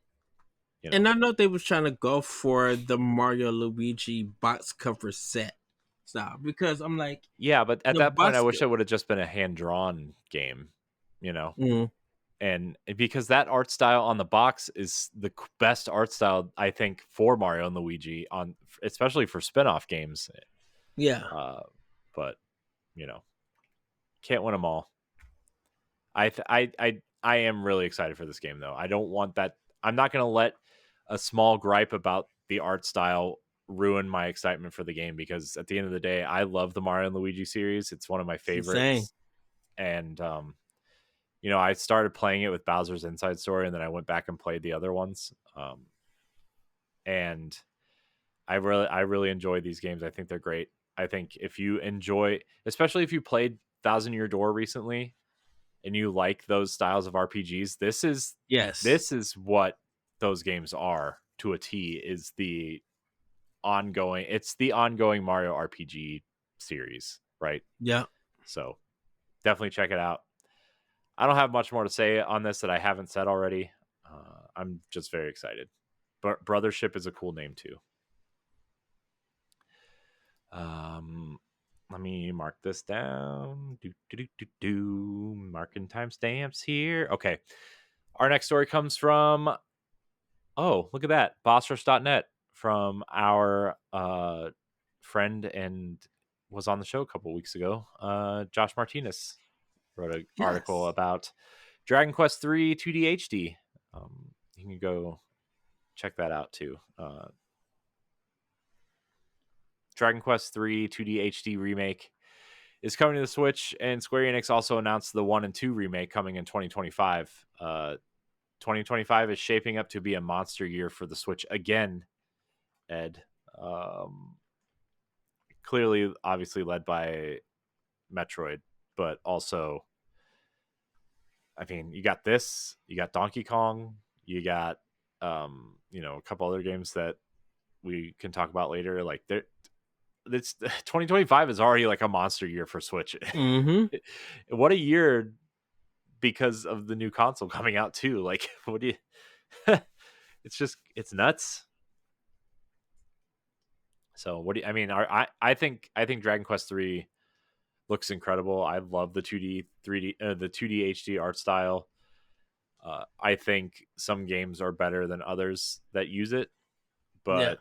you know. And I know they was trying to go for the Mario Luigi box cover set style, because I'm like, Yeah, but at the that point, I box. wish it would have just been a hand drawn game, you know. Mm, And because that art style on the box is the best art style, I think, for Mario and Luigi, especially for spin-off games. yeah. But you know, can't win them all. I am really excited for this game, though. I don't want that. I'm not going to let a small gripe about the art style ruin my excitement for the game, because at the end of the day, I love the Mario and Luigi series. It's one of my It's insane. favorites. And I started playing it with Bowser's Inside Story, and then I went back and played the other ones. And I really enjoy these games. I think they're great. I think if you enjoy, especially if you played Thousand Year Door recently and you like those styles of RPGs, this Yes. is what those games are to a T. It's the ongoing Mario RPG series, right? Yeah. So definitely check it out. I don't have much more to say on this that I haven't said already. I'm just very excited. But Brothership is a cool name too. Let me mark this down. Marking timestamps here. Okay. Our next story comes from, oh, look at that, bossrush.net, from our friend and was on the show a couple weeks ago, Josh Martinez wrote an article Yes. about Dragon Quest 3 2D HD. You can go check that out too. Dragon Quest 3 2D HD remake is coming to the Switch, and Square Enix also announced the 1 and 2 remake coming in 2025. 2025 is shaping up to be a monster year for the Switch again, Ed. Clearly, obviously led by Metroid, but also, I mean, you got this, you got Donkey Kong, you got a couple other games that we can talk about later. Like it's 2025 is already like a monster year for Switch. Mm-hmm. What a year, because of the new console coming out too. Like, what do you it's nuts. So what do you, I mean? I think Dragon Quest 3 looks incredible. I love the 2D, 3D, the 2D HD art style. I think some games are better than others that use it, Yeah. but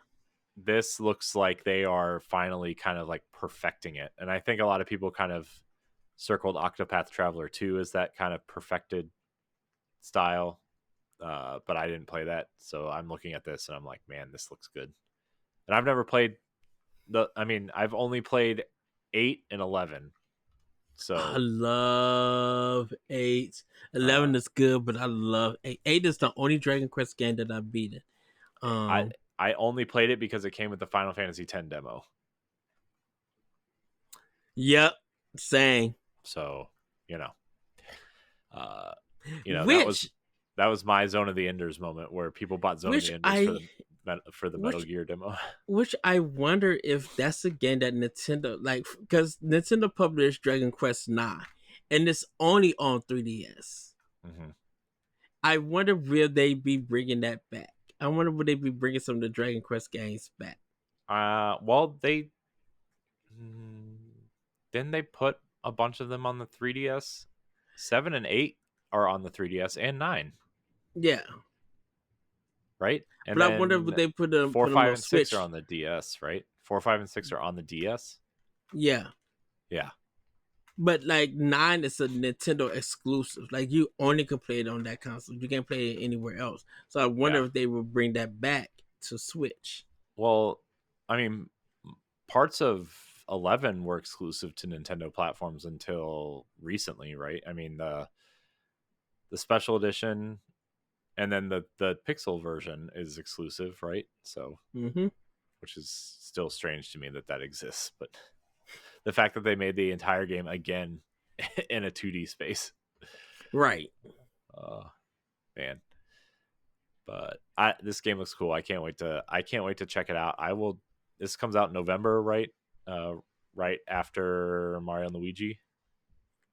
this looks like they are finally kind of like perfecting it. And I think a lot of people kind of circled Octopath Traveler 2 as that kind of perfected style. But I didn't play that. So I'm looking at this and I'm like, man, this looks good. And I've never played I've only played 8 and 11. I So love 8. uh, 11 is good, but I love 8. 8 is the only Dragon Quest game that I beat it. I I only played it because it came with the Final Fantasy X demo. Yep, same. So, you know, uh, Which that was my Zone of the Enders moment where people bought Zone of which the Enders I for the Metal which Gear demo. which I wonder if that's a game that Nintendo like, because Nintendo published Dragon Quest 9 and it's only on 3DS. Mm-hmm. I wonder will they be bringing that back? I wonder will they be bringing some of the Dragon Quest games back? Well, didn't they put a bunch of them on the 3DS? 7 and 8 are on the 3DS and 9, Yeah, right? And but I wonder if then they four, put them five, on and 6 are Switch. on the DS, right? 4, 5, and 6 are on the DS. Yeah, Yeah. but like 9 is a Nintendo exclusive. Like you only can play it on that console. You can't play it anywhere else. So I Yeah. wonder if they will bring that back to Switch. Well, I mean, parts of 11 were exclusive to Nintendo platforms until recently, right? I mean, the special edition and then the Pixel version is exclusive, right? So, Mm-hmm. which is still strange to me that exists, but the fact that they made the entire game again in a 2D space, Right. man. But this game looks cool. I can't wait to check it out. I will. This comes out in November, right? Right after Mario and Luigi.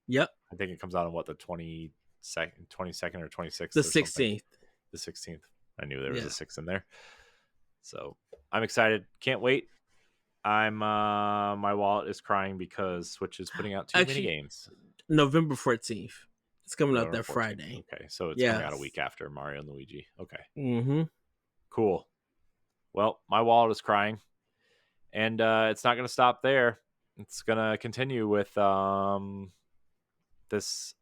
Yep. I think it comes out on what, the 22nd or 26th The or something. 16th. The 16th. I knew there was Yeah. a 6 in there. So I'm excited. Can't wait. I'm my wallet is crying because Switch is putting out too many games. November 14th. It's coming out November that 14th. Friday. Okay, so it's coming Yeah. out a week after Mario and Luigi. Okay. Mm-hmm. Cool. Well, my wallet is crying. And it's not going to stop there. It's going to continue with this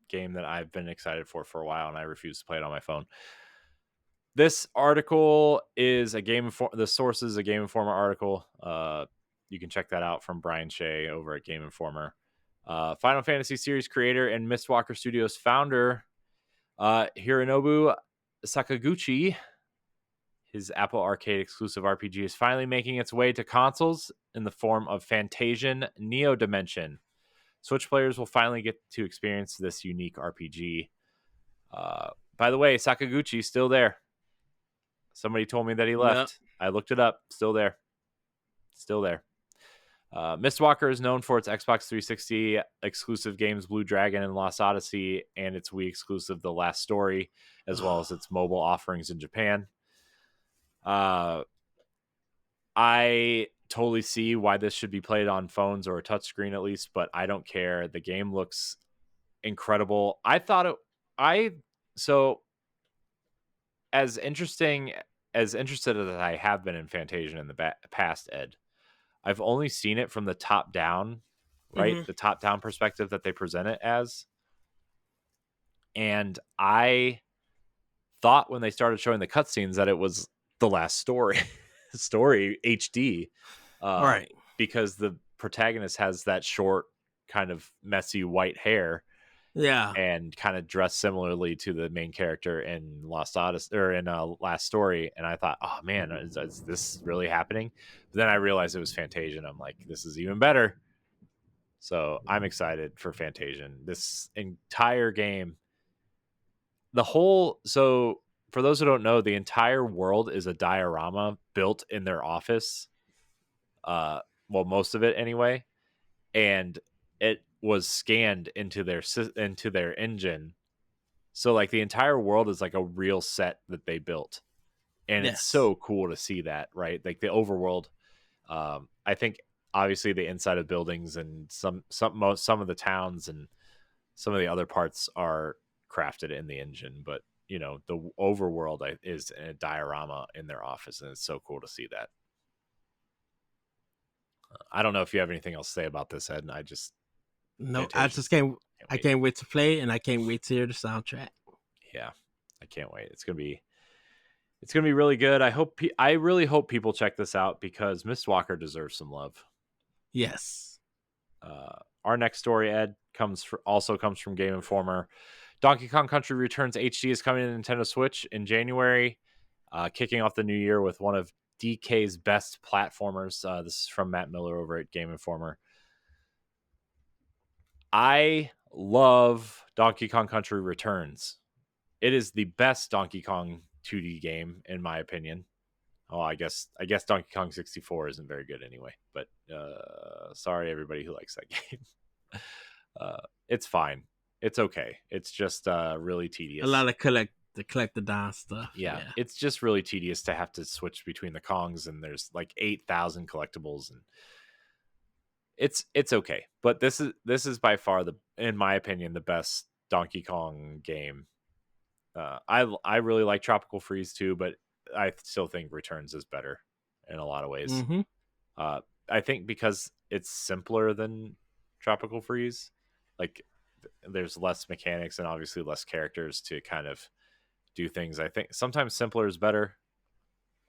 game that I've been excited for a while, and I refuse to play it on my phone. This article is the source is a Game Informer article. You can check that out from Brian Shea over at Game Informer. Final Fantasy series creator and Mistwalker Studios founder Hironobu Sakaguchi, his Apple Arcade exclusive RPG is finally making its way to consoles in the form of Fantasian Neo Dimension. Switch players will finally get to experience this unique RPG. By the way, Sakaguchi's still there. Somebody told me that he left. Yep. I looked it up. Still there. Still there. Mistwalker is known for its Xbox 360 exclusive games Blue Dragon and Lost Odyssey, and its Wii exclusive The Last Story, as well as its mobile offerings in Japan. I totally see why this should be played on phones or a touchscreen at least, but I don't care. The game looks incredible. As interested as I have been in Fantasian in the past, Ed, I've only seen it from the top down, right? Mm-hmm. The top down perspective that they present it as. And I thought when they started showing the cutscenes that it was The Last Story HD. Right. Because the protagonist has that short, kind of messy white hair. Yeah. And kind of dressed similarly to the main character in Lost Odyssey or in Last Story. And I thought, oh man, is this really happening? But then I realized it was Fantasian. I'm like, this is even better. So I'm excited for Fantasian. This entire game, so for those who don't know, the entire world is a diorama built in their office. Well, most of it anyway. And it was scanned into their engine. So like the entire world is like a real set that they built. And It's so cool to see that, right? Like the overworld, I think obviously the inside of buildings and some of the towns and some of the other parts are crafted in the engine, but the overworld is in a diorama in their office, and it's so cool to see that. I don't know if you have anything else to say about this, Ed. I just No, I Fantasia. just can't. I can't wait to play, and I can't wait to hear the soundtrack. Yeah, I can't wait. It's gonna be really good. I really hope people check this out because Miss Walker deserves some love. Yes. Our next story, Ed, also comes from Game Informer. Donkey Kong Country Returns HD is coming to Nintendo Switch in January, kicking off the new year with one of DK's best platformers. This is from Matt Miller over at Game Informer. I love Donkey Kong Country Returns. It is the best Donkey Kong 2D game, in my opinion. Oh, I guess Donkey Kong 64 isn't very good anyway, but sorry everybody who likes that game. It's fine. It's okay. It's just really tedious. A lot of collect the Don stuff. Yeah, it's just really tedious to have to switch between the Kongs, and there's like 8,000 collectibles, and it's okay. But this is by far in my opinion, the best Donkey Kong game. I really like Tropical Freeze too, but I still think Returns is better in a lot of ways. Mm-hmm. I think because it's simpler than Tropical Freeze, like there's less mechanics and obviously less characters to kind of do things. I think sometimes simpler is better,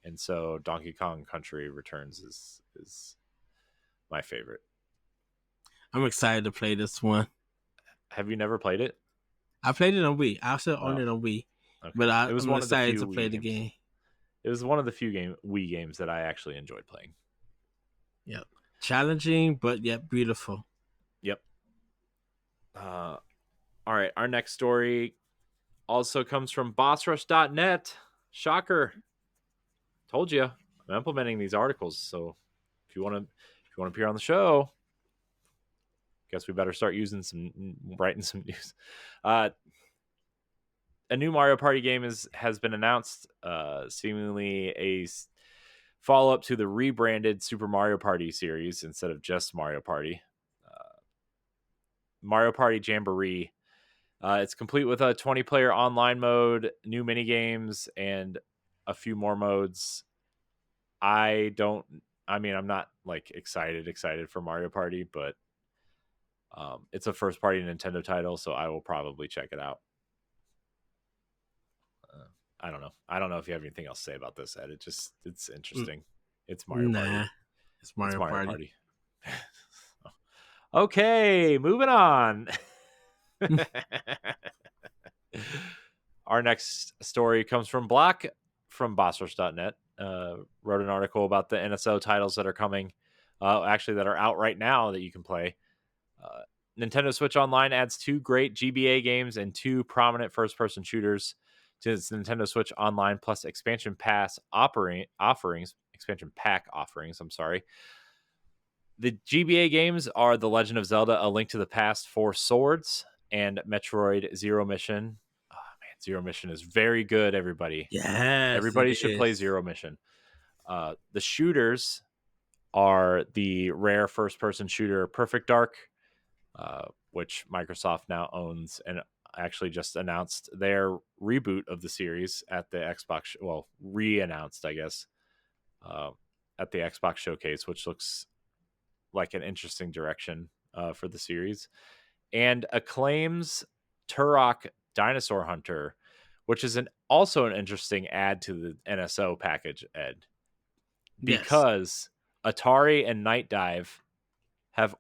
and so Donkey Kong Country Returns is my favorite. I'm excited to play this one. Have you never played it? I played it on Wii. I also own it on Wii, okay. But I'm one excited to play the game. It was one of the few Wii games that I actually enjoyed playing. Yep, challenging but yet beautiful. Yep. All right, our next story also comes from BossRush.net. Shocker. Told you. I'm implementing these articles, so if you want to appear on the show, guess we better start writing some news. A new Mario Party game has been announced, seemingly a follow-up to the rebranded Super Mario Party series instead of just Mario Party. Mario Party Jamboree. It's complete with a 20-player online mode, new mini games, and a few more modes. I'm not like excited for Mario Party, but it's a first-party Nintendo title, so I will probably check it out. I don't know. I don't know if you have anything else to say about this, Ed. It's interesting. It's Mario Party. It's Mario Party. Okay, moving on. Our next story comes from Block from BossRush.net. Wrote an article about the NSO titles that are coming, actually that are out right now that you can play. Nintendo Switch Online adds 2 great GBA games and 2 prominent first-person shooters to its Nintendo Switch Online plus expansion pack offerings. I'm sorry. The GBA games are The Legend of Zelda: A Link to the Past 4 Swords and Metroid Zero Mission. Oh man, Zero Mission is very good, everybody. Yes, everybody should play Zero Mission. The shooters are the rare first-person shooter Perfect Dark, which Microsoft now owns and actually just announced their reboot of the series at the Xbox. Well, re-announced, I guess, at the Xbox showcase, which looks like an interesting direction for the series. And Acclaim's Turok Dinosaur Hunter, which is also an interesting add to the NSO package, Ed, because Atari and Night Dive have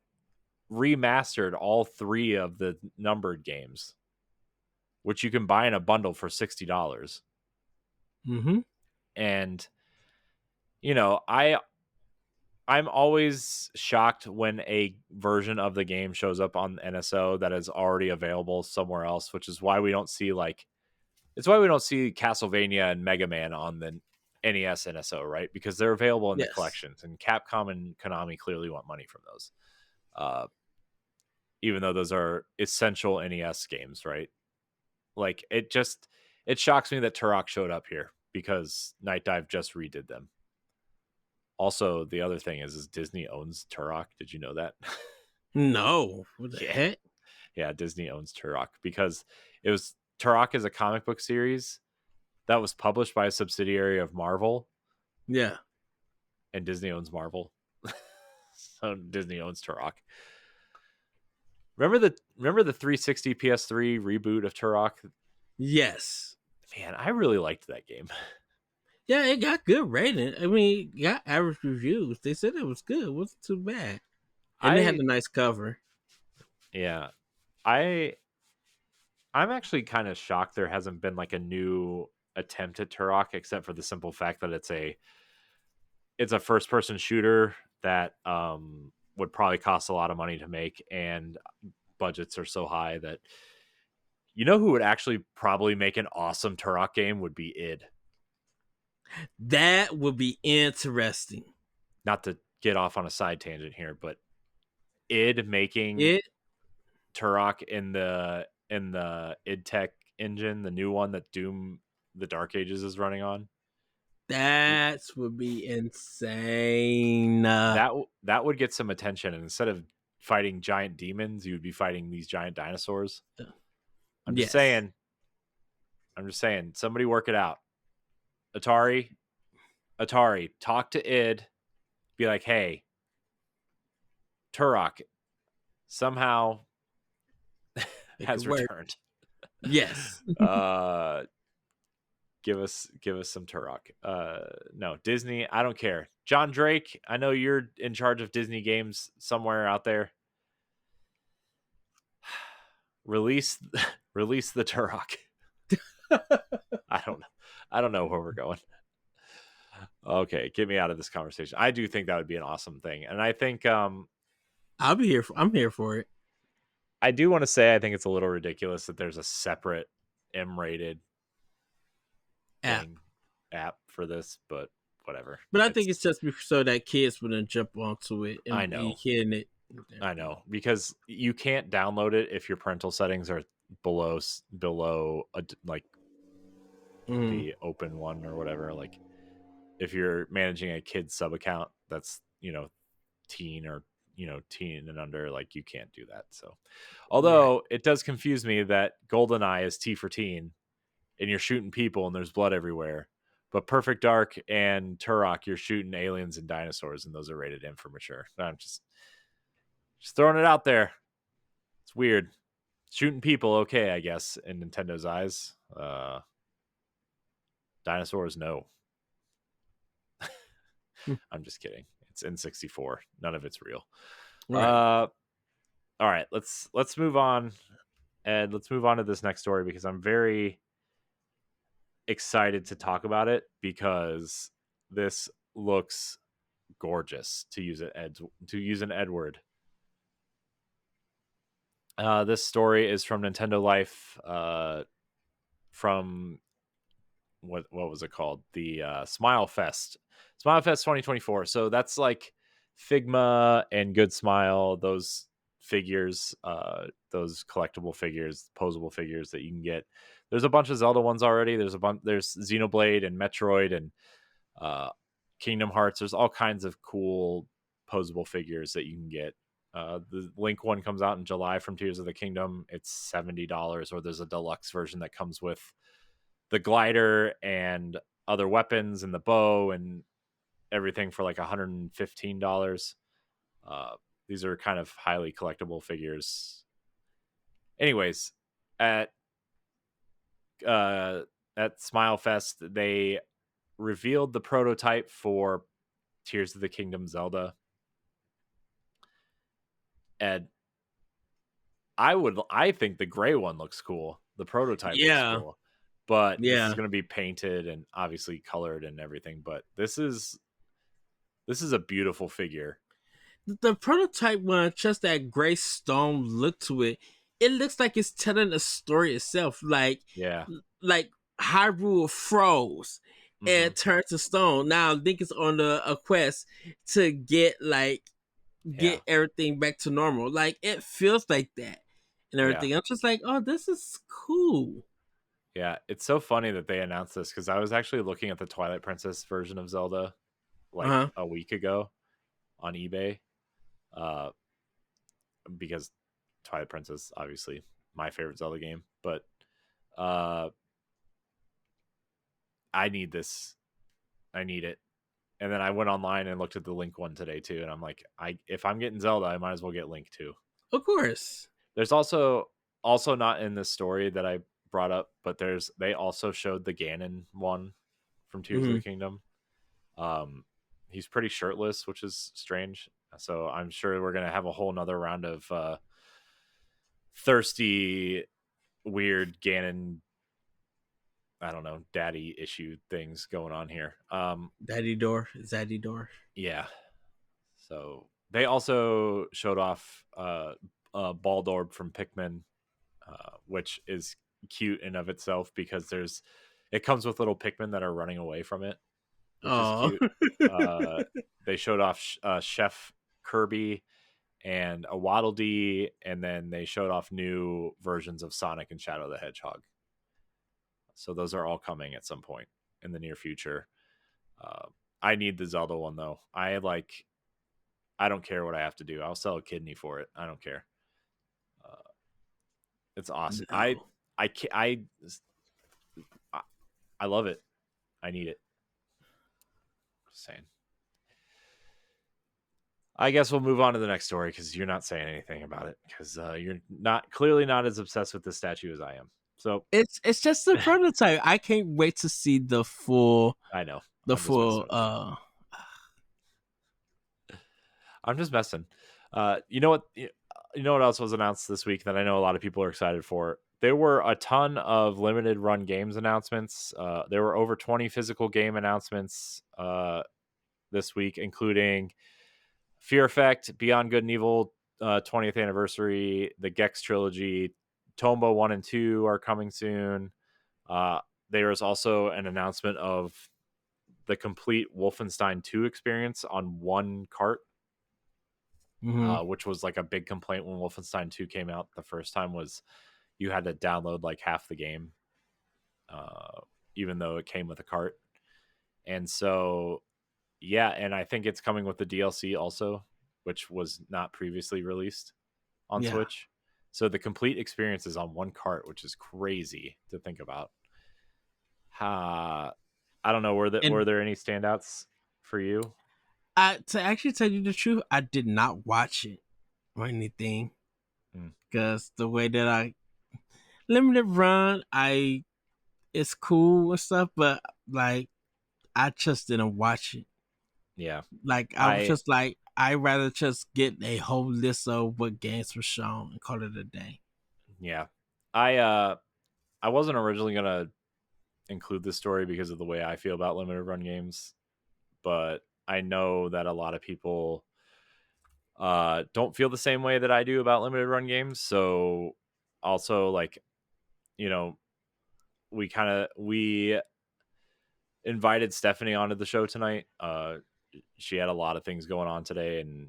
remastered all 3 of the numbered games, which you can buy in a bundle for $60. Mm-hmm. And I'm always shocked when a version of the game shows up on NSO that is already available somewhere else, which is why we don't see Castlevania and Mega Man on the NES NSO, right? Because they're available in the collections, and Capcom and Konami clearly want money from those. Even though those are essential NES games, right? Like it shocks me that Turok showed up here because Night Dive just redid them. Also, the other thing is Disney owns Turok. Did you know that? No, what the Yeah. heck? Yeah, Disney owns Turok because it was Turok is a comic book series that was published by a subsidiary of Marvel, Yeah. and Disney owns Marvel. So Disney owns Turok. Remember the 360 PS3 reboot of Turok? Yes. Man, I really liked that game. Yeah, it got good rating. I mean, it got average reviews. They said it was good. It wasn't too bad. And they had I a nice cover. yeah. I'm actually kind of shocked there hasn't been like a new attempt at Turok, except for the simple fact that it's a first person shooter that would probably cost a lot of money to make, and budgets are so high that who would actually probably make an awesome Turok game would be id. That would be interesting. Not to get off on a side tangent here, but id making It Turok in the id Tech engine, the new one that Doom the Dark Ages is running on. that would be insane. That would get some attention, and instead of fighting giant demons, you would be fighting these giant dinosaurs. I'm just saying. Somebody work it out. Atari, talk to id. Be like, hey, Turok somehow has returned. Yes. Give us some Turok. No, Disney, I don't care. John Drake, I know you're in charge of Disney games somewhere out there. Release the Turok. I don't know where we're going. Okay, get me out of this conversation. I do think that would be an awesome thing, and I think I'm here for it. I do want to say I think it's a little ridiculous that there's a separate M-rated app for this, but whatever. But I think it's just so that kids wouldn't jump onto it and I know. be hitting it. I know, because you can't download it if your parental settings are below the open one or whatever. Like if you're managing a kid sub account that's teen or teen and under, like you can't do that. So although it does confuse me that GoldenEye is T for teen and you're shooting people and there's blood everywhere, but Perfect Dark and Turok you're shooting aliens and dinosaurs and those are rated M for mature. I'm just throwing it out there. It's weird. Shooting people, okay, I guess, in Nintendo's eyes. Dinosaurs, no. I'm just kidding. It's N64. None of it's real. Right. All right, let's move on. And let's move on to this next story because I'm very excited to talk about it because this looks gorgeous, to use an Edward. This story is from Nintendo Life, from what was it called? The Smile Fest 2024. So that's like Figma and Good Smile, those figures, those collectible figures, posable figures that you can get. There's a bunch of Zelda ones already. There's Xenoblade and Metroid and Kingdom Hearts. There's all kinds of cool posable figures that you can get. The Link one comes out in July from Tears of the Kingdom. It's $70, or there's a deluxe version that comes with the glider and other weapons and the bow and everything for like $115. These are kind of highly collectible figures. Anyways, at Smile Fest, they revealed the prototype for Tears of the Kingdom Zelda. And I think the gray one looks cool. The prototype looks cool. But this is going to be painted and obviously colored and everything. But this is a beautiful figure. The prototype one, just that gray stone look to it, it looks like it's telling a story itself. Like Hyrule froze and turned to stone. Now Link is on a quest to get everything back to normal. Like it feels like that and everything. I'm just like, oh, this is cool. Yeah, it's so funny that they announced this because I was actually looking at the Twilight Princess version of Zelda like Uh-huh. a week ago on eBay, uh, because Twilight Princess, obviously my favorite Zelda game, but uh, I need this. I need it. And then I went online and looked at the Link one today too, and I'm like, if I'm getting Zelda, I might as well get Link too. Of course. There's also not in this story that I brought up, but they also showed the Ganon one from Tears of Hmm. the Kingdom. Um, he's pretty shirtless, which is strange. So I'm sure we're gonna have a whole nother round of thirsty, weird Ganon. I don't know, daddy issue things going on here. Zaddy door. Yeah. So they also showed off Baldorb from Pikmin, which is cute in of itself because it comes with little Pikmin that are running away from it, which is Oh. cute. They showed off Chef Kirby and a Waddle Dee, and then they showed off new versions of Sonic and Shadow the Hedgehog. So those are all coming at some point in the near future. I need the Zelda one though. I don't care what I have to do. I'll sell a kidney for it. I don't care. It's awesome. No. I I love it. I need it. Just saying. I guess we'll move on to the next story because you're not saying anything about it because you're clearly not as obsessed with the statue as I am. So It's just a prototype. I can't wait to see the full I know. the I'm just messing full with you. I'm just messing. You know what? You know what else was announced this week that I know a lot of people are excited for? There were a ton of limited run games announcements. There were over 20 physical game announcements this week, including Fear Effect, Beyond Good and Evil 20th anniversary, the Gex trilogy, Tomba 1 and 2 are coming soon. There is also an announcement of the complete Wolfenstein 2 experience on one cart, which was like a big complaint when Wolfenstein 2 came out the first time, was you had to download like half the game, even though it came with a cart. And so, yeah, and I think it's coming with the DLC also, which was not previously released on Yeah. Switch. So the complete experience is on one cart, which is crazy to think about. I don't know. Were And there any standouts for you? to actually tell you the truth, I did not watch it or anything Mm, because the way that I limited run, it's cool and stuff, but like I just didn't watch it. yeah, Like I was I just like I rather just get a whole list of what games were shown and call it a day. yeah, I wasn't originally gonna include this story because of the way I feel about limited run games, but I know that a lot of people don't feel the same way that I do about limited run games. So also, like, you know, we invited Stephanie onto the show tonight. She had a lot of things going on today, and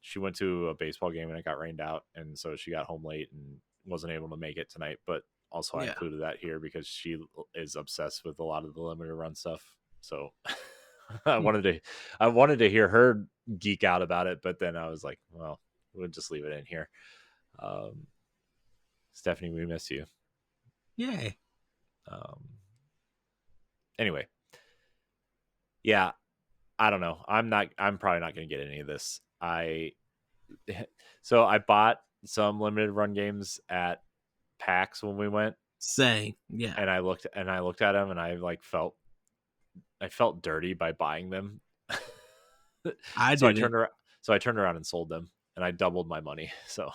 she went to a baseball game and it got rained out, and so she got home late and wasn't able to make it tonight. But also, I Yeah. included that here because she is obsessed with a lot of the limited run stuff. So I wanted to hear her geek out about it, but then I was like, well, we'll just leave it in here. Um, Stephanie, we miss you. Yay. Um, anyway, yeah, I don't know. I'm probably not going to get any of this. So I bought some limited run games at PAX when we went, Same. Yeah. and I looked at them, and I felt dirty by buying them. I So didn't. I turned around and sold them, and I doubled my money. So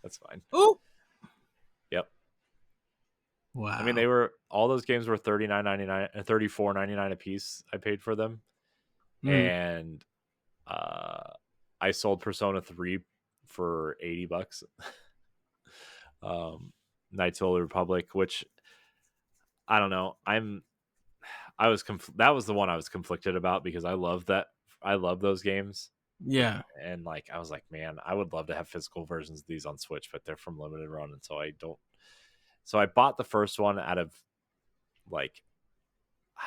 that's fine. Oh. Yep. Wow. I mean, all those games were $39.99 and $34.99 a piece. I paid for them, and I sold Persona 3 for $80. Knights of the Old Republic, which I don't know. That was the one I was conflicted about because I love those games. Yeah. And like I was like, man, I would love to have physical versions of these on Switch, but they're from limited run, and so I don't. So I bought the first one out of like,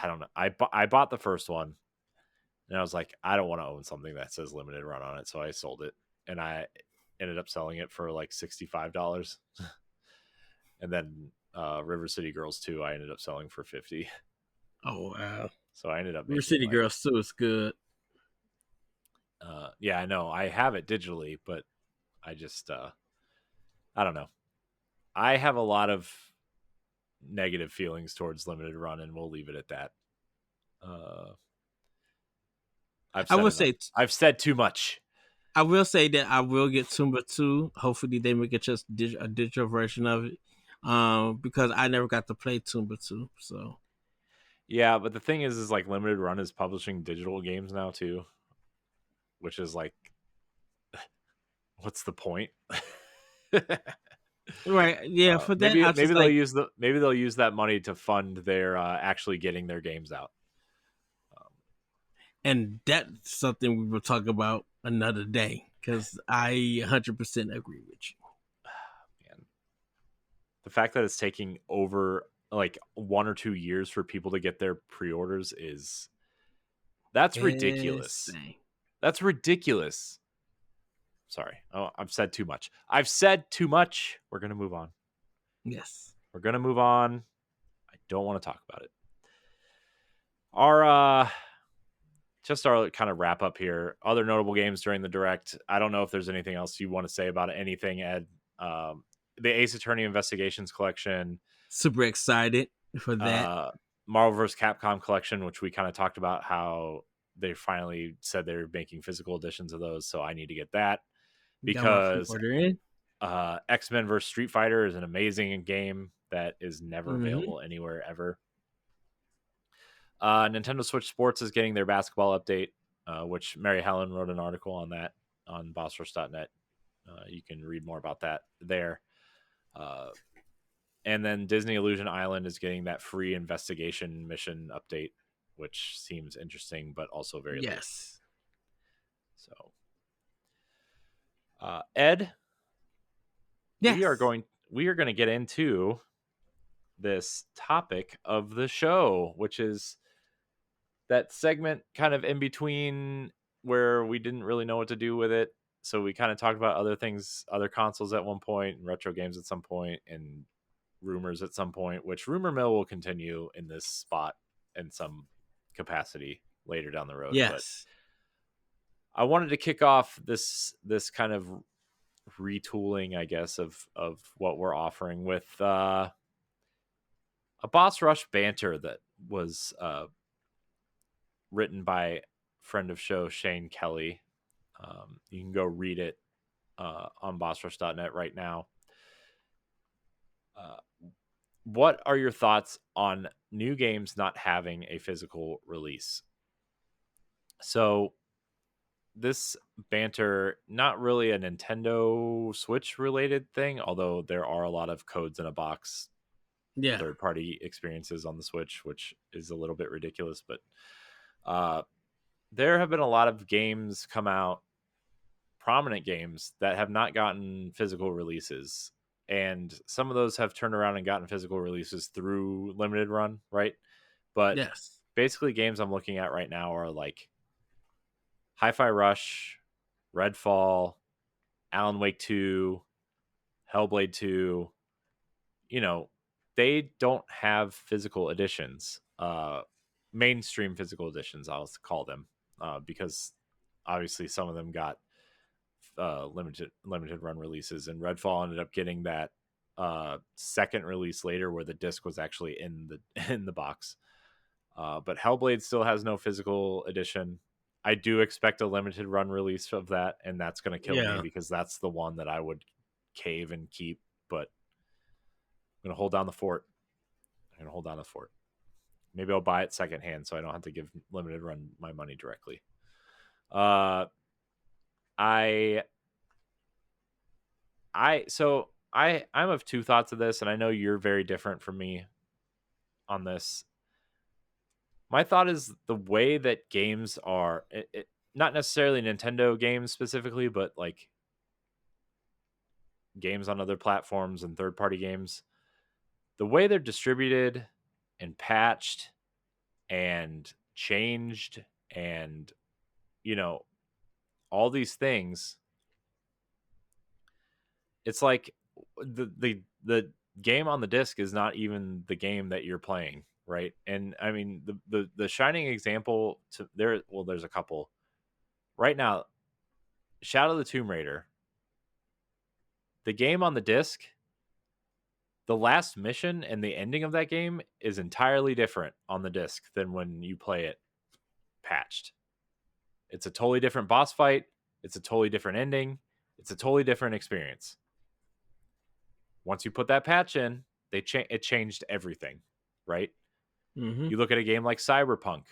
I don't know. I bought the first one, And I was like, I don't want to own something that says limited run on it. So I sold it, and I ended up selling it for like $65. And then River City Girls 2, I ended up selling for 50. Oh wow. So I ended up River making City like, Girls 2 is good. yeah, I know I have it digitally, but I just, I don't know. I have a lot of negative feelings towards limited run, and we'll leave it at that. I've I said will enough. say I've said too much. I will say that I will get Tumba 2. Hopefully they make it just a digital version of it. Because I never got to play Tumba 2. So Yeah, but the thing is like limited run is publishing digital games now too, which is like, what's the point? right, yeah, for that maybe I maybe just they'll like, use that money to fund their actually getting their games out. and that's something we will talk about another day because I 100% agree with you. Man, the fact that it's taking over like 1 or 2 years for people to get their pre-orders that's ridiculous. Insane. That's ridiculous. Sorry. Oh, I've said too much. I've said too much. We're gonna move on. Yes. We're gonna move on. I don't want to talk about it. Our just our kind of wrap up here. Other notable games during the direct. I don't know if there's anything else you want to say about anything, Ed. The Ace Attorney Investigations collection, Super excited for that. Marvel vs. Capcom collection, which we kind of talked about how they finally said they're making physical editions of those. So I need to get that Got my because pre-order in. X-Men vs. Street Fighter is an amazing game that is never Mm-hmm. available anywhere ever. Nintendo Switch Sports is getting their basketball update, which Mary Helen wrote an article on that on bossrush.net. You can read more about that there. And then Disney Illusion Island is getting that free investigation mission update, which seems interesting, but also very late. Yes. So, Ed, Yes. we are going to get into this topic of the show, which is that segment kind of in between where we didn't really know what to do with it. So we kind of talked about other things, other consoles at one point, and retro games at some point, and rumors at some point, which rumor mill will continue in this spot in some capacity later down the road. Yes. But I wanted to kick off this kind of retooling, I guess, of what we're offering with a Boss Rush banter that was written by friend of show Shane Kelly. You can go read it on bossrush.net right now. What are your thoughts on new games not having a physical release? So this banter, not really a Nintendo Switch related thing, although there are a lot of codes in a box third party experiences on the Switch, which is a little bit ridiculous, but there have been a lot of games come out, prominent games that have not gotten physical releases, and some of those have turned around and gotten physical releases through limited run, right? But basically games I'm looking at right now are like Hi-Fi Rush, Redfall, Alan Wake 2, Hellblade 2. You know, they don't have physical editions, mainstream physical editions, I'll call them, because obviously some of them got limited run releases, and Redfall ended up getting that second release later where the disc was actually in the box. But Hellblade still has no physical edition. I do expect a limited run release of that, and that's going to kill me because that's the one that I would cave and keep, but I'm going to hold down the fort. Maybe I'll buy it secondhand so I don't have to give limited run my money directly. I'm of two thoughts of this, and I know you're very different from me on this. My thought is the way that games are, not necessarily Nintendo games specifically, but like games on other platforms and third-party games, the way they're distributed and patched and changed and all these things. It's like the game on the disc is not even the game that you're playing, right? And I mean, the shining example to there. Well, there's a couple right now. Shadow of the Tomb Raider, the game on the disc, the last mission and the ending of that game is entirely different on the disc than when you play it patched. It's a totally different boss fight. It's a totally different ending. It's a totally different experience. Once you put that patch in, it changed everything, right? Mm-hmm. You look at a game like Cyberpunk.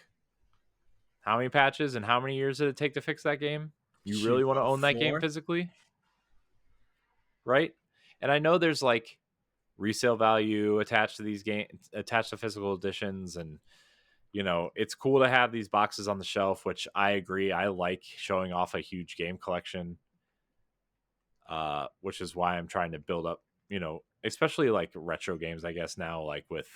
How many patches and how many years did it take to fix that game? You really want to own that game 4. physically? Right? And I know there's like resale value attached to these games, attached to physical editions, and it's cool to have these boxes on the shelf, which I agree. I like showing off a huge game collection, which is why I'm trying to build up, especially like retro games, I guess now, like with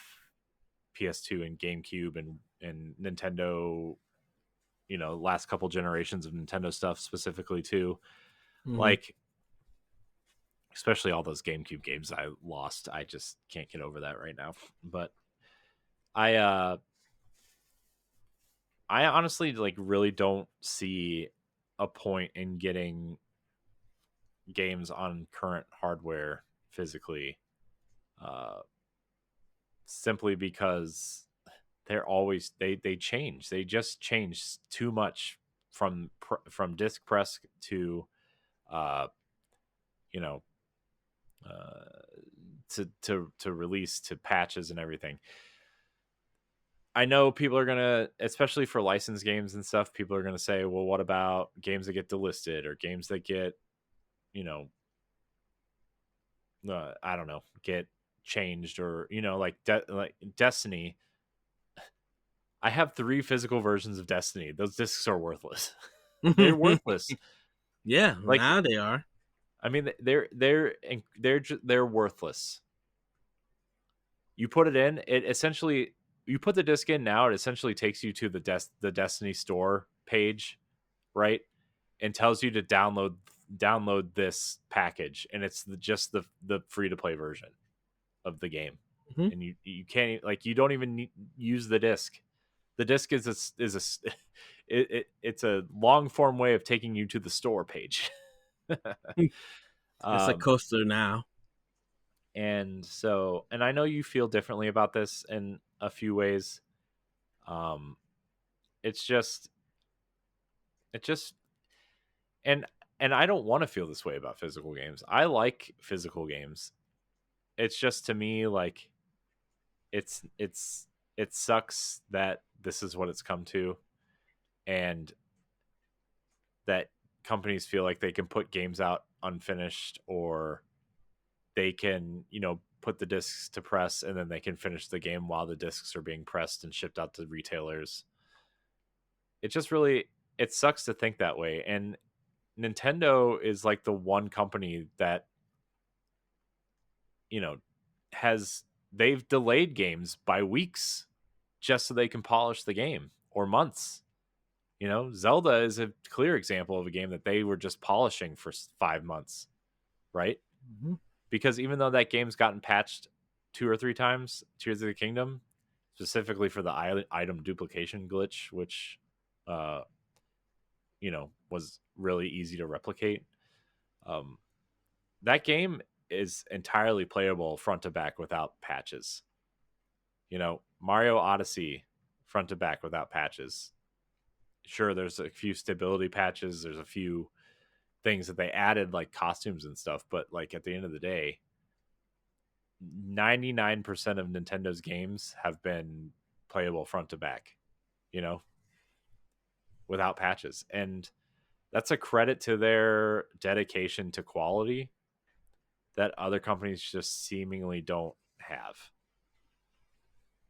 PS2 and GameCube and Nintendo, last couple generations of Nintendo stuff specifically too. Mm-hmm. Like, especially all those GameCube games I lost. I just can't get over that right now. But I honestly like really don't see a point in getting games on current hardware physically, simply because they change. They just change too much from disc press to you know to release to patches and everything. I know people are gonna, especially for licensed games and stuff, people are gonna say, well, what about games that get delisted or games that get I don't know, get changed, or like Destiny. I have 3 physical versions of Destiny. Those discs are worthless. They're worthless. Yeah, Like, now they are. I mean, they're worthless. You put it in, it essentially, you put the disc in now, it essentially takes you to the Destiny store page, right? And tells you to download this package, and it's just the free to play version of the game. Mm-hmm. And you can't, like, you don't even use the disc. The disc it's a long form way of taking you to the store page. It's a um, coaster now. and I know you feel differently about this in a few ways. It's just it just and I don't want to feel this way about physical games. I like physical games. It's just, to me, like, it sucks that this is what it's come to, and that companies feel like they can put games out unfinished, or they can, put the discs to press and then they can finish the game while the discs are being pressed and shipped out to retailers. It just really, it sucks to think that way. And Nintendo is like the one company that, they've delayed games by weeks just so they can polish the game, or months. Zelda is a clear example of a game that they were just polishing for 5 months, right? Mm-hmm. Because even though that game's gotten patched 2 or 3 times, Tears of the Kingdom, specifically for the item duplication glitch, which, was really easy to replicate. That game is entirely playable front to back without patches. Mario Odyssey, front to back without patches. Sure, there's a few stability patches. There's a few things that they added, like costumes and stuff. But, like, at the end of the day, 99% of Nintendo's games have been playable front to back, without patches. And that's a credit to their dedication to quality that other companies just seemingly don't have,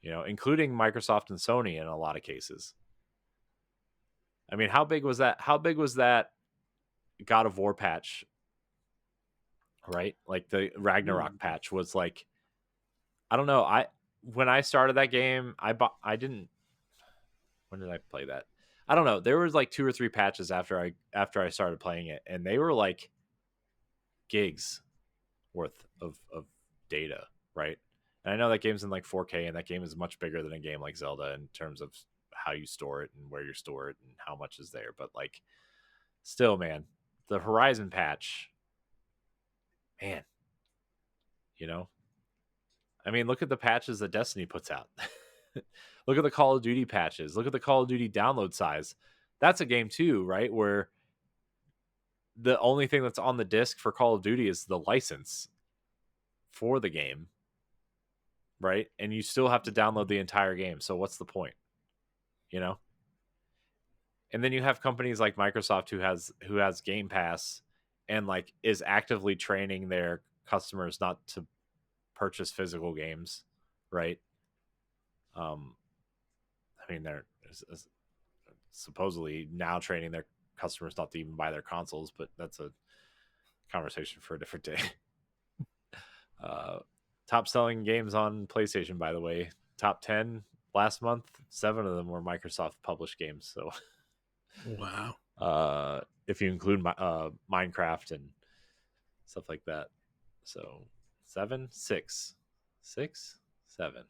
including Microsoft and Sony in a lot of cases. I mean, how big was that? How big was that God of War patch? Right? Like, the Ragnarok patch was like, I don't know. When I started that game, I didn't. When did I play that? I don't know. There was like 2 or 3 patches after I started playing it, and they were like gigs worth of data, right? And I know that game's in like 4K, and that game is much bigger than a game like Zelda in terms of how you store it and where you store it and how much is there. But like, still, man, the Horizon patch, man, you know, I mean, look at the patches that Destiny puts out. Look at the Call of Duty patches. Look at the Call of Duty download size. That's a game too, right? Where the only thing that's on the disc for Call of Duty is the license for the game, right? And you still have to download the entire game. So what's the point? You know? And then you have companies like Microsoft who has Game Pass and like is actively training their customers not to purchase physical games, right? Um I mean they're supposedly now training their customers not to even buy their consoles, but that's a conversation for a different day. Top selling games on PlayStation, by the way, top 10 last month, 7 of them were Microsoft published games. So, Wow. if you include Minecraft and stuff like that, so 7, 6, 6, 7,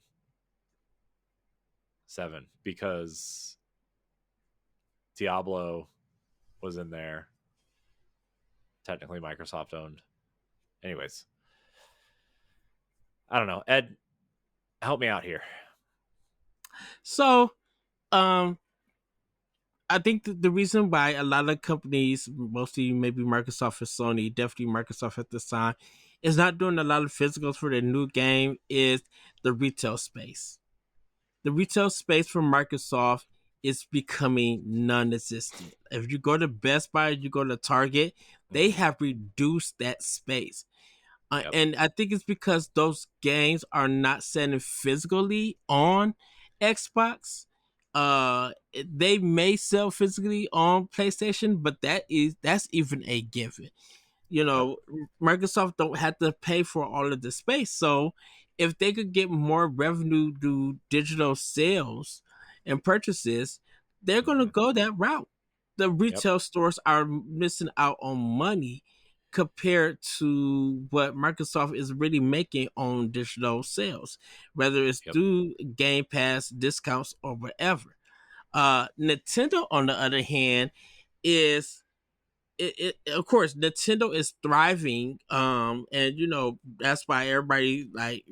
7, because Diablo was in there, technically Microsoft owned. Anyways, I don't know. Ed, help me out here. So, um, I think the reason why a lot of companies, mostly maybe Microsoft and Sony, definitely Microsoft at this time, is not doing a lot of physicals for their new game is the retail space. The retail space for Microsoft is becoming non-existent. If you go to Best Buy, you go to Target, they Mm-hmm. have reduced that space. Yep. And I think it's because those games are not selling physically on Xbox. They may sell physically on PlayStation, but that's even a given. You Yep. know, Microsoft don't have to pay for all of the space. So if they could get more revenue through digital sales and purchases, they're going to Mm-hmm. go that route. The Yep. retail stores are missing out on money compared to what Microsoft is really making on digital sales, whether it's Yep. through Game Pass discounts or whatever. Nintendo, on the other hand, is of course Nintendo is thriving, and that's why everybody like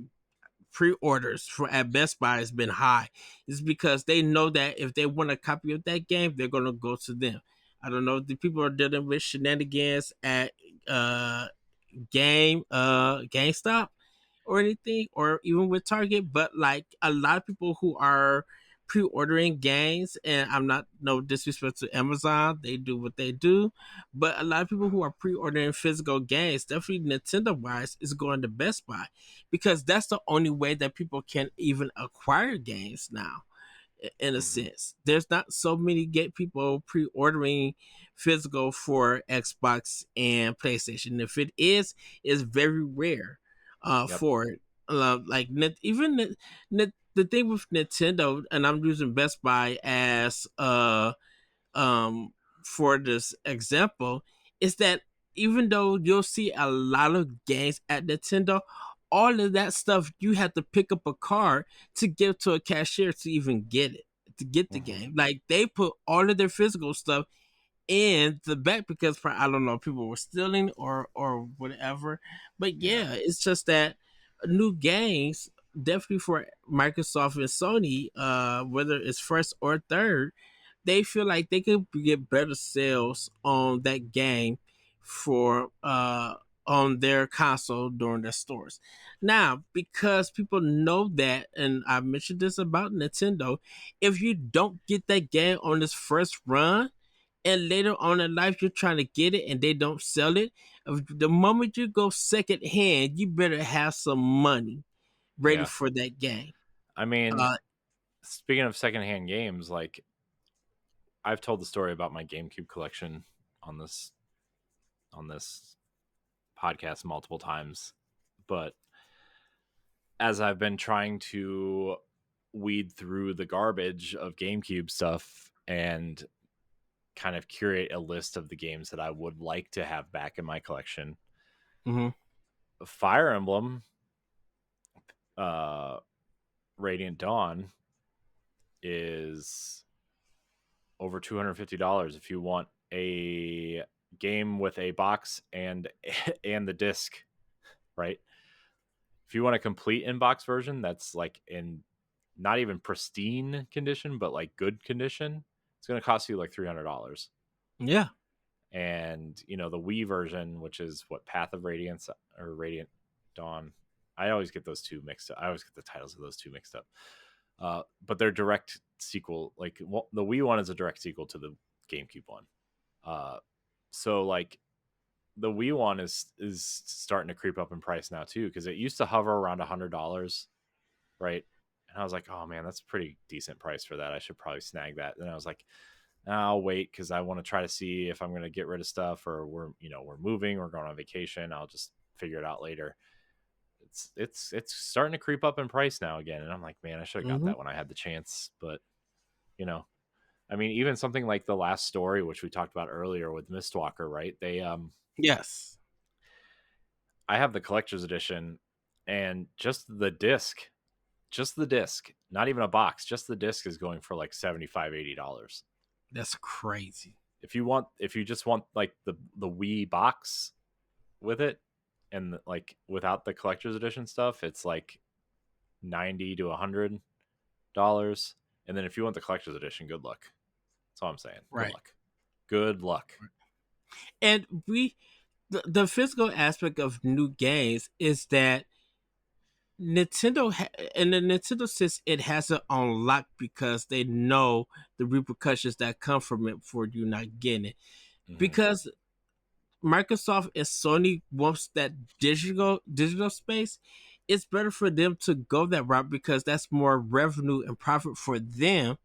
pre-orders for at Best Buy has been high. It's because they know that if they want a copy of that game, they're gonna go to them. I don't know if the people are dealing with shenanigans at uh GameStop or anything, or even with Target, but like a lot of people who are pre-ordering games, and I'm not no disrespect to Amazon, they do what they do, but a lot of people who are pre-ordering physical games, definitely Nintendo wise, is going to Best Buy because that's the only way that people can even acquire games now. In a Mm-hmm. sense, there's not so many get people pre-ordering physical for Xbox and PlayStation. If it is, it's very rare Yep. for it. Like even the thing with Nintendo, and I'm using Best Buy as um for this example, is that even though you'll see a lot of games at Nintendo, all of that stuff you have to pick up a card to give to a cashier to even get it, to get the Mm-hmm. game. Like they put all of their physical stuff in the back because I don't know, people were stealing or whatever. But Yeah. yeah, it's just that new games definitely for Microsoft and Sony, whether it's first or third, they feel like they could get better sales on that game for on their console during their stores. Now, because people know that, and I mentioned this about Nintendo, if you don't get that game on this first run, and later on in life you're trying to get it and they don't sell it, the moment you go second hand, you better have some money ready Yeah. for that game. I mean, Uh, speaking of secondhand games, like I've told the story about my GameCube collection on this podcast multiple times, but as I've been trying to weed through the garbage of GameCube stuff, and kind of curate a list of the games that I would like to have back in my collection. Mm-hmm. Fire Emblem, Radiant Dawn is over $250 if you want a game with a box and the disc, right? If you want a complete in-box version that's like in not even pristine condition, but like good condition, it's going to cost you like $300. Yeah. And the Wii version, which is what, Path of Radiance or Radiant Dawn, I always get those two mixed up. I always get the titles of those two mixed up. But they're direct sequel. Like the Wii one is a direct sequel to the GameCube one. So like the Wii one is starting to creep up in price now too, because it used to hover around $100, right? And I was like, oh man, that's a pretty decent price for that. I should probably snag that. And I was like, I'll wait because I want to try to see if I'm going to get rid of stuff, or we're moving, we're going on vacation. I'll just figure it out later. It's starting to creep up in price now again, and I'm like, man, I should have got Mm-hmm. that when I had the chance. But I mean, even something like The Last Story, which we talked about earlier with Mistwalker, right? They Yes. I have the collector's edition, and just the disc, not even a box, just the disc is going for like $75-$80. That's crazy. If you just want like the Wii box with it, and like without the collector's edition stuff, it's like $90 to $100. And then if you want the collector's edition, good luck. That's all I'm saying. Right. Good luck. And the physical aspect of new games is that Nintendo and the Nintendo says it has it on lock because they know the repercussions that come from it for you not getting it. Mm-hmm. Because Microsoft and Sony wants that digital space, it's better for them to go that route because that's more revenue and profit for them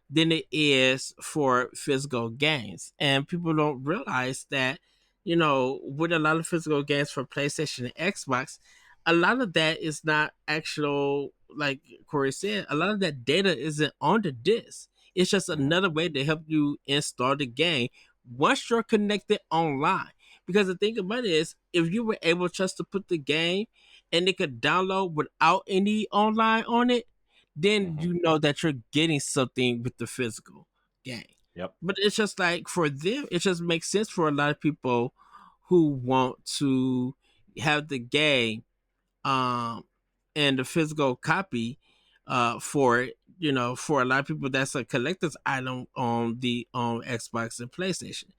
than it is for physical games. And people don't realize that, with a lot of physical games for PlayStation and Xbox, a lot of that is not actual, like Corey said, a lot of that data isn't on the disc. It's just another way to help you install the game once you're connected online. Because the thing about it is, if you were able just to put the game and it could download without any online on it, then you know that you're getting something with the physical game. Yep. But it's just like for them, it just makes sense for a lot of people who want to have the game and the physical copy for it. For a lot of people, that's a collector's item on the Xbox and PlayStation.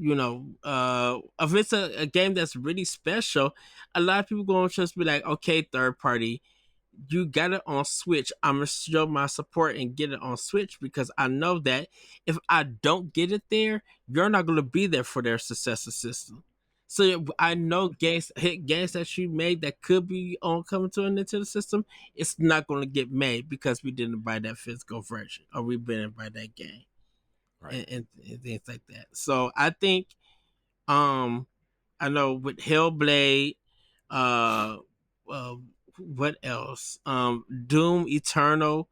If it's a game that's really special, a lot of people going to just be like, okay, third party, you got it on Switch. I'm going to show my support and get it on Switch because I know that if I don't get it there, you're not going to be there for their successor system. So I know hit games that you made that could be on coming to a Nintendo system, it's not going to get made because we didn't buy that physical version or we didn't buy that game. Right. And things like that. So I think, I know with Hellblade, what else? Doom Eternal,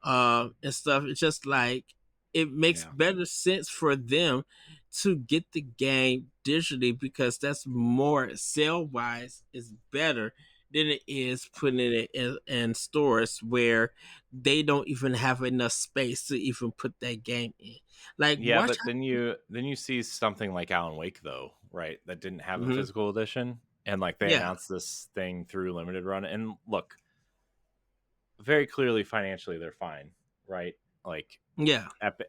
and stuff. It's just like it makes better sense for them to get the game digitally because that's more sale wise is better than it is putting it in stores where they don't even have enough space to even put that game in. Like, but then you see something like Alan Wake though, right? That didn't have a physical edition, and like they announced this thing through limited run, and look, very clearly financially they're fine, right? Like,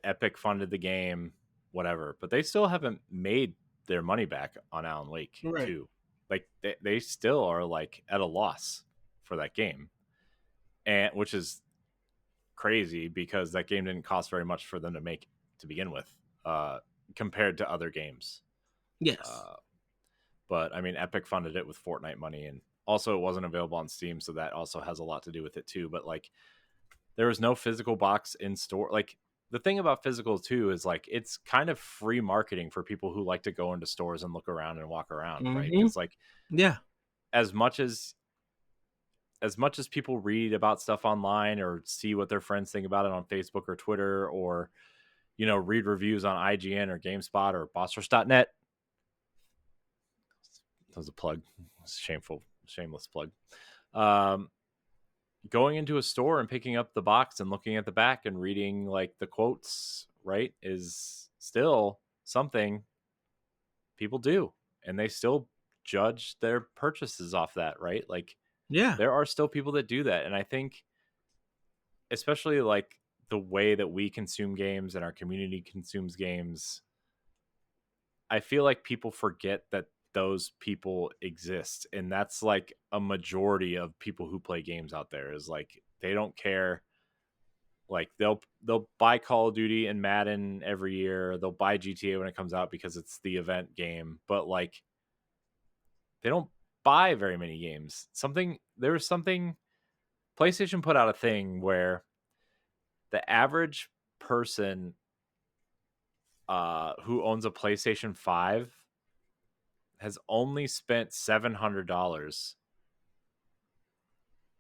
Epic funded the game, whatever, but they still haven't made their money back on Alan Wake 2. Like they still are like at a loss for that game, and which is crazy because that game didn't cost very much for them to make to begin with, compared to other games. But I mean, Epic funded it with Fortnite money, and also it wasn't available on Steam, so that also has a lot to do with it too. But like, there was no physical box in store. Like, the thing about physical too is like it's kind of free marketing for people who like to go into stores and look around and walk around, right? Because like, as much as as much as people read about stuff online or see what their friends think about it on Facebook or Twitter, or read reviews on IGN or GameSpot or BossRush.net. That was a plug. Shameless plug. Going into a store and picking up the box and looking at the back and reading like the quotes, right, is still something people do, and they still judge their purchases off that, right? Like, Yeah. there are still people that do that, and I think especially like the way that we consume games and our community consumes games, I feel like people forget that those people exist, and that's like a majority of people who play games out there, is like they don't care. Like they'll buy Call of Duty and Madden every year. They'll buy GTA when it comes out because it's the event game, but like they don't buy very many games. PlayStation put out a thing where the average person who owns a PlayStation 5 has only spent $700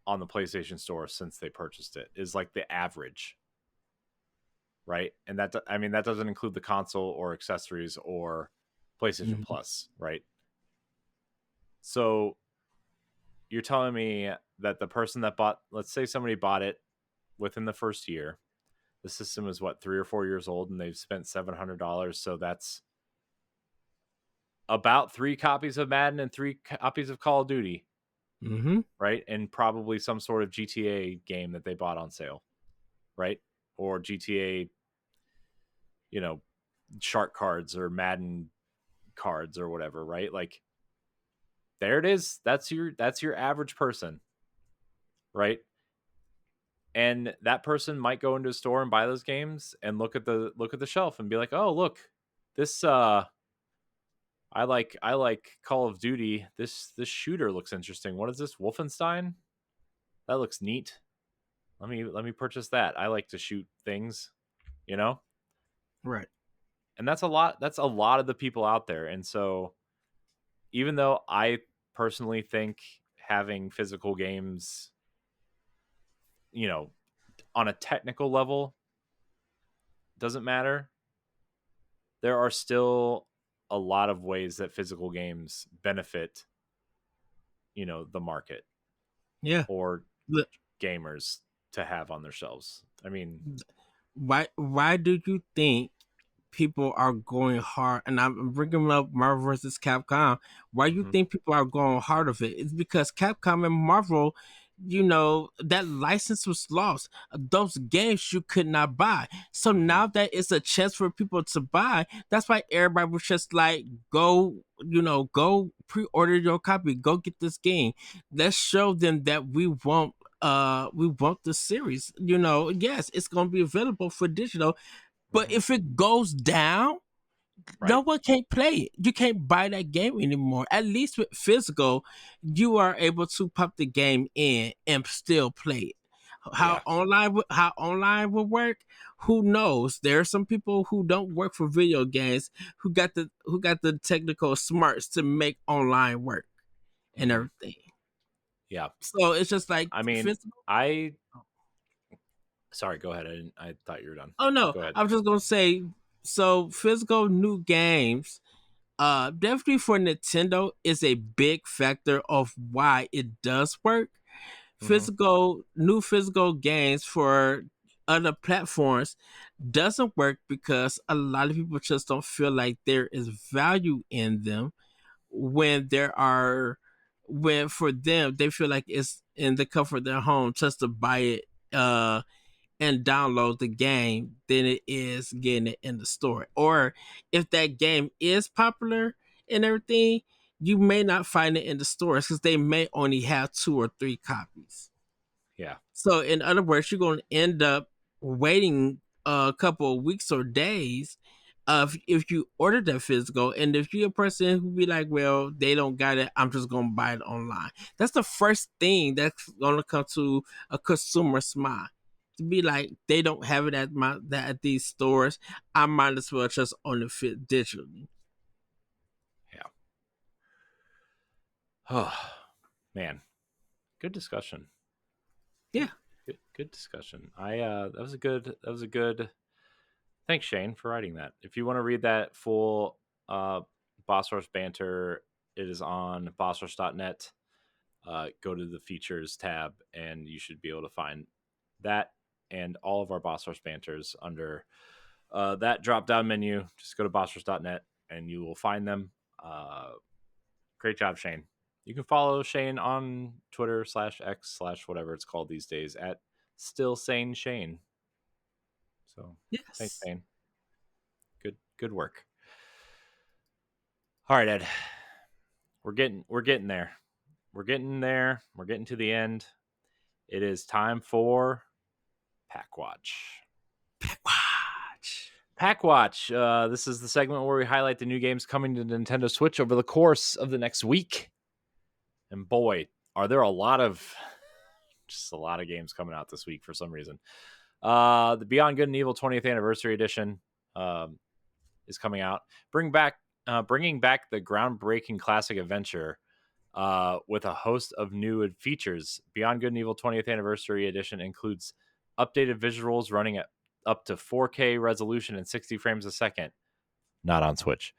on the PlayStation Store since they purchased it, is like the average, right? And that doesn't include the console or accessories or PlayStation Plus, right? So you're telling me that the person that bought, let's say somebody bought it within the first year, the system is what, 3 or 4 years old, and they've spent $700. So that's about 3 copies of Madden and 3 copies of Call of Duty, right? And probably some sort of GTA game that they bought on sale, right? Or GTA, shark cards or Madden cards or whatever, right? Like, there it is. That's your average person, right? And that person might go into a store and buy those games and look at the shelf and be like, "Oh, look, this I like Call of Duty. This shooter looks interesting. What is this? Wolfenstein? That looks neat. Let me purchase that. I like to shoot things, you know?" Right. And that's a lot of the people out there. And so even though I personally think having physical games, on a technical level doesn't matter, there are still a lot of ways that physical games benefit, the market, Yeah. or Look, gamers to have on their shelves. I mean, why do you think people are going hard? And I'm bringing up Marvel versus Capcom. Why you think people are going hard of it? It's because Capcom and Marvel, that license was lost. Those games you could not buy. So now that it's a chance for people to buy, that's why everybody was just like, go pre-order your copy, go get this game. Let's show them that we want the series. Yes, it's gonna be available for digital, but if it goes down, no right. one can't play it. You can't buy that game anymore. At least with physical, you are able to pop the game in and still play it. Yeah. How online will work? Who knows? There are some people who don't work for video games who got the technical smarts to make online work and everything. Yeah. So it's just like I mean, physical. sorry, go ahead. I thought you were done. Oh no, Go ahead. I was just gonna say, so physical new games, definitely for Nintendo is a big factor of why it does work. New physical games for other platforms doesn't work because a lot of people just don't feel like there is value in them when there are when for them they feel like it's in the comfort of their home just to buy it and download the game than it is getting it in the store. Or if that game is popular and everything, you may not find it in the stores because they may only have 2 or 3 copies. Yeah. So, in other words, you're going to end up waiting a couple of weeks or days if you order that physical. And if you're a person who be like, well, they don't got it, I'm just going to buy it online. That's the first thing that's going to come to a consumer's mind. To be like, they don't have it at these stores. I might as well just own it fit digitally. Yeah. Oh, man. Good discussion. Yeah. Good discussion. That was a good. Thanks, Shane, for writing that. If you want to read that full Boss Rush banter, it is on bossrush.net. Go to the features tab, and you should be able to find that and all of our Boss Rush banters under that drop down menu. Just go to bossrush.net, and you will find them. Great job, Shane. You can follow Shane on Twitter /X/ whatever it's called these days at Still Sane Shane. So thanks, Yes. Shane. Good work. All right, Ed. We're getting there. We're getting there. We're getting to the end. It is time for Pack Watch. Pack Watch. This is the segment where we highlight the new games coming to Nintendo Switch over the course of the next week. And boy, are there a lot of games coming out this week for some reason. The Beyond Good and Evil 20th Anniversary Edition is coming out. Bringing back the groundbreaking classic adventure with a host of new features. Beyond Good and Evil 20th Anniversary Edition includes updated visuals running at up to 4K resolution and 60 frames a second. Not on Switch.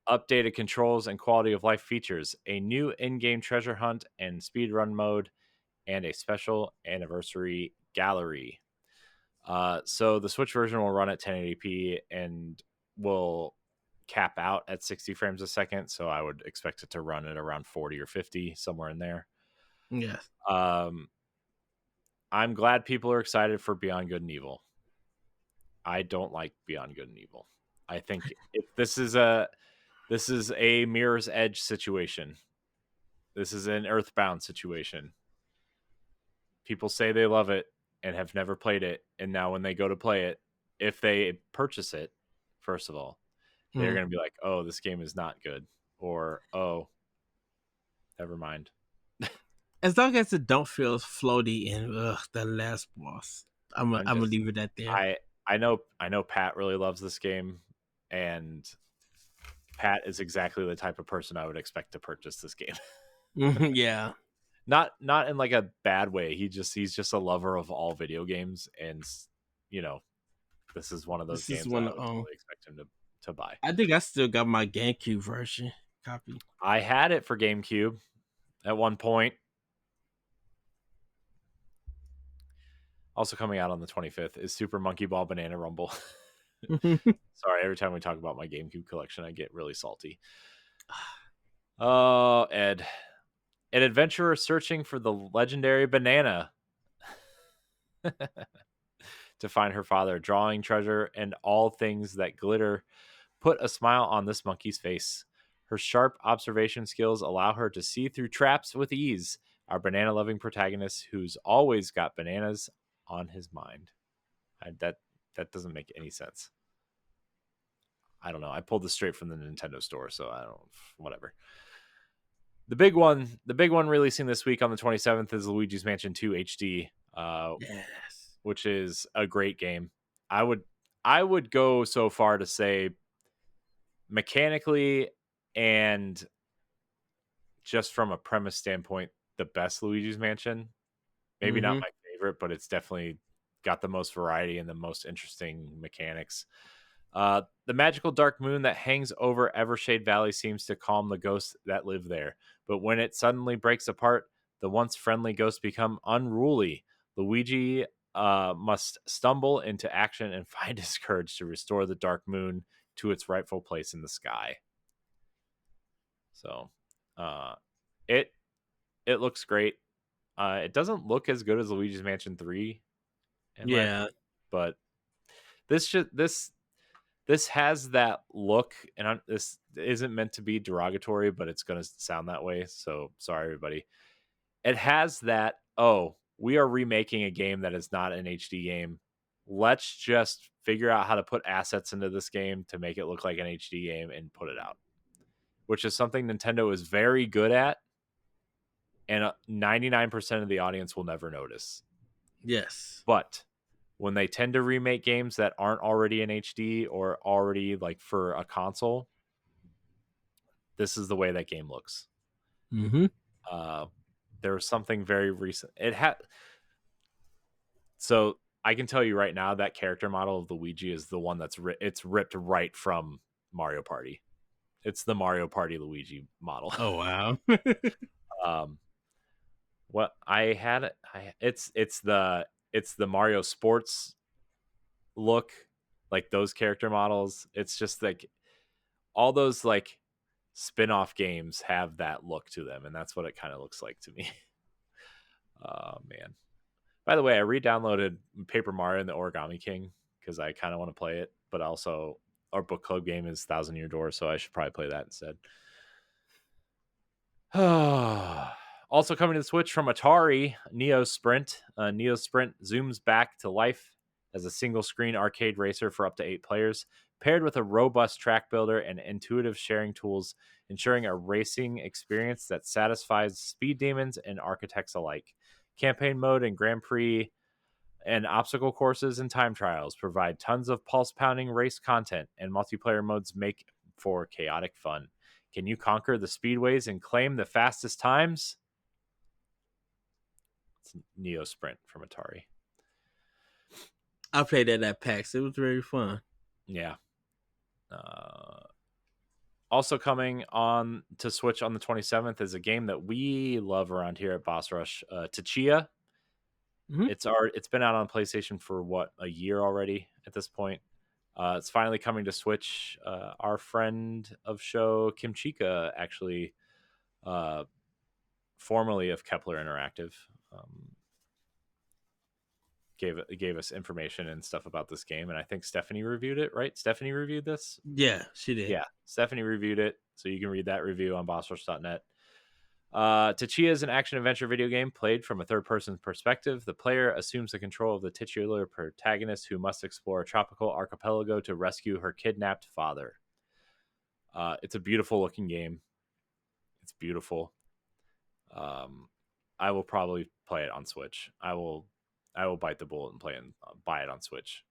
Updated controls and quality of life features, a new in-game treasure hunt and speedrun mode, and a special anniversary gallery. So the Switch version will run at 1080p and will cap out at 60 frames a second. So I would expect it to run at around 40 or 50, somewhere in there. Yes. I'm glad people are excited for Beyond Good and Evil. I don't like Beyond Good and Evil. I think if this is a Mirror's Edge situation. This is an Earthbound situation. People say they love it and have never played it, and now when they go to play it, if they purchase it, first of all, they're going to be like, "Oh, this game is not good," or "Oh, never mind." As long as it don't feel floaty and the last boss, I'm gonna leave it at there. I know Pat really loves this game, and Pat is exactly the type of person I would expect to purchase this game. Yeah. Not in like a bad way. He's just a lover of all video games, and this is one of those games I would totally expect him to buy. I think I still got my GameCube version copy. I had it for GameCube at one point. Also coming out on the 25th is Super Monkey Ball Banana Rumble. Sorry, every time we talk about my GameCube collection, I get really salty. Oh, Ed. An adventurer searching for the legendary banana to find her father, drawing treasure and all things that glitter put a smile on this monkey's face. Her sharp observation skills allow her to see through traps with ease. Our banana-loving protagonist who's always got bananas on his mind. That doesn't make any sense. I don't know. I pulled this straight from the Nintendo store, so I don't. Whatever. The big one releasing this week on the 27th is Luigi's Mansion 2 HD, yes, which is a great game. I would go so far to say mechanically and just from a premise standpoint, the best Luigi's Mansion. Maybe not my favorite, but it's definitely got the most variety and the most interesting mechanics. The magical dark moon that hangs over Evershade Valley seems to calm the ghosts that live there. But when it suddenly breaks apart, the once friendly ghosts become unruly. Luigi must stumble into action and find his courage to restore the dark moon to its rightful place in the sky. So, it looks great. It doesn't look as good as Luigi's Mansion 3. But this has that look, and this isn't meant to be derogatory, but it's going to sound that way. So sorry, everybody. It has that, we are remaking a game that is not an HD game. Let's just figure out how to put assets into this game to make it look like an HD game and put it out, which is something Nintendo is very good at. And 99% of the audience will never notice. Yes. But when they tend to remake games that aren't already in HD or already like for a console, this is the way that game looks. there was something very recent. It had so I can tell you right now that character model of Luigi is the one that's it's ripped right from Mario Party. It's the Mario Party Luigi model. Oh wow. um, what I had, it's the Mario Sports look, like those character models. It's just like all those like spin-off games have that look to them, and that's what it kind of looks like to me. Oh man. By the way, I re-downloaded Paper Mario and the Origami King because I kind of want to play it, but also our book club game is Thousand Year Door, so I should probably play that instead. Also coming to the Switch from Atari, Neo Sprint. Neo Sprint zooms back to life as a single-screen arcade racer for up to 8 players, paired with a robust track builder and intuitive sharing tools, ensuring a racing experience that satisfies speed demons and architects alike. Campaign mode and Grand Prix and obstacle courses and time trials provide tons of pulse-pounding race content, and multiplayer modes make for chaotic fun. Can you conquer the speedways and claim the fastest times? It's Neo Sprint from Atari. I played that at PAX. It was very fun. Yeah. Also coming on to Switch on the 27th is a game that we love around here at Boss Rush, Tachia. Mm-hmm. It's been out on PlayStation for what, a year already at this point. It's finally coming to Switch. Our friend of show Kim Chica, actually, formerly of Kepler Interactive, gave us information and stuff about this game, and I think Stephanie reviewed it. Right? Stephanie reviewed this. Yeah, she did. Yeah, Stephanie reviewed it, so you can read that review on bossrush.net. Tachia is an action-adventure video game played from a third-person perspective. The player assumes the control of the titular protagonist who must explore a tropical archipelago to rescue her kidnapped father. It's a beautiful-looking game. It's beautiful. I will probably play it on Switch. I will bite the bullet and buy it on Switch.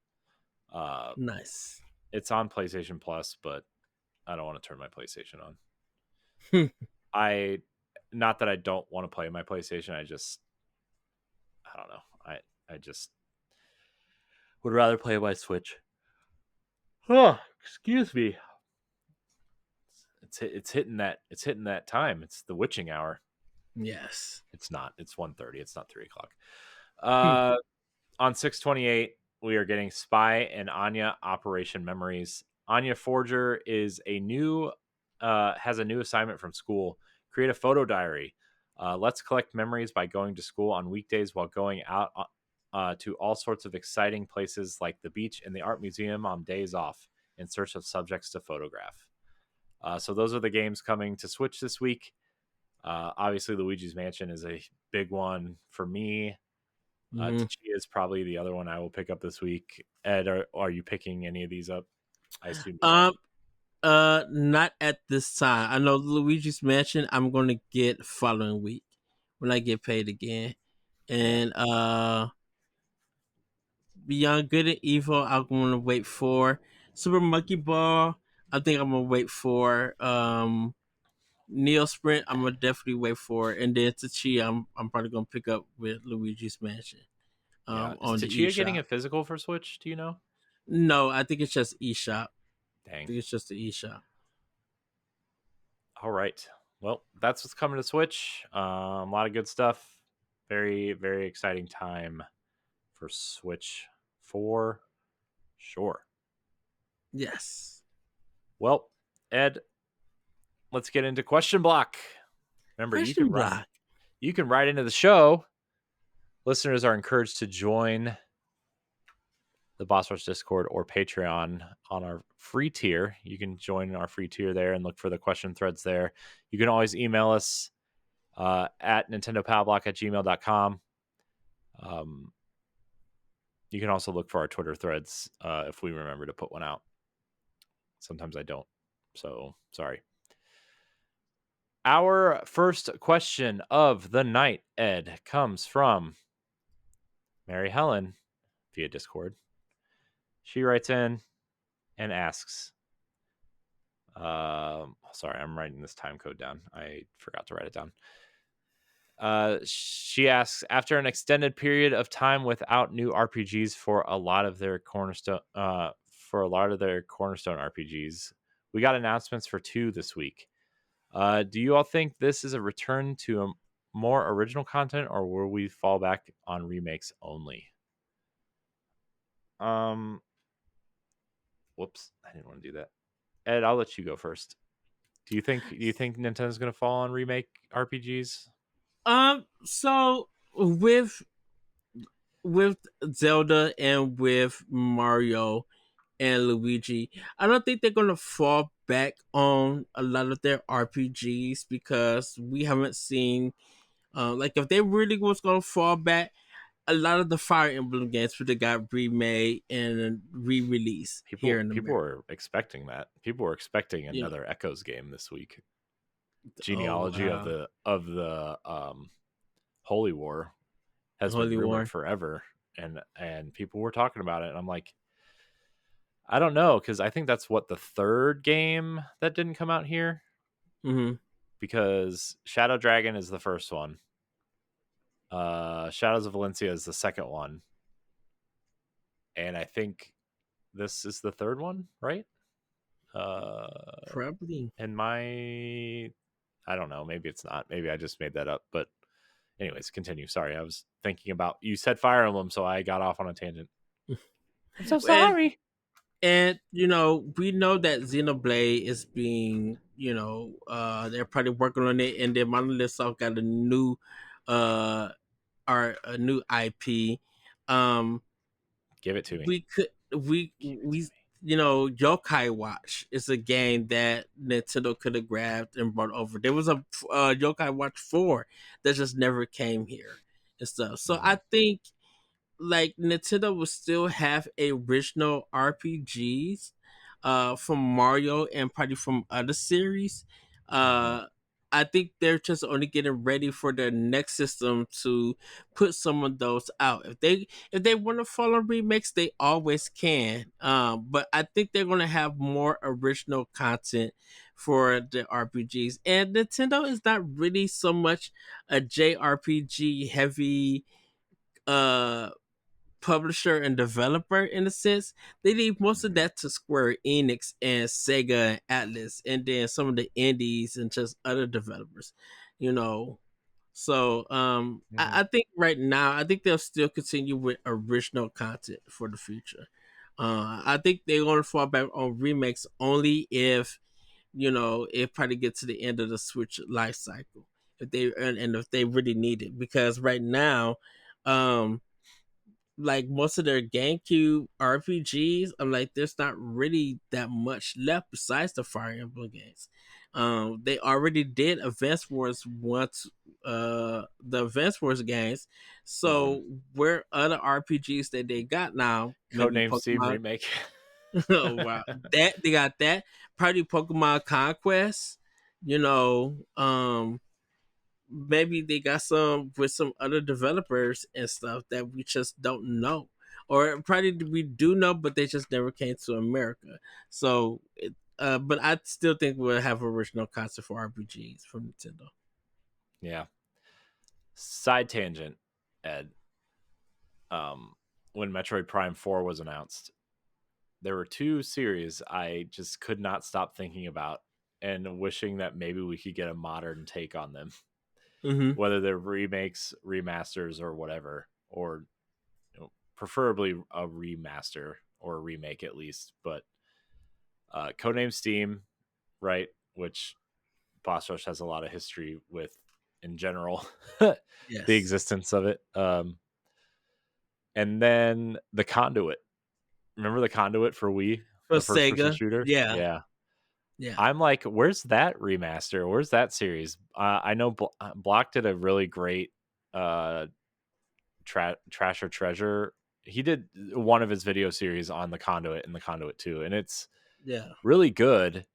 Nice. It's on PlayStation Plus, but I don't want to turn my PlayStation on. Not that I don't want to play my PlayStation. I don't know. I just would rather play my Switch. Oh, excuse me. It's hitting that time. It's the witching hour. Yes. It's not. It's 1:30. It's not 3:00. On 6/28, we are getting Spy and Anya Operation Memories. Anya Forger is has a new assignment from school. Create a photo diary. Let's collect memories by going to school on weekdays while going out to all sorts of exciting places like the beach and the art museum on days off in search of subjects to photograph. So those are the games coming to Switch this week. Obviously, Luigi's Mansion is a big one for me. Tachia is probably the other one I will pick up this week. Ed, are you picking any of these up? I assume. Not at this time. I know Luigi's Mansion I'm gonna get following week when I get paid again. And Beyond Good and Evil I'm gonna wait for. Super Monkey Ball I think I'm gonna wait for. Neo Sprint I'm gonna definitely wait for. And then Tachia I'm probably gonna pick up with Luigi's Mansion. Is On the Tachia eShop. getting a physical for Switch? Do you know? No, I think it's just eShop. Dang. I think it's just the eShop. All right. Well, that's what's coming to Switch. A lot of good stuff. Very, very exciting time for Switch for sure. Yes. Well, Ed, let's get into Question Block. Remember, you can write into the show. Listeners are encouraged to join the Boss Rush Discord or Patreon on our free tier. You can join our free tier there and look for the question threads there. You can always email us at nintendopowblock@gmail.com. You can also look for our Twitter threads if we remember to put one out. Sometimes I don't, so sorry. Our first question of the night, Ed, comes from Mary Helen via Discord. She writes in and asks, sorry, I'm writing this time code down. I forgot to write it down. She asks, after an extended period of time without new RPGs for a lot of their cornerstone RPGs, we got announcements for 2 this week. Do you all think this is a return to a more original content, or will we fall back on remakes only? Whoops, I didn't want to do that. Ed, I'll let you go first. Do you think Nintendo's going to fall on remake RPGs? So with Zelda and with Mario and Luigi, I don't think they're gonna fall back on a lot of their RPGs because we haven't seen like if they really was gonna fall back, a lot of the Fire Emblem games would have got remade and re-released here in People America. were expecting that. People were expecting You know, another Echoes game this week. oh Genealogy of wow, the Holy War has been Holy rumored War. forever, and people were talking about it. And I'm like, I don't know, because I think that's what the third game that didn't come out here, Mm-hmm. because Shadow Dragon is the first one. Shadows of Valencia is the second one, and I think this is the third one, right? Probably. And I don't know, maybe it's not. Maybe I just made that up. But anyways, continue. Sorry, I was thinking about, you said Fire Emblem, so I got off on a tangent. I'm so And sorry. we know that Xenoblade is being, they're probably working on it, and then Monolith Soft got a new, uh, a new IP. Um, Give it to me. we could Give it to we me. Yokai Watch is a game that Nintendo could have grabbed and brought over. There was a Yokai Watch 4 that just never came here and stuff. So Mm-hmm. I think like Nintendo will still have original RPGs from Mario and probably from other series. Mm-hmm. Uh I think they're just only getting ready for their next system to put some of those out. If they want to follow remakes, they always can. But I think they're gonna have more original content for the RPGs. And Nintendo is not really so much a JRPG heavy uh publisher and developer in a sense. They leave most of Mm-hmm. that to Square Enix and Sega and Atlas, and then some of the indies and just other developers. You know, so Mm-hmm. I think right now I think they'll still continue with original content for the future. I think they're going to fall back on remakes only if it probably gets to the end of the Switch life cycle if they and if they really need it because right now um like most of their GameCube RPGs, I'm like, there's not really that much left besides the Fire Emblem games. They already did Advance Wars once, the Advance Wars games. Mm-hmm. So where other RPGs that they got now, maybe Codename Steam Pokemon. remake. Oh wow, that they got that. Probably Pokemon Conquest. You know, maybe they got some with some other developers and stuff that we just don't know, or probably we do know, but they just never came to America. So, but I still think we'll have original concept for RPGs from Nintendo. Yeah. Side tangent, Ed. When Metroid Prime 4 was announced, there were 2 series I just could not stop thinking about and wishing that maybe we could get a modern take on them, Mm-hmm. whether they're remakes, remasters, or whatever, or preferably a remaster or a remake at least. But Codename Steam, right, which Boss Rush has a lot of history with in general, the Yes, existence of it. And then the Conduit. Remember the Conduit for Wii, for the first person Sega. shooter? Yeah, Yeah. yeah, I'm like, where's that remaster? Where's that series? I know Block did a really great uh, Trash or Treasure. He did one of his video series on the Conduit and the Conduit 2, and it's yeah. really good.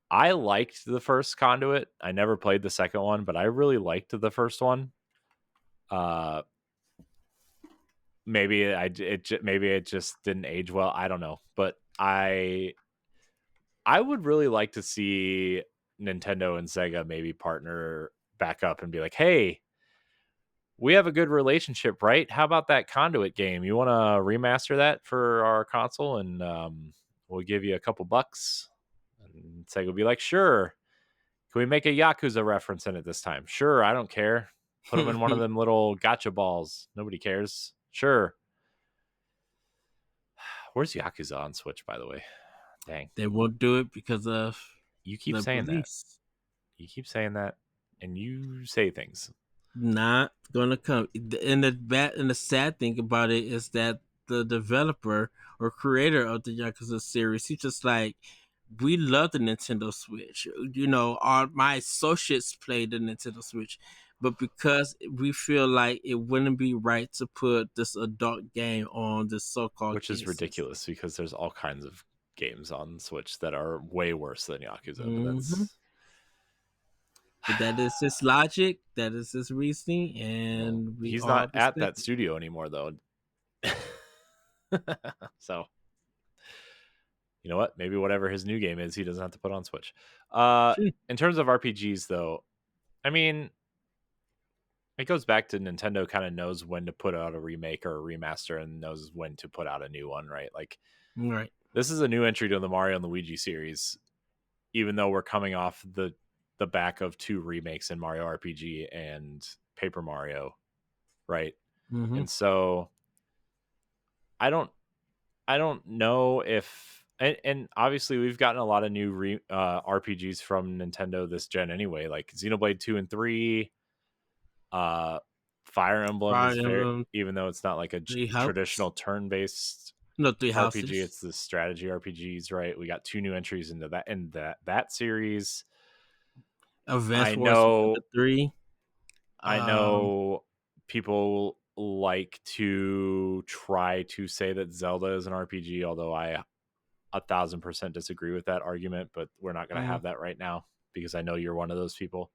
I liked the first Conduit. I never played the second one, but I really liked the first one. Uh, maybe it just didn't age well. I don't know, but I would really like to see Nintendo and Sega maybe partner back up and be like, hey, we have a good relationship, right? How about that Conduit game? You want to remaster that for our console, and we'll give you a couple bucks. And Sega will be like, sure. Can we make a Yakuza reference in it this time? Sure, I don't care. Put them in one of them little gotcha balls. Nobody cares. Sure. Where's Yakuza on Switch, by the way? Dang. They won't do it because of You keep the saying that. release. You keep saying that, and you say things. Not gonna come. And the sad thing about it is that the developer or creator of the Yakuza series, he's just like, we love the Nintendo Switch. You know, all my associates play the Nintendo Switch, but because we feel like it wouldn't be right to put this adult game on this so-called Which is game system. ridiculous because there's all kinds of games on Switch that are way worse than Yakuza. But Mm-hmm. that's But that is his logic. That is his reasoning, and we he's all not at that respect it. studio anymore, though. So you know what? Maybe whatever his new game is, he doesn't have to put on Switch. In terms of RPGs, though, I mean, it goes back to Nintendo kind of knows when to put out a remake or a remaster and knows when to put out a new one, right? Like, Right. this is a new entry to the Mario and Luigi series, even though we're coming off the back of 2 remakes in Mario RPG and Paper Mario, right? Mm-hmm. And so I don't know if and obviously we've gotten a lot of new RPGs from Nintendo this gen anyway, like Xenoblade 2 and 3. Fire Emblem Fire is very, Emblem, even though it's not like a Three Houses. traditional turn-based No, Three RPG, Houses. it's the strategy RPGs, right? We got 2 new entries into that series. Advance I Wars 1 to know 3. I know people like to try to say that Zelda is an RPG, although I 1,000% disagree with that argument, but we're not going to have that right now because I know you're one of those people.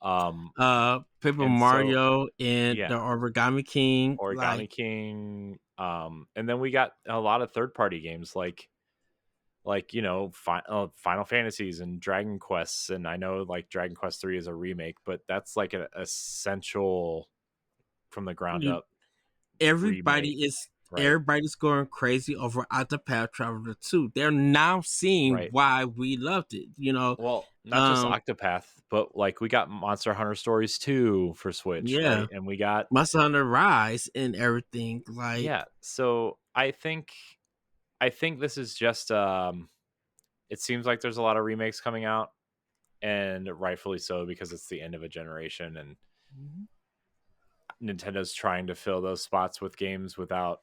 Paper And so, Mario and yeah, the Origami King. Origami Like, King. And then we got a lot of third party games like Final Fantasies and Dragon Quests, and I know like Dragon Quest 3 is a remake, but that's like an essential from the ground you, up remake, right? everybody's going crazy over Octopath Traveler 2. They're now seeing Right. why we loved it. You know, Well, not just Octopath, but like we got Monster Hunter Stories 2 for Switch, yeah, right? And we got Monster Hunter Rise and everything. yeah. Like, So I think this is just it seems like there's a lot of remakes coming out, and rightfully so because it's the end of a generation and Nintendo's trying to fill those spots with games without,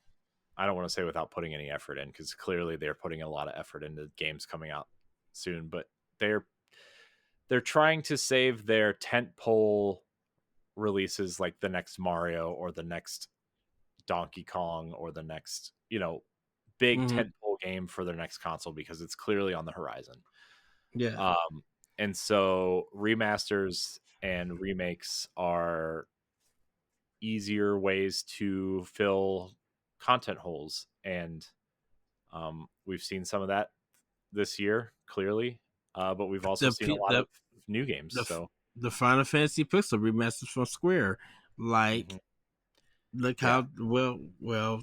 I don't want to say without putting any effort in, because clearly they're putting a lot of effort into games coming out soon, but they're trying to save their tentpole releases like the next Mario or the next Donkey Kong or the next, big tentpole game for their next console because it's clearly on the horizon. yeah, And so remasters and remakes are easier ways to fill content holes, and we've seen some of that this year clearly, but we've also seen a lot of new games. So the Final Fantasy Pixel remasters from Square, like, look yeah, how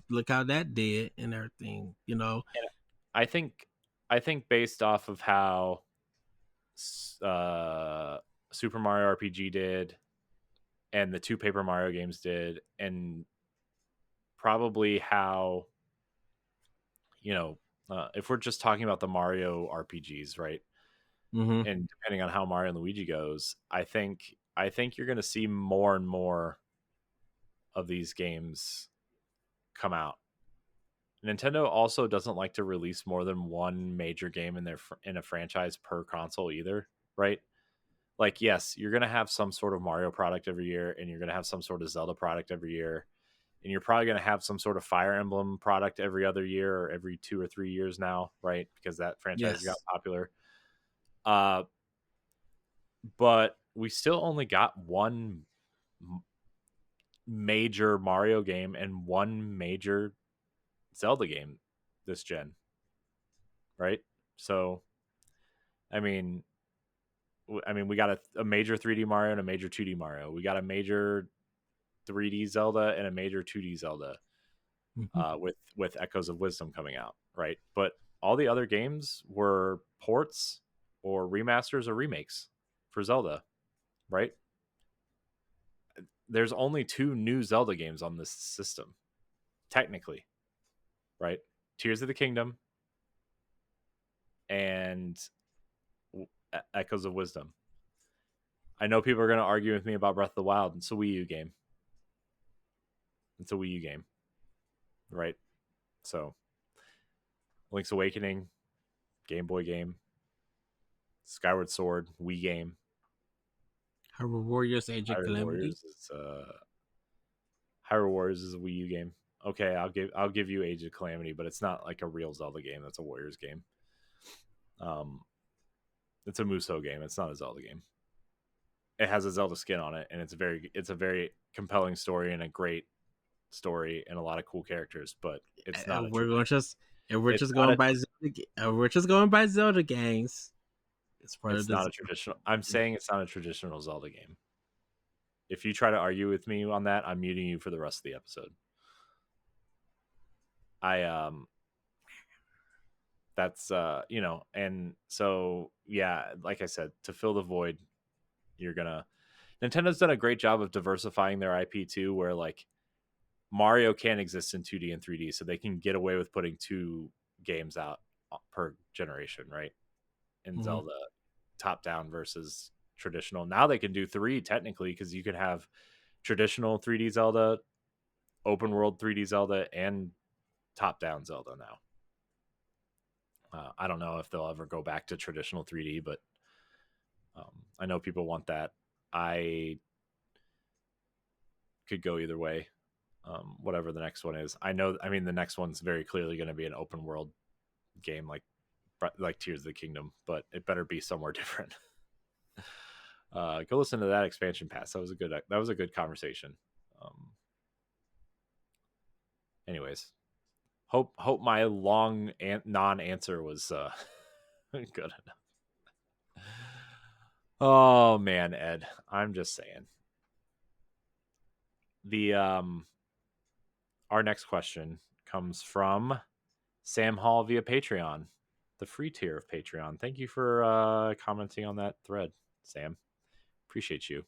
look how that did and everything. You know, and I think based off of how Super Mario RPG did and the 2 Paper Mario games did, and probably how, if we're just talking about the Mario RPGs, right? And depending on how Mario and Luigi goes, I think you're going to see more and more of these games come out. Nintendo also doesn't like to release more than one major game in a franchise per console either, right? Like, yes, you're going to have some sort of Mario product every year, and you're going to have some sort of Zelda product every year, and you're probably going to have some sort of Fire Emblem product every other year or every 2 or 3 years now, right? Because that franchise got yes, popular. But we still only got one major Mario game and one major Zelda game this gen, right? So, I mean, we got a major 3D Mario and a major 2D Mario. We got a major 3D Zelda and a major 2D Zelda, Mhm. with Echoes of Wisdom coming out, right? But all the other games were ports or remasters or remakes for Zelda, right? There's only 2 new Zelda games on this system, technically, right? Tears of the Kingdom and Echoes of Wisdom. I know people are going to argue with me about Breath of the Wild. It's a Wii U game. It's a Wii U game, right? So, Link's Awakening, Game Boy game. Skyward Sword, Wii game. Hyrule Warriors: Age of Hyrule Calamity. Warriors is Hyrule Warriors is a Wii U game. Okay, I'll give you Age of Calamity, but it's not like a real Zelda game. That's a Warriors game. It's a Musou game. It's not a Zelda game. It has a Zelda skin on it, and it's a very compelling story and a great story and a lot of cool characters. But it's not a We're going just and it's not a we're just going by Zelda games. It's part of it's not this. a traditional. I'm saying it's not a traditional Zelda game. If you try to argue with me on that, I'm muting you for the rest of the episode. That's and so yeah, like I said, to fill the void, Nintendo's done a great job of diversifying their IP too, where like Mario can exist in 2D and 3D, so they can get away with putting 2 games out per generation, right? In Mhm. Zelda, top down versus traditional. Now they can do 3 technically, because you can have traditional 3D Zelda, open world 3D Zelda, and top down Zelda now. I don't know if they'll ever go back to traditional 3D, but I know people want that. I could go either way. Whatever the next one is, I mean, the next one's very clearly going to be an open world game, like Tears of the Kingdom, but it better be somewhere different. Go listen to that expansion pass. That was a good conversation. Anyways, hope my long non-answer was good enough. Oh man, Ed, I'm just saying. The our next question comes from Sam Hall via Patreon, the free tier of Patreon. Thank you for commenting on that thread, Sam. Appreciate you.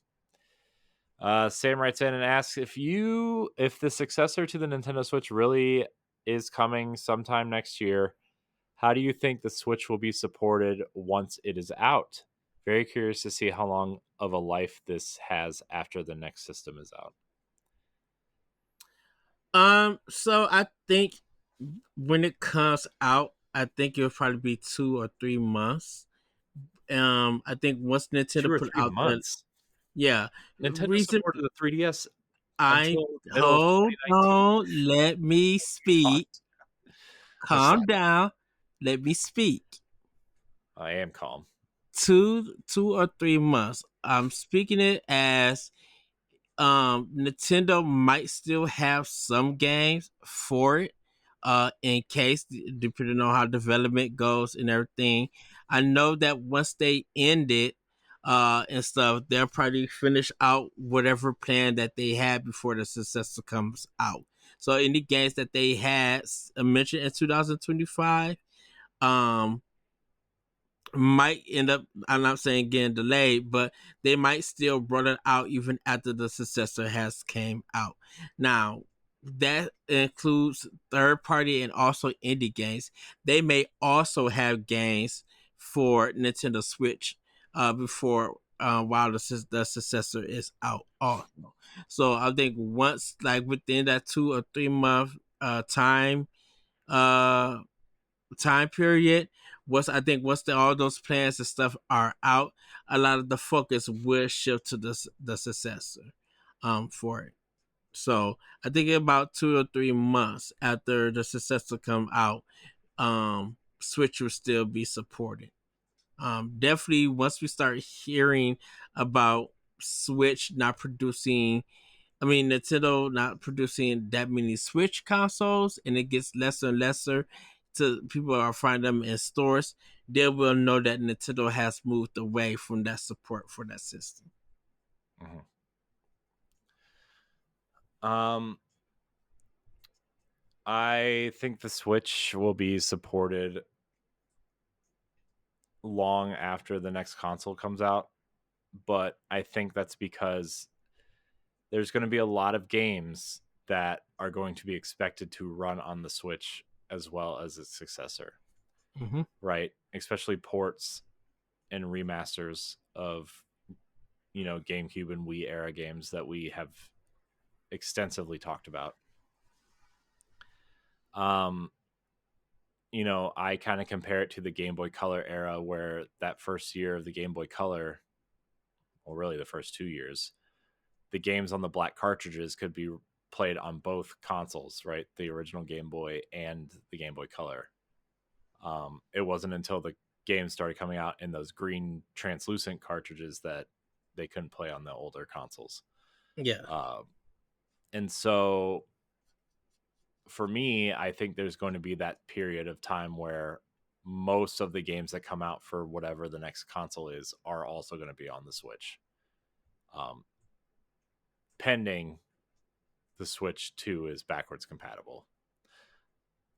Sam writes in and asks if the successor to the Nintendo Switch really is coming sometime next year, how do you think the Switch will be supported once it is out? Very curious to see how long of a life this has after the next system is out. So I think when it comes out, I think it'll probably be 2 or 3 months. I think once Nintendo Two or put three out the months. yeah Nintendo reason supported the 3DS I until middle of hold 2019. on, let me God, speak. I'm sorry. Calm down, let me speak. I am calm. 2 or 3 months. I'm speaking it as Nintendo might still have some games for it in case, depending on how development goes and everything. I know that once they end it and stuff, they'll probably finish out whatever plan that they had before the successor comes out. So any games that they had mentioned in 2025 um might end up, I'm not saying getting delayed, but they might still bring it out even after the successor has came out. Now that includes third party and also indie games. They may also have games for Nintendo Switch before while the successor is out also. So I think once, like within that 2 or 3 month uh time period, all those plans and stuff are out, a lot of the focus will shift to the successor for it. So I think about 2 or 3 months after the successor come out, Switch will still be supported. Definitely once we start hearing about Switch not producing, Nintendo not producing that many Switch consoles, and it gets lesser and lesser to people are finding them in stores, they will know that Nintendo has moved away from that support for that system. Mm-hmm. Um, I think the Switch will be supported long after the next console comes out, but I think that's because there's going to be a lot of games that are going to be expected to run on the Switch as well as its successor, Mm-hmm. right? Especially ports and remasters of, GameCube and Wii era games that we have extensively talked about. Um, I kind of compare it to the Game Boy Color era, where that first year of the Game Boy Color, or really the first 2 years, the games on the black cartridges could be played on both consoles, right? The original Game Boy and the Game Boy Color. It wasn't until the games started coming out in those green translucent cartridges that they couldn't play on the older consoles. Yeah. And so for me, I think there's going to be that period of time where most of the games that come out for whatever the next console is are also going to be on the Switch. Pending the Switch 2 is backwards compatible,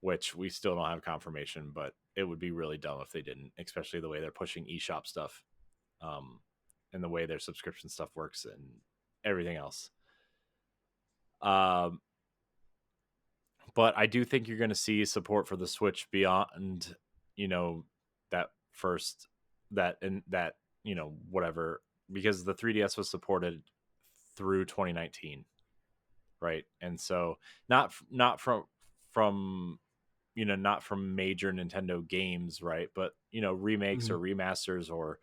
which we still don't have confirmation, but it would be really dumb if they didn't, especially the way they're pushing eShop stuff, and the way their subscription stuff works and everything else. But I do think you're going to see support for the Switch beyond, that first, whatever, because the 3DS was supported through 2019, right? And so not from not from major Nintendo games, right? But remakes or Mm-hmm. remasters or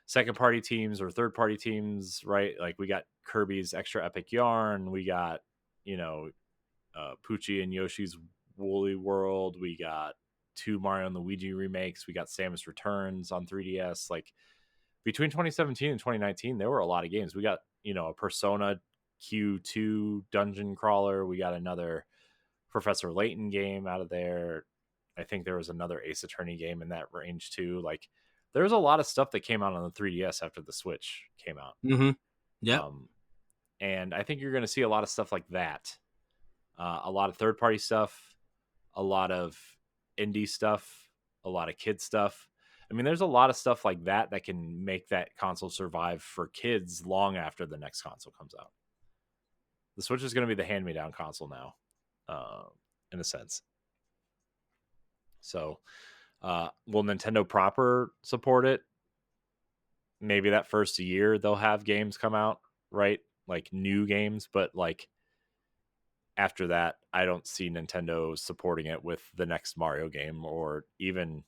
second party teams or third party teams, right? Like we got Kirby's Extra Epic Yarn, we got Poochie and Yoshi's Woolly World, we got 2 Mario and Luigi remakes, we got Samus Returns on 3DS. Like between 2017 and 2019, there were a lot of games. We got a Persona Q2 dungeon crawler, we got another Professor Layton game out of there. I think there was another Ace Attorney game in that range too. Like there's a lot of stuff that came out on the 3DS after the Switch came out. Mm-hmm. Yep. And I think you're going to see a lot of stuff like that. A lot of third party stuff, a lot of indie stuff, a lot of kid stuff. I mean, there's a lot of stuff like that that can make that console survive for kids long after the next console comes out. The Switch is going to be the hand-me-down console now, in a sense. So, will Nintendo proper support it? Maybe that first year they'll have games come out, right? Like new games, but like after that, I don't see Nintendo supporting it with the next Mario game, or even,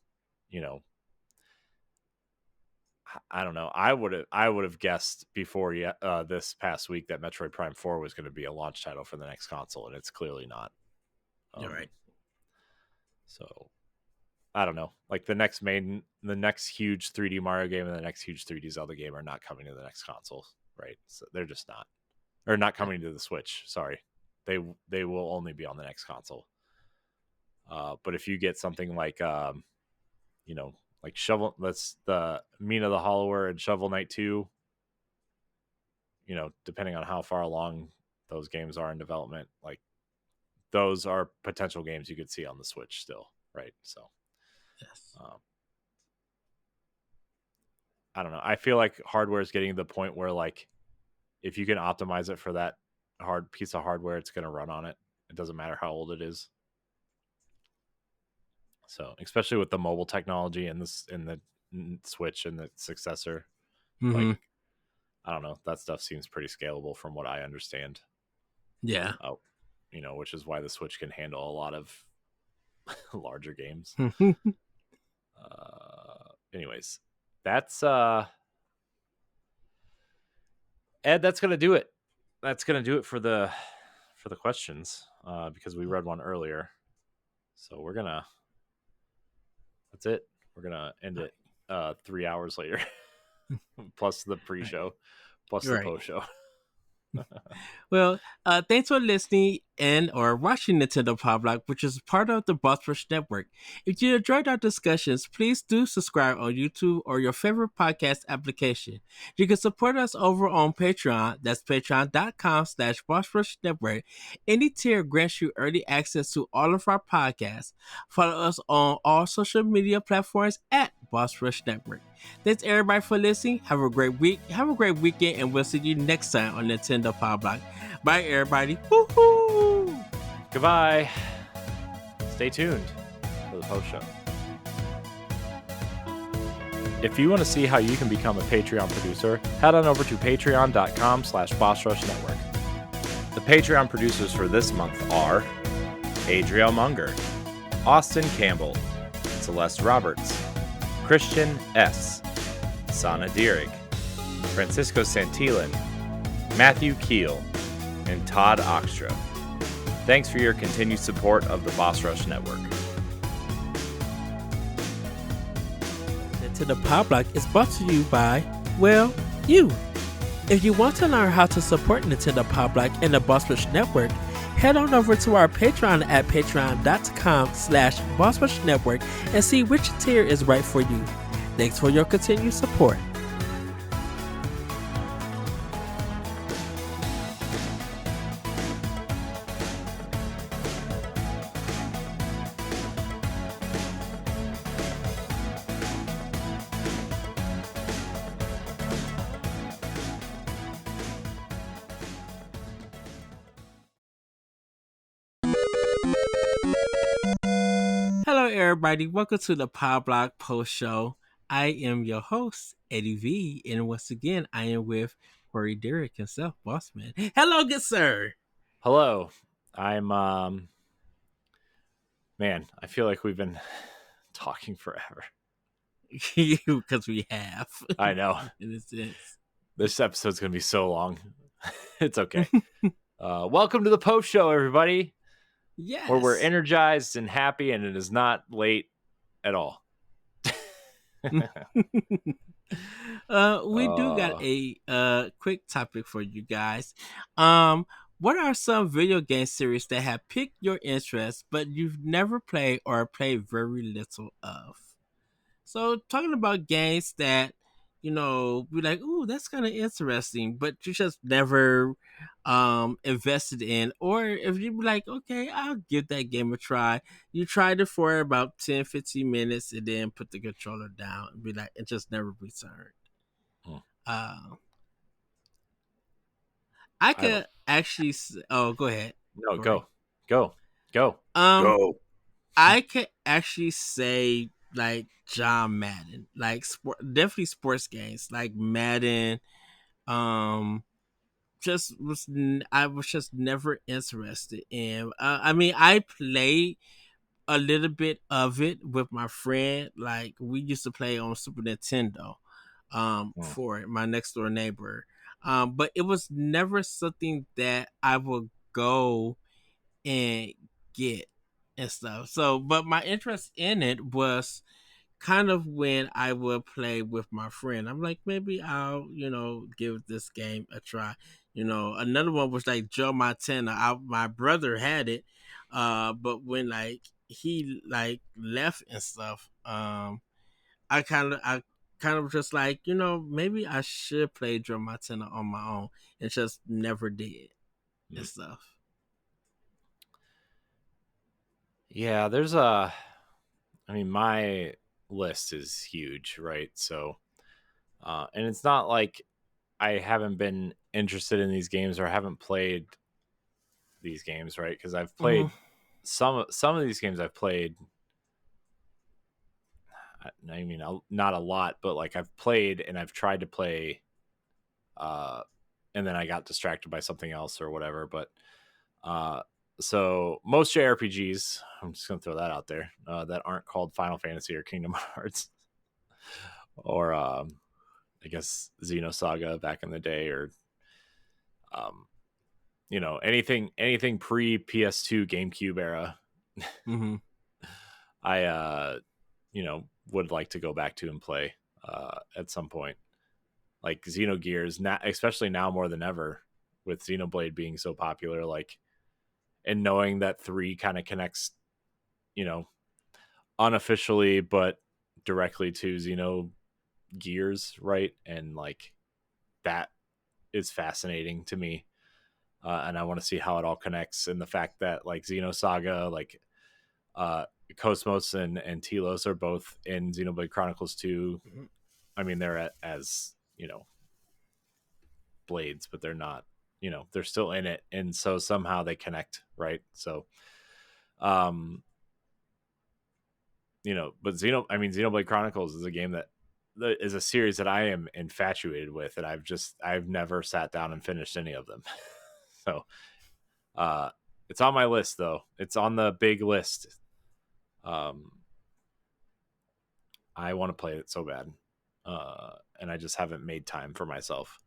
I don't know. I would have guessed before this past week that Metroid Prime 4 was going to be a launch title for the next console, and it's clearly not. You're right. So I don't know. Like the next huge 3D Mario game and the next huge 3D Zelda game are not coming to the next console, right? So they're just not, or not coming to the Switch. Sorry, they will only be on the next console. But if you get something like, like Shovel, that's the Mina the Hollower and Shovel Knight 2, depending on how far along those games are in development, like those are potential games you could see on the Switch still, right? So. Yes. I don't know. I feel like hardware is getting to the point where, like, if you can optimize it for that hard piece of hardware, it's going to run on it. It doesn't matter how old it is. So, especially with the mobile technology and the Switch and the successor, Mm-hmm. like, I don't know. That stuff seems pretty scalable from what I understand. Yeah. Which is why the Switch can handle a lot of larger games. Anyways, that's Ed, that's gonna do it. That's gonna do it for the questions, because we read one earlier. So that's it. We're gonna end it 3 hours later, plus the pre-show, plus You're the right. post-show. Well, thanks for listening and or watching Nintendo Pow Block, which is part of the Boss Rush Network. If you enjoyed our discussions, please do subscribe on YouTube or your favorite podcast application. You can support us over on Patreon. That's patreon.com/Boss Rush Network. Any tier grants you early access to all of our podcasts. Follow us on all social media platforms at Boss Rush Network. Thanks everybody for listening. Have a great week. Have a great weekend, and we'll see you next time on Nintendo Power Block. Bye, everybody. Woohoo! Goodbye. Stay tuned for the post show. If you want to see how you can become a Patreon producer, head on over to patreon.com/BossRushNetwork. The Patreon producers for this month are Adriel Munger, Austin Campbell, Celeste Roberts, Christian S., Sana Dierig, Francisco Santillan, Matthew Keel, and Todd Oxtra. Thanks for your continued support of the Boss Rush Network. Nintendo Power Block is brought to you by, well, you. If you want to learn how to support Nintendo Power Block and the Boss Rush Network, head on over to our Patreon at patreon.com/Boss Rush Network and see which tier is right for you. Thanks for your continued support. Hello, everybody. Welcome to the Pow Block Post Show. I am your host, Eddie V, and once again, I am with Corey Derrick himself, Bossman. Hello, good sir. Hello. I'm man, I feel like we've been talking forever. Because we have. I know. In a sense. This episode's going to be so long. It's okay. Welcome to the post show, everybody. Yes. Where we're energized and happy, and it is not late at all. We do got a quick topic for you guys. What are some video game series that have piqued your interest, but you've never played or played very little of? So, talking about games that, be like, ooh, that's kind of interesting, but you just never invested in. Or if you be like, okay, I'll give that game a try. You tried it for about 10, 15 minutes and then put the controller down and be like, it just never returned. I could actually. Oh, go ahead. No, Corey. go. Go. I could actually say like John Madden, like definitely sports games like Madden. I was just never interested in. I mean, I played a little bit of it with my friend. Like we used to play on Super Nintendo. For my next door neighbor. But it was never something that I would go and get and stuff. So, but my interest in it was kind of when I would play with my friend. I'm like, maybe I'll, give this game a try. Another one was like Joe Montana. My brother had it, but when like he like left and stuff, I kind of just like, maybe I should play Joe Montana on my own, and just never did and stuff. Yeah, my list is huge, right? So, and it's not like I haven't been interested in these games or I haven't played these games, right? Because I've played some of these games. I've played, I mean, not a lot, but like I've played and I've tried to play, and then I got distracted by something else or whatever. But so most JRPGs, I'm just gonna throw that out there, that aren't called Final Fantasy or Kingdom Hearts, or I guess Xenosaga back in the day, or anything pre PS2 GameCube era. I would like to go back to and play at some point, like Xenogears, especially now more than ever. with Xenoblade being so popular, like, and knowing that 3 kind of connects, you know, unofficially but directly to Gears, right? And like that is fascinating to me. And I want to see how it all connects, and the fact that like Xenosaga, like Cosmos and Telos are both in Xenoblade Chronicles 2. I mean, they're as blades, but they're not, they're still in it, and so somehow they connect, right? So but Xenoblade Chronicles is a game that is a series that I am infatuated with, and I've never sat down and finished any of them. So it's on my list, though. It's on the big list. I want to play it so bad, and I just haven't made time for myself.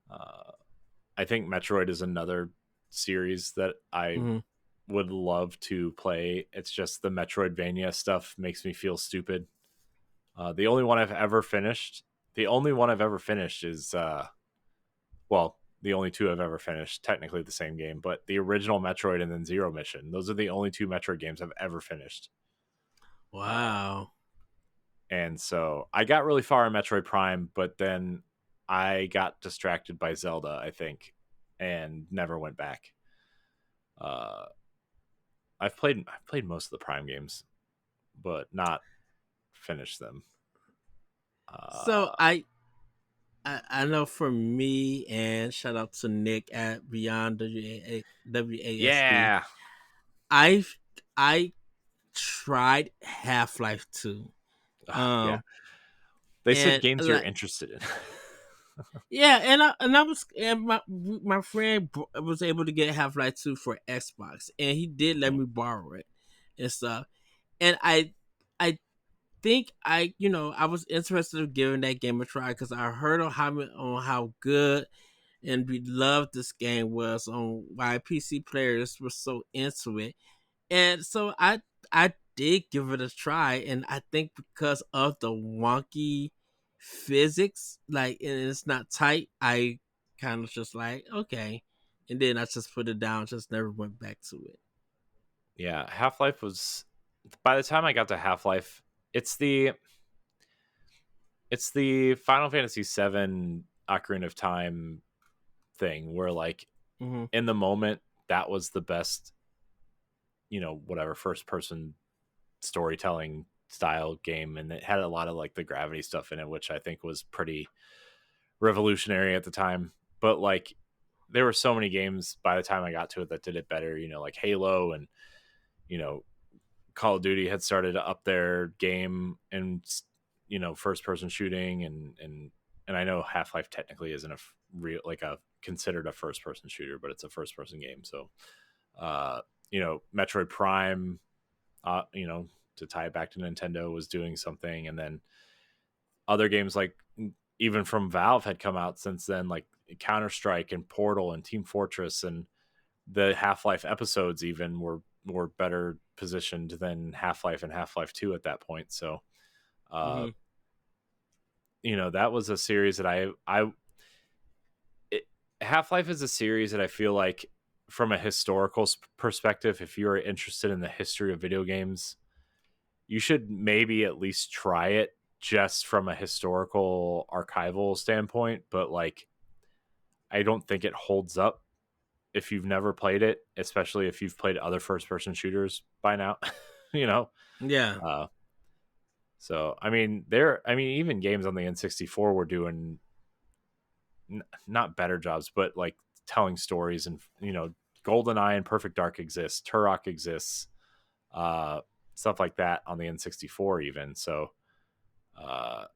I think Metroid is another series that I would love to play. It's just the Metroidvania stuff makes me feel stupid. The only one I've ever finished is the only two I've ever finished, technically the same game, but the original Metroid and then Zero Mission. Those are the only two Metroid games I've ever finished. Wow. And so I got really far in Metroid Prime, but then I got distracted by Zelda, I think, and never went back. I've played most of the Prime games, but not finished them. So I know for me, and shout out to Nick at Beyond WASD. Yeah. I tried Half-Life 2. Yeah. They said And games you're like, interested in. yeah, and my friend was able to get Half-Life 2 for Xbox, and he did let me borrow it and stuff. And I think I was interested in giving that game a try because I heard on how good and beloved this game was, on why PC players were so into it. And so I did give it a try, and I think because of the wonky physics, like, and it's not tight, I kind of just like, okay, and then I just put it down, just never went back to it. Yeah, Half-Life was, by the time I got to Half-Life, it's the Final Fantasy VII Ocarina of Time thing where like in the moment that was the best, whatever first person storytelling style game, and it had a lot of like the gravity stuff in it, which I think was pretty revolutionary at the time. But like there were so many games by the time I got to it that did it better, like Halo and Call of Duty had started to up their game and first person shooting, and I know Half-Life technically isn't a real like a considered a first person shooter, but it's a first person game. So Metroid Prime, to tie it back to Nintendo, was doing something, and then other games like even from Valve had come out since then, like Counter-Strike and Portal and Team Fortress, and the Half-Life episodes even were better positioned than Half-Life and Half-Life 2 at that point. So that was a series that Half-Life is a series that I feel like from a historical perspective, if you're interested in the history of video games, you should maybe at least try it just from a historical archival standpoint. But like, I don't think it holds up if you've never played it, especially if you've played other first person shooters by now, Yeah. So, even games on the N64 were doing not better jobs, but like telling stories, and, GoldenEye and Perfect Dark exists, Turok exists, stuff like that on the N64 even. So, I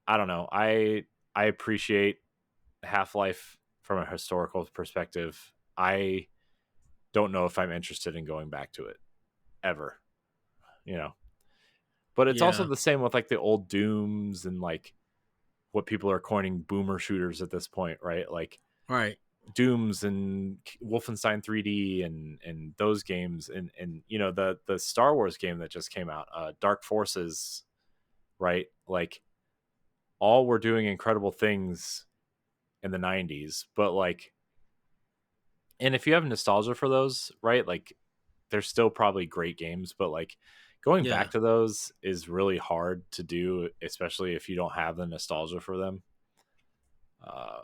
don't know. I appreciate Half-Life from a historical perspective. I don't know if I'm interested in going back to it ever, but it's also Yeah. the same with like the old Dooms and like what people are coining boomer shooters at this point, right? Like Right. Dooms and Wolfenstein 3D and those games, and the Star Wars game that just came out, Dark Forces, right? Like all were doing incredible things in the 90s, but like, and if you have nostalgia for those, right, like they're still probably great games, but like going Yeah. back to those is really hard to do, especially if you don't have the nostalgia for them. Uh,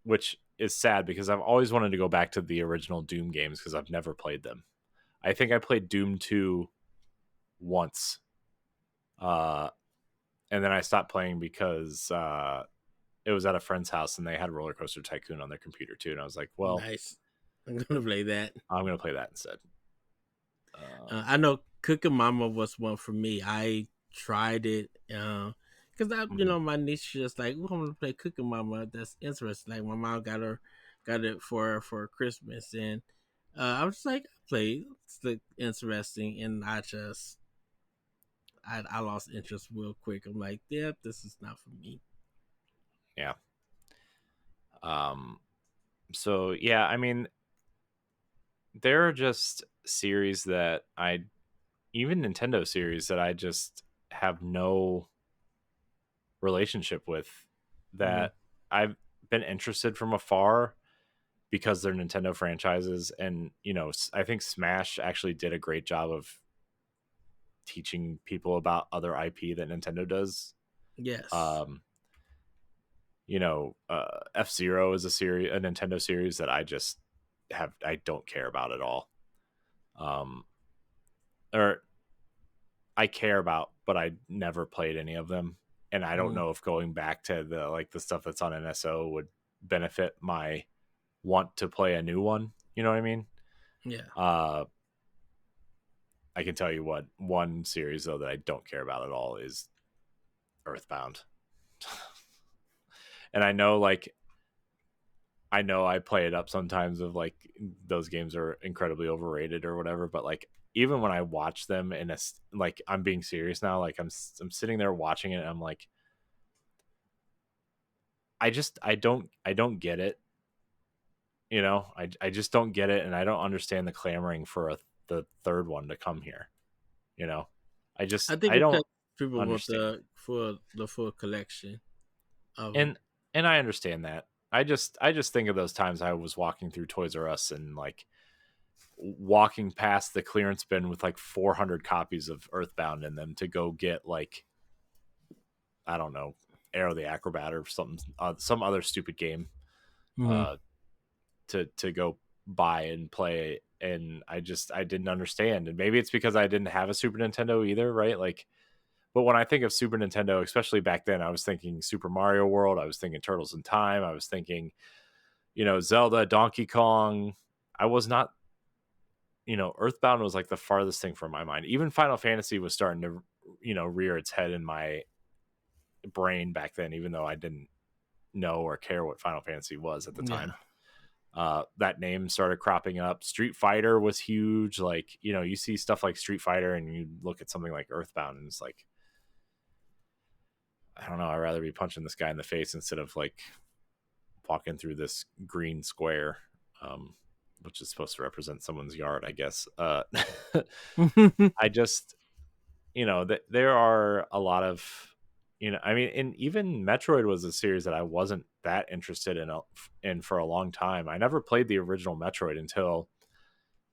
which is sad because I've always wanted to go back to the original Doom games because I've never played them. I think I played Doom 2 once. Uh, and then I stopped playing because it was at a friend's house and they had Roller Coaster Tycoon on their computer too. And I was like, well, Nice. I'm gonna play that. I'm going to play that instead. I know Cooking Mama was one for me. I tried it because Mhm. my niece just like, "Oh, I'm gonna play Cooking Mama." That's interesting. Like my mom got it for Christmas, and I was like, I played. It's like, interesting, and I lost interest real quick. I'm like, yeah, this is not for me. Yeah. Um, so yeah, I mean, there are just series that even Nintendo series that I just have no relationship with, Mm-hmm. that I've been interested from afar because they're Nintendo franchises. And, I think Smash actually did a great job of teaching people about other IP that Nintendo does. Yes, Um, F-Zero is a Nintendo series that I don't care about at all. Um, or I care about, but I never played any of them. And I don't mm-hmm. know if going back to the stuff that's on NSO would benefit my want to play a new one. You know what I mean? Yeah. Uh, I can tell you what one series though that I don't care about at all is Earthbound. And I know I play it up sometimes of like those games are incredibly overrated or whatever, but like even when I watch them in like I'm being serious now, like I'm sitting there watching it and I'm like I don't get it. I just don't get it, and I don't understand the clamoring for the third one to come here. You know, I think I because don't people want understand. the full collection of them. And I understand that. I just think of those times I was walking through Toys R Us and like walking past the clearance bin with like 400 copies of Earthbound in them to go get like, I don't know, Arrow the Acrobat or something, some other stupid game, Mm-hmm. uh, to go buy and play. And I didn't understand, and maybe it's because I didn't have a Super Nintendo either, right? Like, but when I think of Super Nintendo, especially back then, I was thinking Super Mario World, I was thinking Turtles in Time, I was thinking, Zelda, Donkey Kong. I was not, Earthbound was like the farthest thing from my mind. Even Final Fantasy was starting to, rear its head in my brain back then, even though I didn't know or care what Final Fantasy was at the Yeah. time. That name started cropping up. Street Fighter was huge. Like, you see stuff like Street Fighter and you look at something like Earthbound and it's like, I don't know, I'd rather be punching this guy in the face instead of like walking through this green square, which is supposed to represent someone's yard, I guess. I just, there are a lot of, I mean, and even Metroid was a series that I wasn't that interested in for a long time. I never played the original Metroid until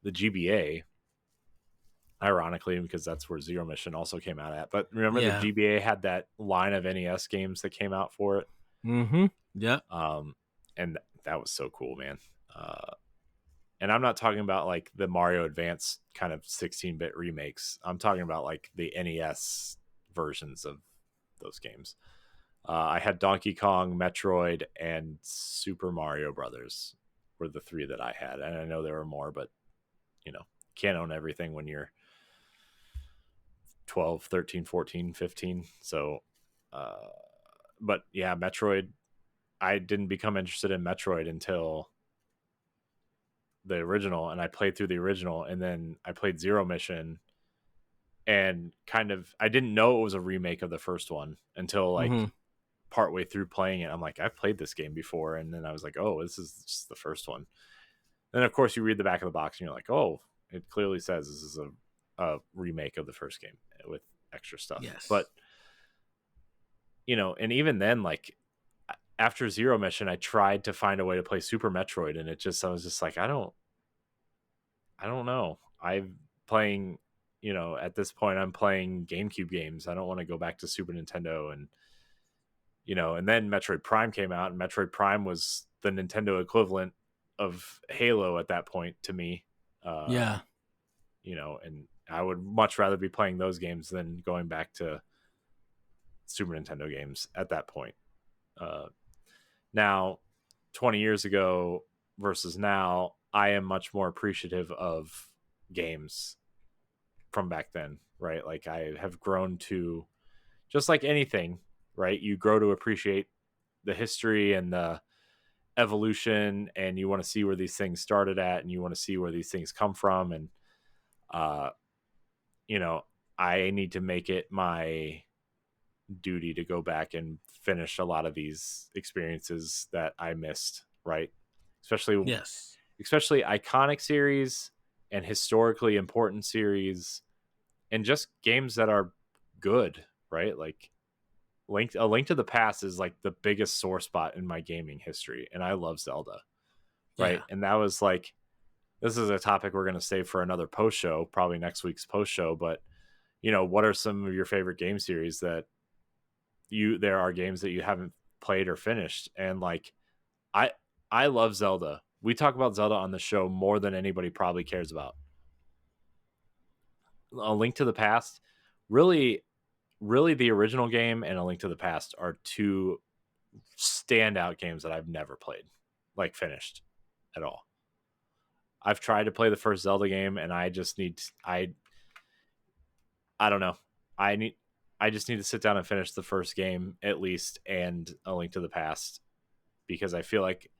the GBA, ironically, because that's where Zero Mission also came out at. But remember, the Yeah. GBA had that line of NES games that came out for it. Mm-hmm. Yep. Um, and that was so cool, man. And I'm not talking about like the Mario Advance kind of 16-bit remakes. I'm talking about like the NES versions of those games. I had Donkey Kong, Metroid, and Super Mario Brothers were the three that I had. And I know there were more, but can't own everything when you're 12, 13, 14, 15. So, uh, but yeah, Metroid, I didn't become interested in Metroid until the original, and I played through the original, and then I played Zero Mission, and kind of I didn't know it was a remake of the first one until Mm-hmm. like partway through playing it. I'm like, I've played this game before, and then I was like, oh, this is just the first one. Then of course you read the back of the box, and you're like, oh, it clearly says this is a remake of the first game with extra stuff. But Yes. and even then, like after Zero Mission, I tried to find a way to play Super Metroid, and I was just like, I don't know. I'm playing, at this point, I'm playing GameCube games. I don't want to go back to Super Nintendo, and and then Metroid Prime came out, and Metroid Prime was the Nintendo equivalent of Halo at that point to me. Yeah. And I would much rather be playing those games than going back to Super Nintendo games at that point. Now, 20 years ago versus now, I am much more appreciative of games from back then, right? Like I have grown to, just like anything, right? You grow to appreciate the history and the evolution, and you want to see where these things started at, and you want to see where these things come from. And, uh, I need to make it my duty to go back and finish a lot of these experiences that I missed, right? Especially Yes. especially iconic series and historically important series, and just games that are good, right? Like A Link to the Past is like the biggest sore spot in my gaming history, and I love Zelda, Yeah. right? And that was like, this is a topic we're going to save for another post show, probably next week's post show, but what are some of your favorite game series that there are games that you haven't played or finished? And like, I I love Zelda. We talk about Zelda on the show more than anybody probably cares about. A Link to the Past, really, really, the original game and A Link to the Past are two standout games that I've never played, like finished at all. I've tried to play the first Zelda game, and I just need I don't know. I just need to sit down and finish the first game at least, and A Link to the Past, because I feel like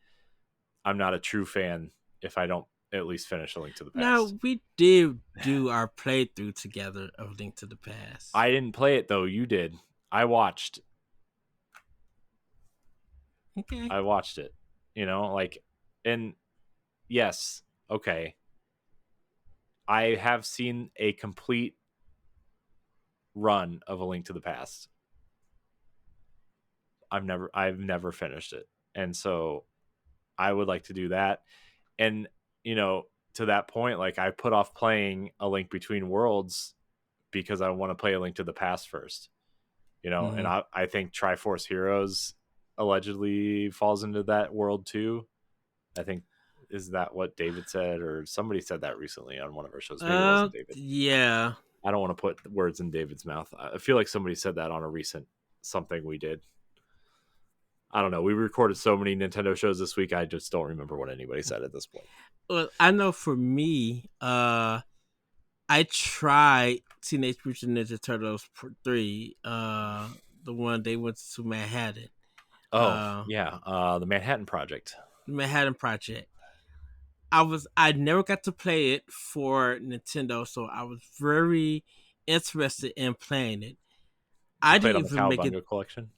I'm not a true fan if I don't at least finish A Link to the Now, Past. we did do our playthrough together of Link to the Past. I didn't play it though. You did. I watched. Okay. I watched it. Like, and yes, okay. I have seen a complete run of A Link to the Past. I've never finished it. And so I would like to do that. And, to that point, like I put off playing A Link Between Worlds because I want to play A Link to the Past first. And I think Triforce Heroes allegedly falls into that world too. I think, is that what David said, or somebody said that recently on one of our shows? Maybe it wasn't David. Yeah. I don't want to put words in David's mouth. I feel like somebody said that on a recent something we did. I don't know. We recorded so many Nintendo shows this week, I just don't remember what anybody said at this point. Well, I know for me, I tried Teenage Mutant Ninja Turtles 3, the one they went to Manhattan. Oh, yeah. The Manhattan Project. Manhattan Project. I never got to play it for Nintendo, so I was very interested in playing it. You I played didn't on the even make it. Cowabunga collection?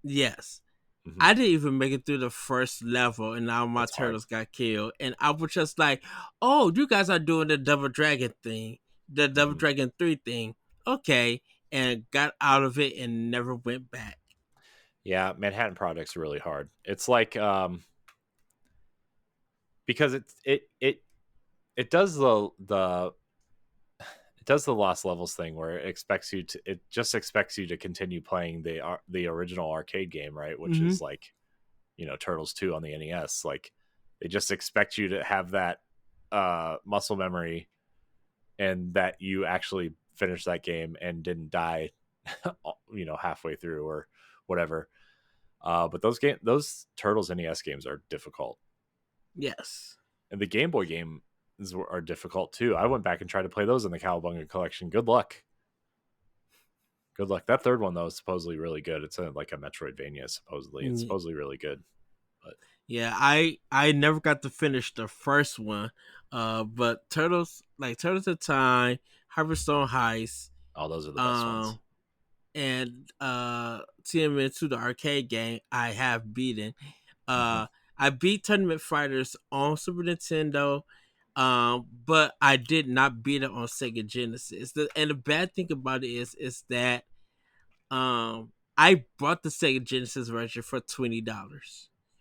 Yes. Mm-hmm. I didn't even make it through the first level, and now my That's turtles hard. got killed. And I was just like, oh, you guys are doing the Double Dragon thing, the Double Dragon 3 thing. Okay. And got out of it and never went back. Yeah, Manhattan Project's really hard. It's like, because it does the it does the lost levels thing where it just expects you to continue playing the original arcade game, right? Which is like, Turtles 2 on the NES. Like, they just expect you to have that muscle memory, and that you actually finished that game and didn't die halfway through or whatever. But those Turtles NES games are difficult. Yes. And the Game Boy games are difficult too. I went back and tried to play those in the Cowabunga collection. Good luck. That third one though is supposedly really good. It's like a Metroidvania. Supposedly, it's supposedly really good. But yeah, I never got to finish the first one. But Turtles in Time, Harvestone Heist. Oh, those are the best ones. And TMN2, the arcade game, I have beaten. I beat Tournament Fighters on Super Nintendo, but I did not beat it on Sega Genesis. And the bad thing about it is that I bought the Sega Genesis version for $20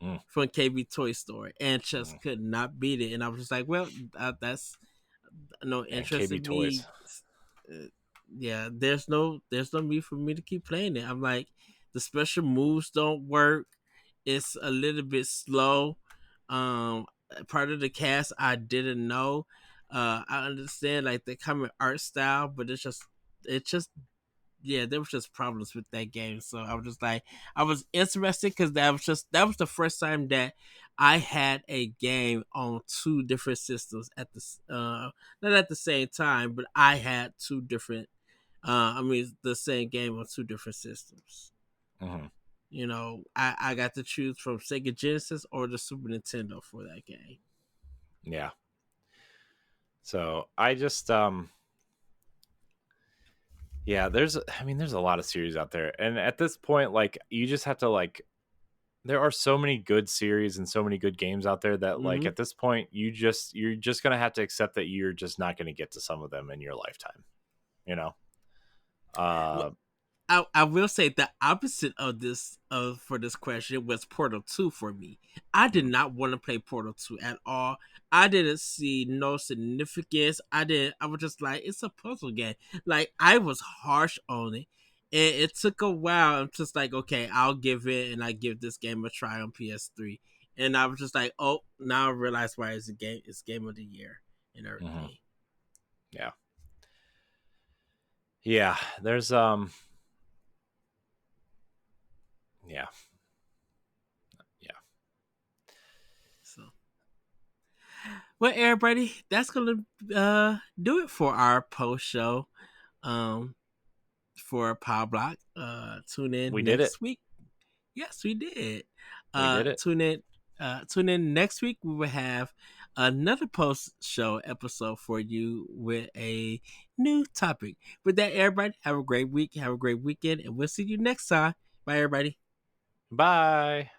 Mm, from KB Toy Store and mm. just could not beat it. And I was just like, well, that's no And interest KB in me. Toys. Uh, yeah, there's no need for me to keep playing it. I'm like, the special moves don't work. It's a little bit slow. Um, Part of the cast I didn't know. I understand like the common art style, but it's just yeah, there was just problems with that game. So I was just like, I was interested because that was the first time that I had a game on two different systems at the not at the same time, but I had two different. I mean, the same game on two different systems. Hmm. I got to choose from Sega Genesis or the Super Nintendo for that game. Yeah. So I just yeah, there's a lot of series out there. And at this point, like you just have to like there are so many good series and so many good games out there that like Mm-hmm. at this point you're just gonna have to accept that you're just not gonna get to some of them in your lifetime, you know? Uh I will say the opposite of this for this question was Portal 2 for me. I did mm, not want to play Portal 2 at all. I didn't see no significance. I was just like, it's a puzzle game. Like I was harsh on it. And it took a while. I'm just like, okay, I'll give it and I give this game a try on PS3. And I was just like, oh, now I realize why it's game of the year and mhm. everything. Yeah. Yeah, there's yeah. Yeah. So well, everybody, that's gonna do it for our post show um for Pow Block. Tune in We did it. next week. Yes, we did. We did it. Tune in next week. We will have another post show episode for you with a new topic. With that, everybody, have a great week, have a great weekend, and we'll see you next time. Bye, everybody. Bye.